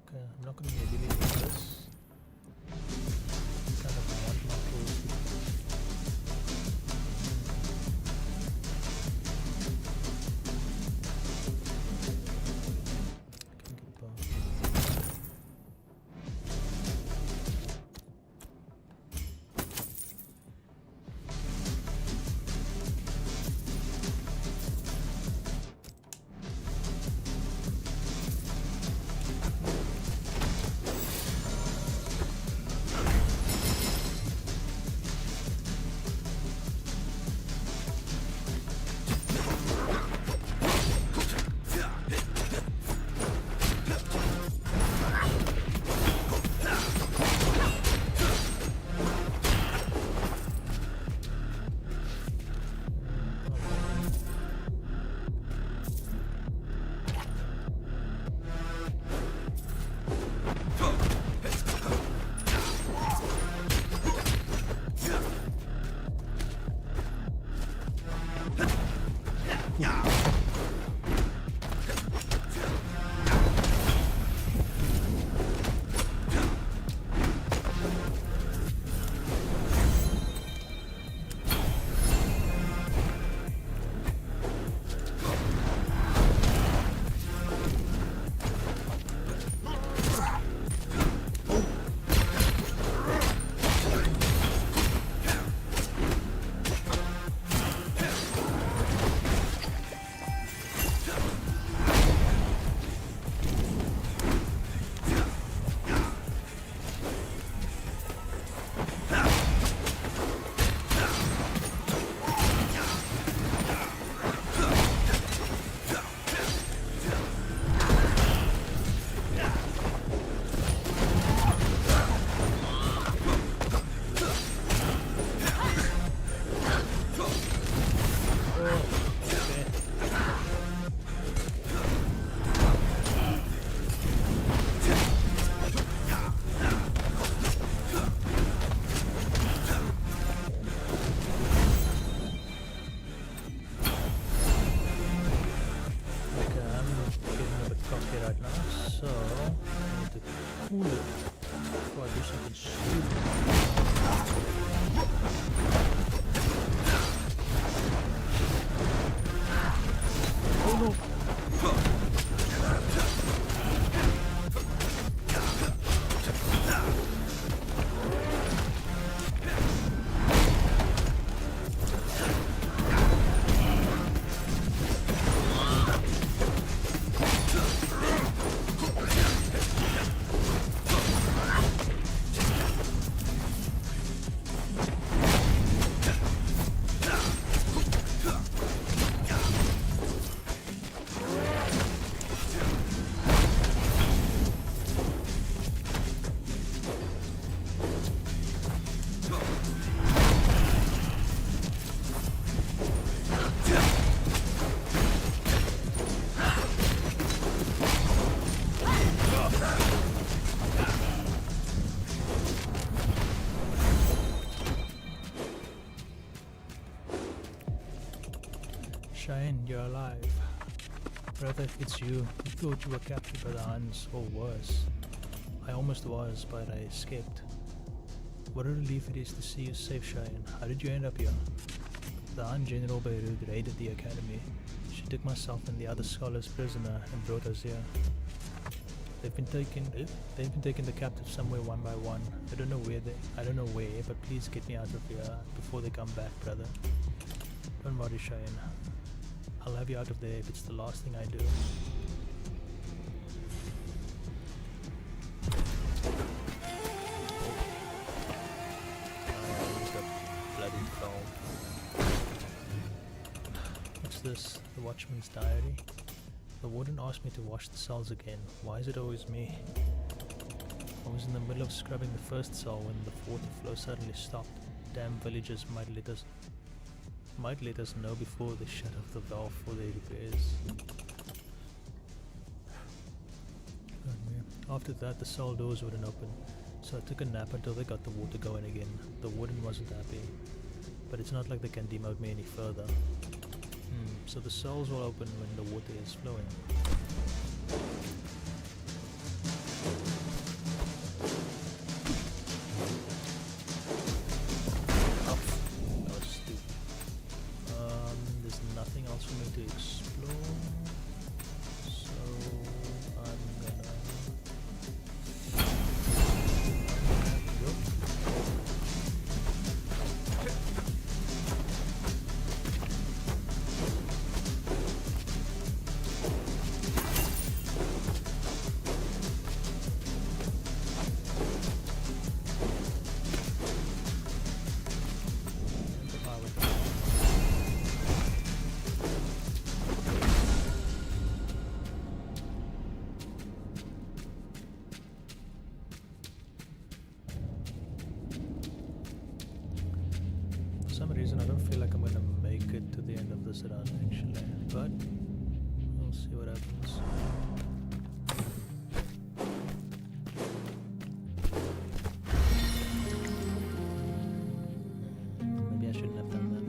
Okay, I'm not going to be deleting this. Kind of want my tools. I can get both. Cheyenne, you're alive. Brother, it's you. I thought you were captured by the Huns, or worse. I almost was, but I escaped. What a relief it is to see you safe, Cheyenne. How did you end up here? The Hun General Beirut raided the academy. She took myself and the other scholars prisoner and brought us here. They've been taking the captives somewhere one by one. I don't know where, but please get me out of here before they come back, brother. Don't worry, Cheyenne. I'll have you out of there if it's the last thing I do. What's this? The Watchman's Diary? The warden asked me to wash the cells again. Why is it always me? I was in the middle of scrubbing the first cell when the water flow suddenly stopped. Damn villagers might let us know before they shut off the valve for their repairs. After that, the cell doors wouldn't open, so I took a nap until they got the water going again. The warden wasn't happy, but it's not like they can demote me any further. So the cells will open when the water is flowing. That was stupid. There's nothing else for me to explore, so I'm gonna go. For some reason I don't feel like I'm gonna make it to the end of this run actually, but we'll see what happens. Maybe I shouldn't have done that.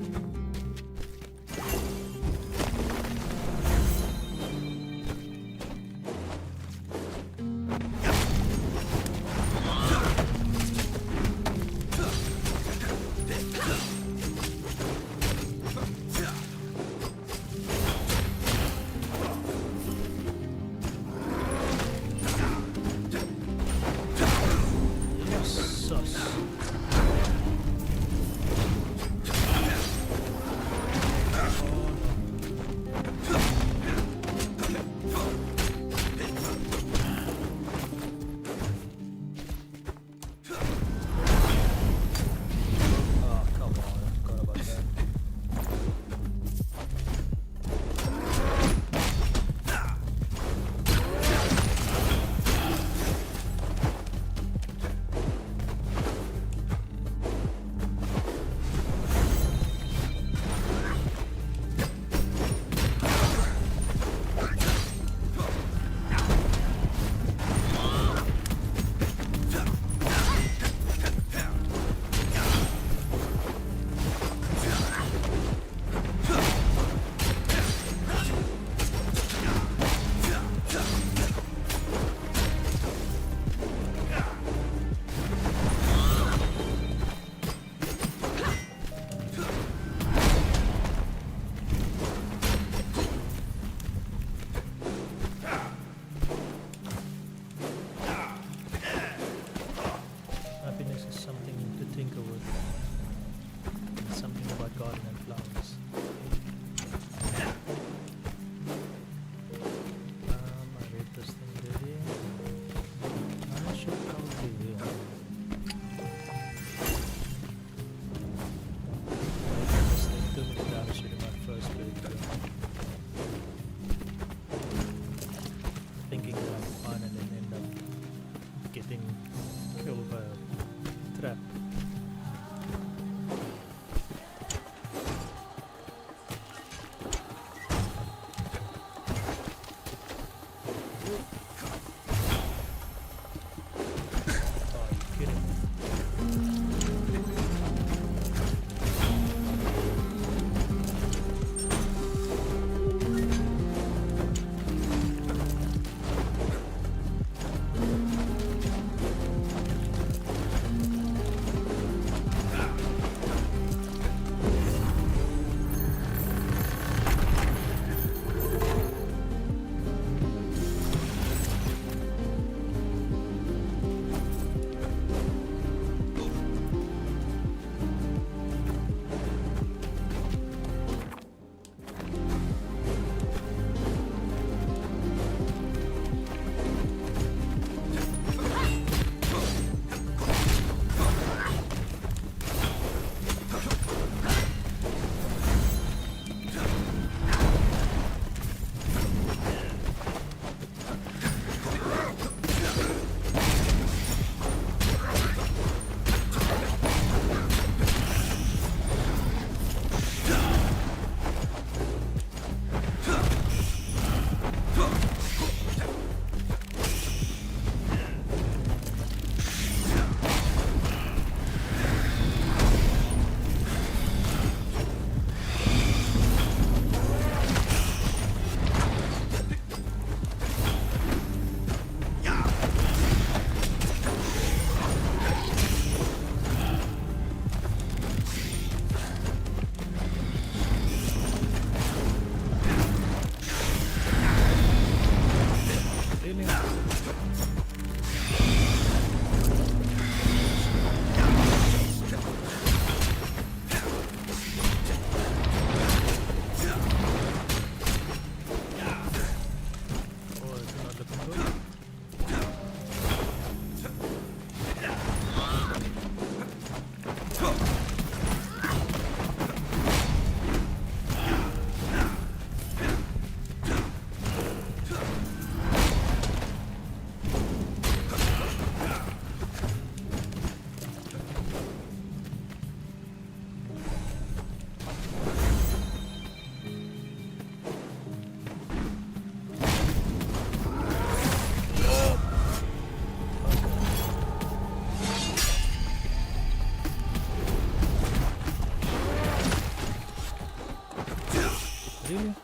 Really?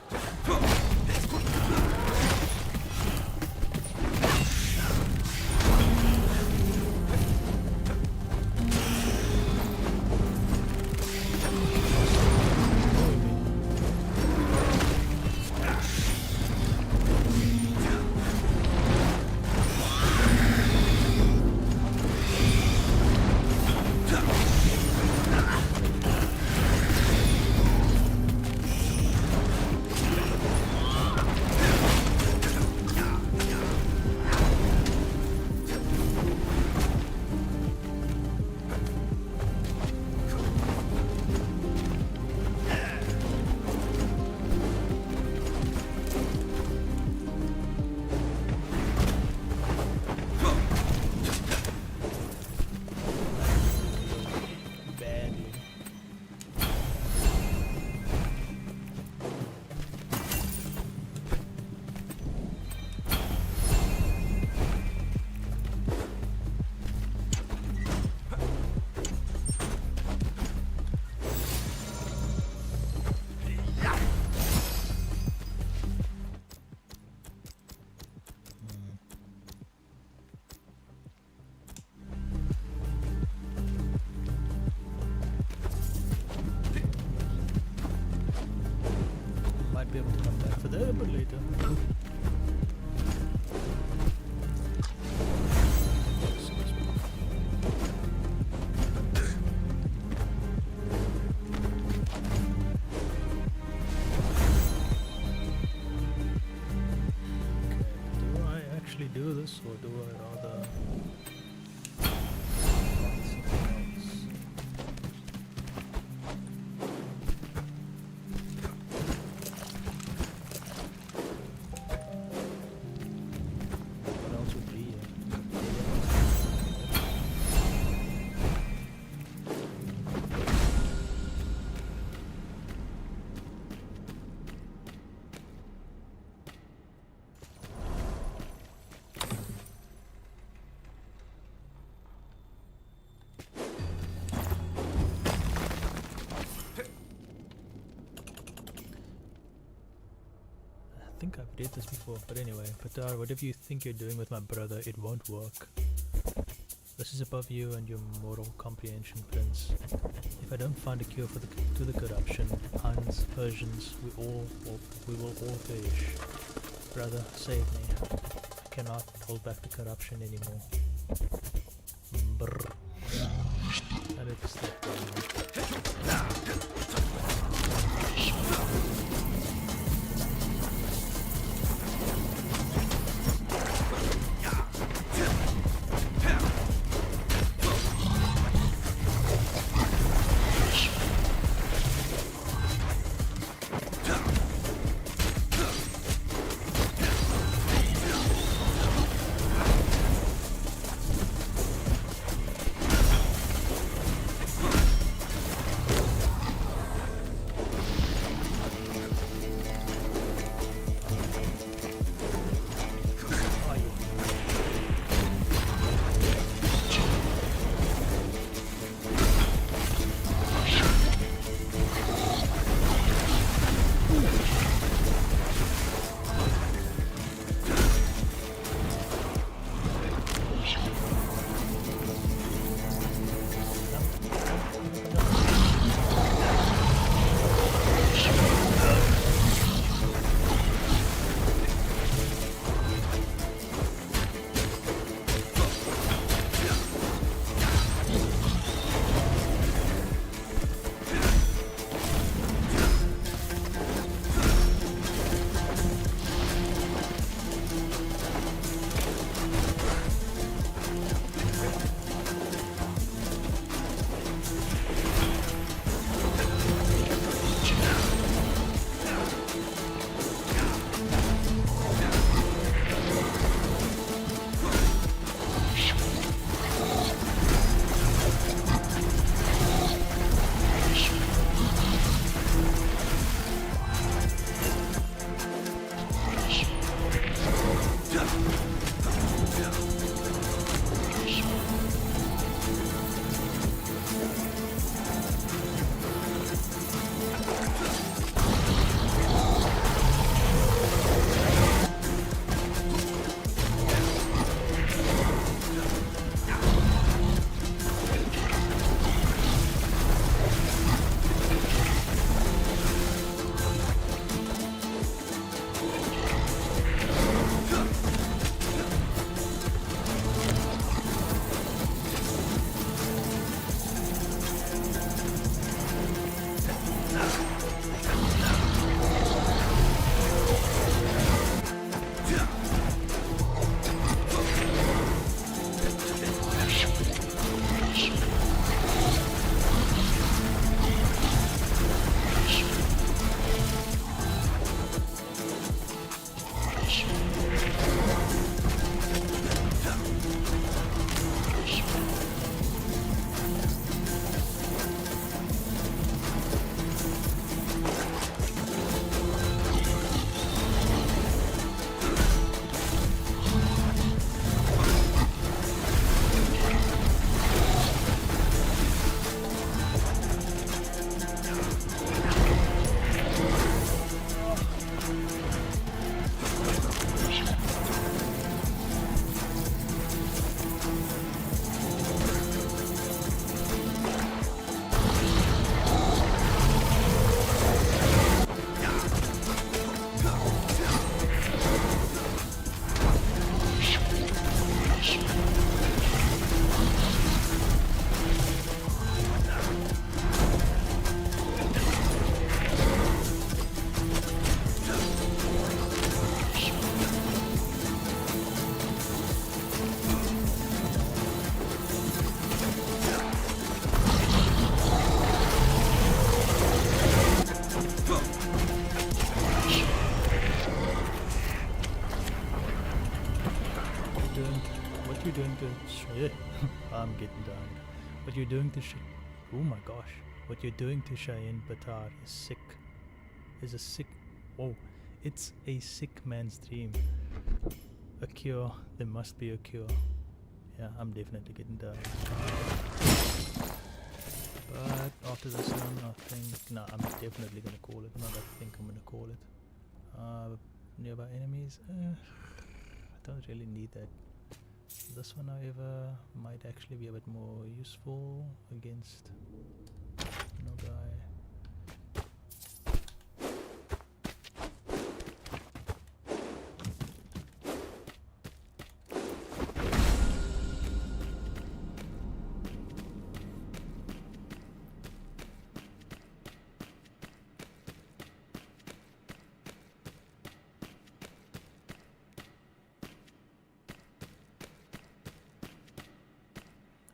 Might be able to come back for that, but later. Do I actually do this, or do I rather find something else? What else would be here? I think I've read this before, but anyway, Patar, whatever you think you're doing with my brother, it won't work. This is above you and your moral comprehension, Prince. If I don't find a cure for to the corruption, Huns, Persians, we will all perish. Brother, save me. I cannot hold back the corruption anymore. Brr. I need to stop doing I'm getting down. What you're doing to oh my gosh. What you're doing to Cheyenne Batar is sick. Is a sick. Whoa. It's a sick man's dream. A cure. There must be a cure. Yeah, I'm definitely getting down. But after this one, I think. No, I'm definitely gonna call it. Not I think I'm gonna call it. Nearby enemies. I don't really need that. This one, however, might actually be a bit more useful against no guy.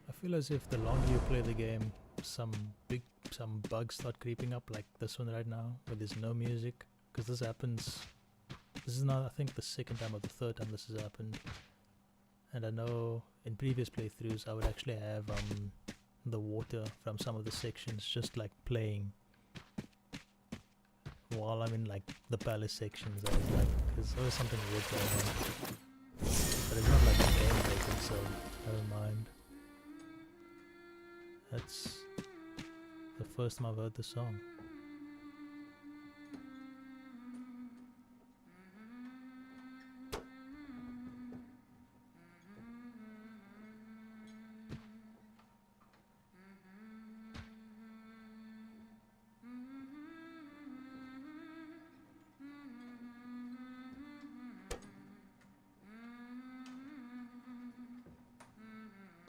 I feel as if the longer you play the game, some bugs start creeping up, like this one right now, where there's no music. Because this happens. This is not, I think, the second time or the third time this has happened. And I know in previous playthroughs I would actually have the water from some of the sections just like playing while I'm in like the palace sections. I was like, there's always something weird going on. But it's not like a game breaking, so never mind. That's the first time I've heard the song.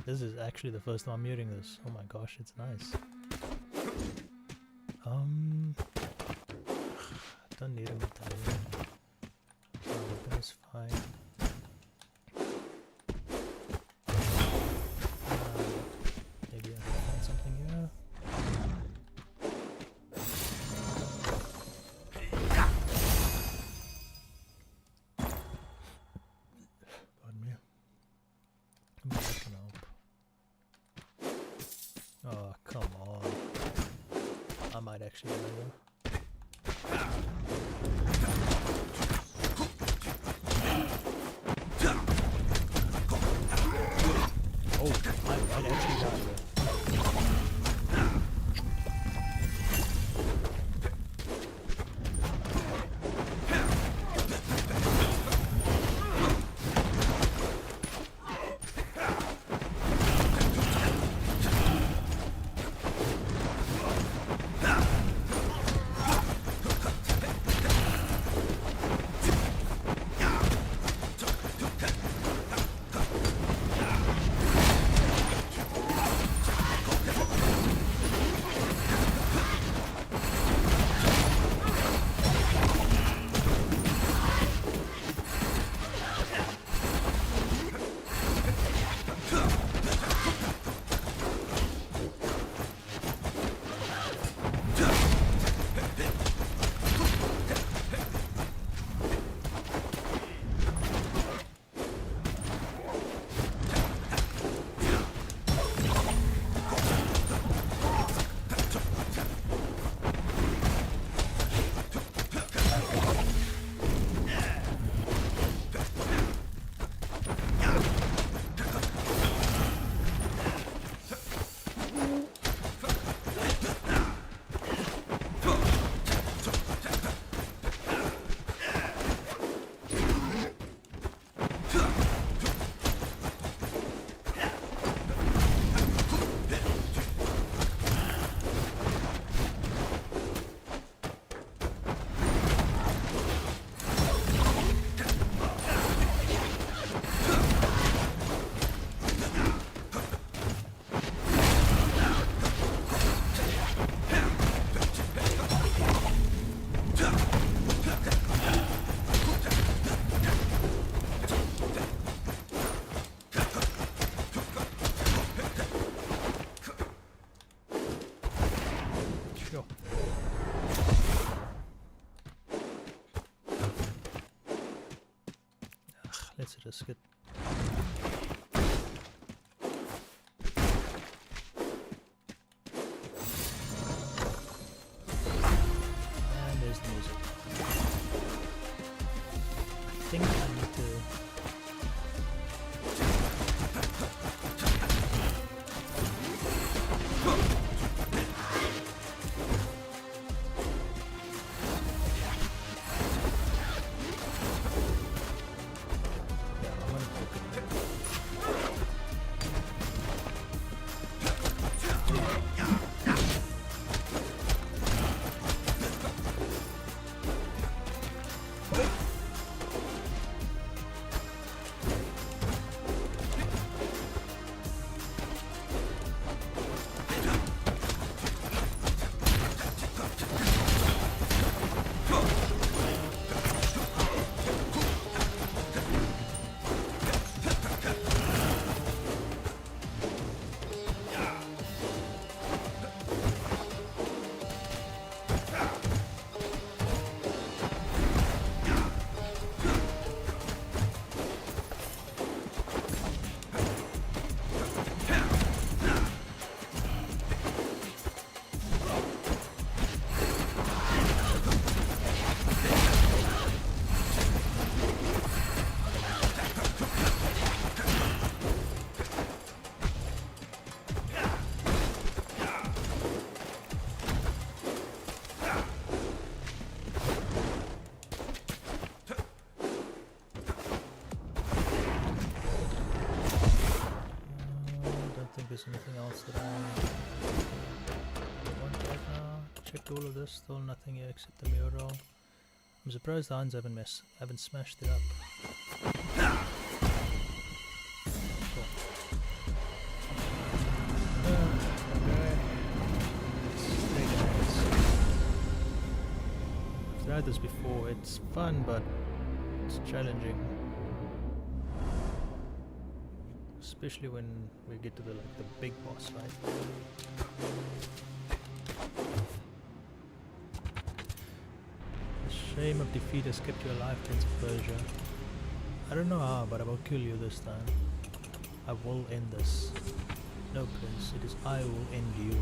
This is actually the first time I'm hearing this. Oh my gosh, it's nice. Don't need a medallion. Weapon is fine. Maybe I can find something here. Pardon me. Maybe that can help. Oh, come on. I might actually remember. Oh, I might actually die there. Let's risk it. else that I want right now. Checked all of this, still nothing here except the mural. I'm surprised the Huns haven't smashed it up. Cool. Okay. I've tried this before, it's fun but it's challenging. Especially when we get to the big boss fight. The shame of defeat has kept you alive, Prince of Persia. I don't know how, but I will kill you this time. I will end this. No, Prince, it is I who will end you.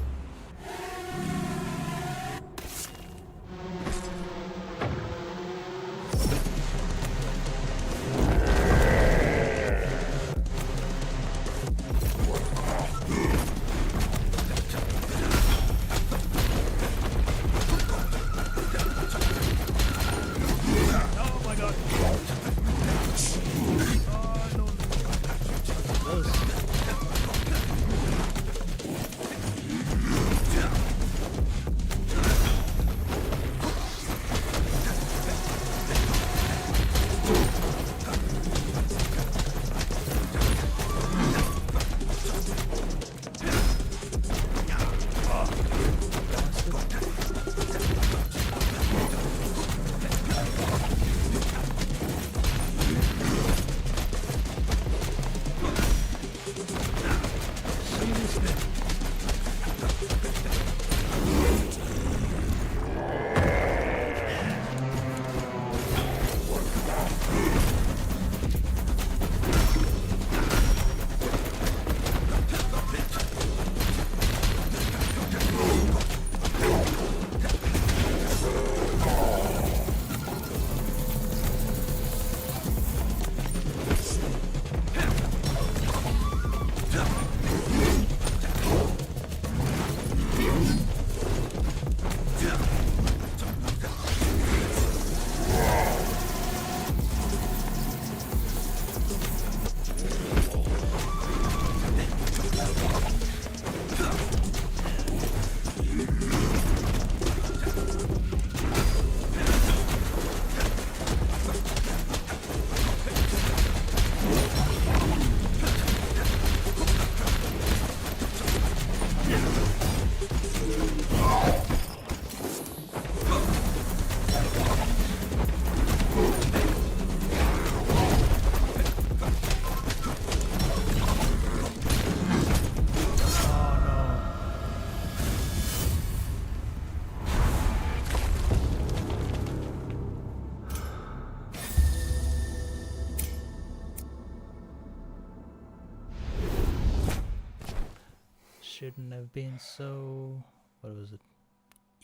Shouldn't have been so, what was it,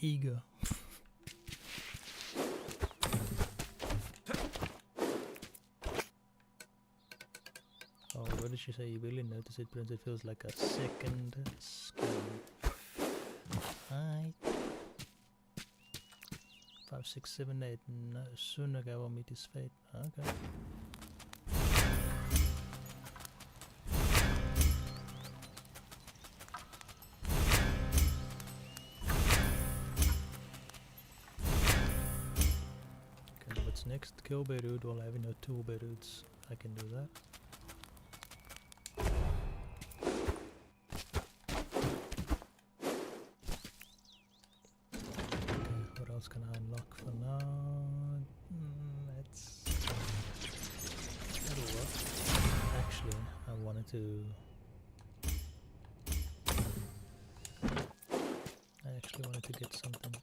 eager. Oh, what did she say? You really notice it, Prince? It feels like a second skin. Hi. 5, 6, 7, 8. No, soon a guy will meet his fate. Okay. Next, kill Beirut while having no 2 Beiruts. I can do that. Okay, what else can I unlock for now? That'll work. Actually, I wanted to... get something.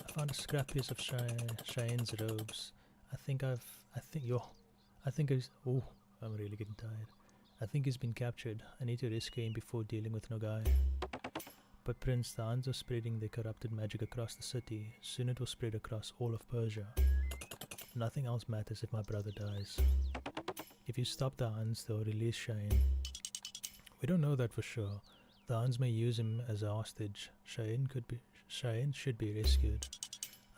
I found a scrap piece of Cheyenne's robes. I think he's... Oh, I'm really getting tired. I think he's been captured. I need to rescue him before dealing with Nogai. But Prince, the Huns are spreading their corrupted magic across the city. Soon it will spread across all of Persia. Nothing else matters if my brother dies. If you stop the Huns, they'll release Cheyenne. We don't know that for sure. The Huns may use him as a hostage. Cheyenne should be rescued.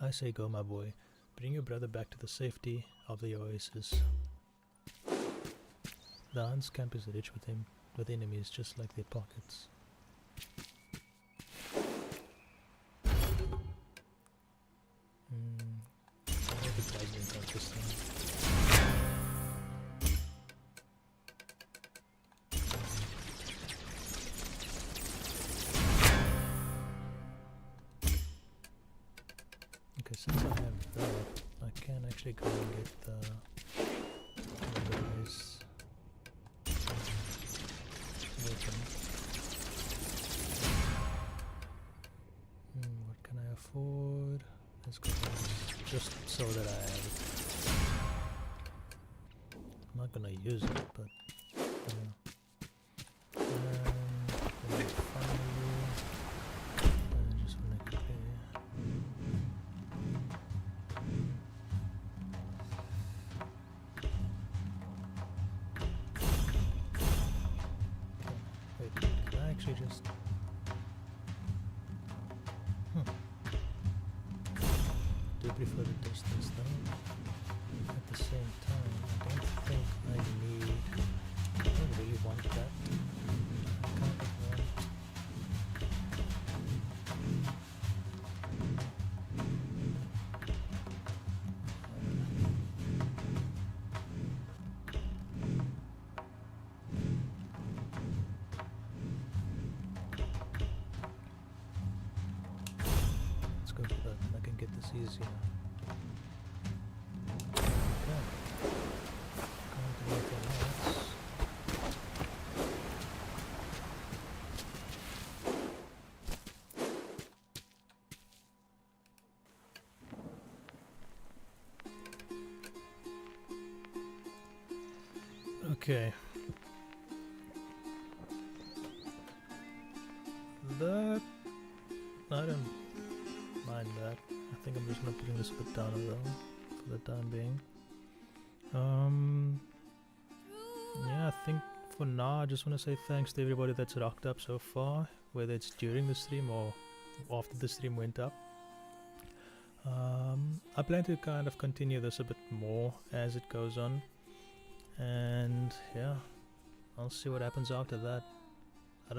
I say go, my boy. Bring your brother back to the safety of the oasis. The Huns camp is rich with enemies just like their pockets. Okay, since I have that, I can actually go and get the guys open. What can I afford? Let's go for this, just so that I have it. I'm not gonna use it, but yeah. And finally, I just wanna clear. Wait, can I actually just... do prefer the distance though. At the same time, I don't think I need... I don't really want that. I kind of want... Let's go for that, and I can get this easier. Okay. Going to make a mess. Okay. That... I don't mind that. I think I'm just gonna bring this a bit down though, for the time being. Yeah, I think for now I just want to say thanks to everybody that's rocked up so far, whether it's during the stream or after the stream went up. I plan to kind of continue this a bit more as it goes on, and yeah, I'll see what happens after that. I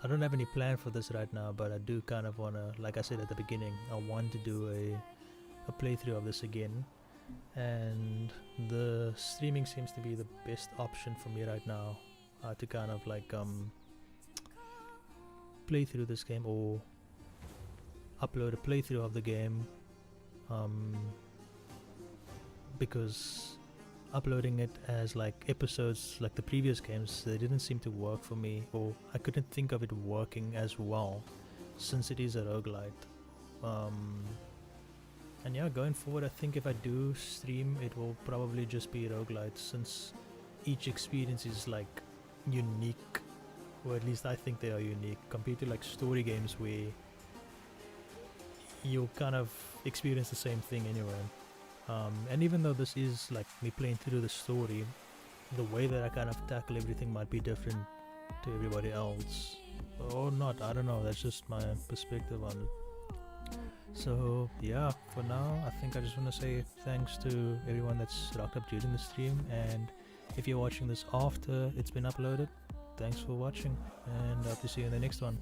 don't have any plan for this right now, but I do kind of want to, like I said at the beginning, I want to do a playthrough of this again, and the streaming seems to be the best option for me right now, to kind of like play through this game or upload a playthrough of the game, because uploading it as like episodes like the previous games, they didn't seem to work for me, or I couldn't think of it working as well since it is a roguelite. And yeah, going forward I think if I do stream, it will probably just be roguelites, since each experience is like unique, or at least I think they are unique compared to like story games where you'll kind of experience the same thing anyway. And even though this is like me playing through the story, the way that I kind of tackle everything might be different to everybody else, or not, I don't know, that's just my perspective on it. So yeah, for now I think I just want to say thanks to everyone that's rocked up during the stream, and if you're watching this after it's been uploaded, thanks for watching, and I hope to see you in the next one.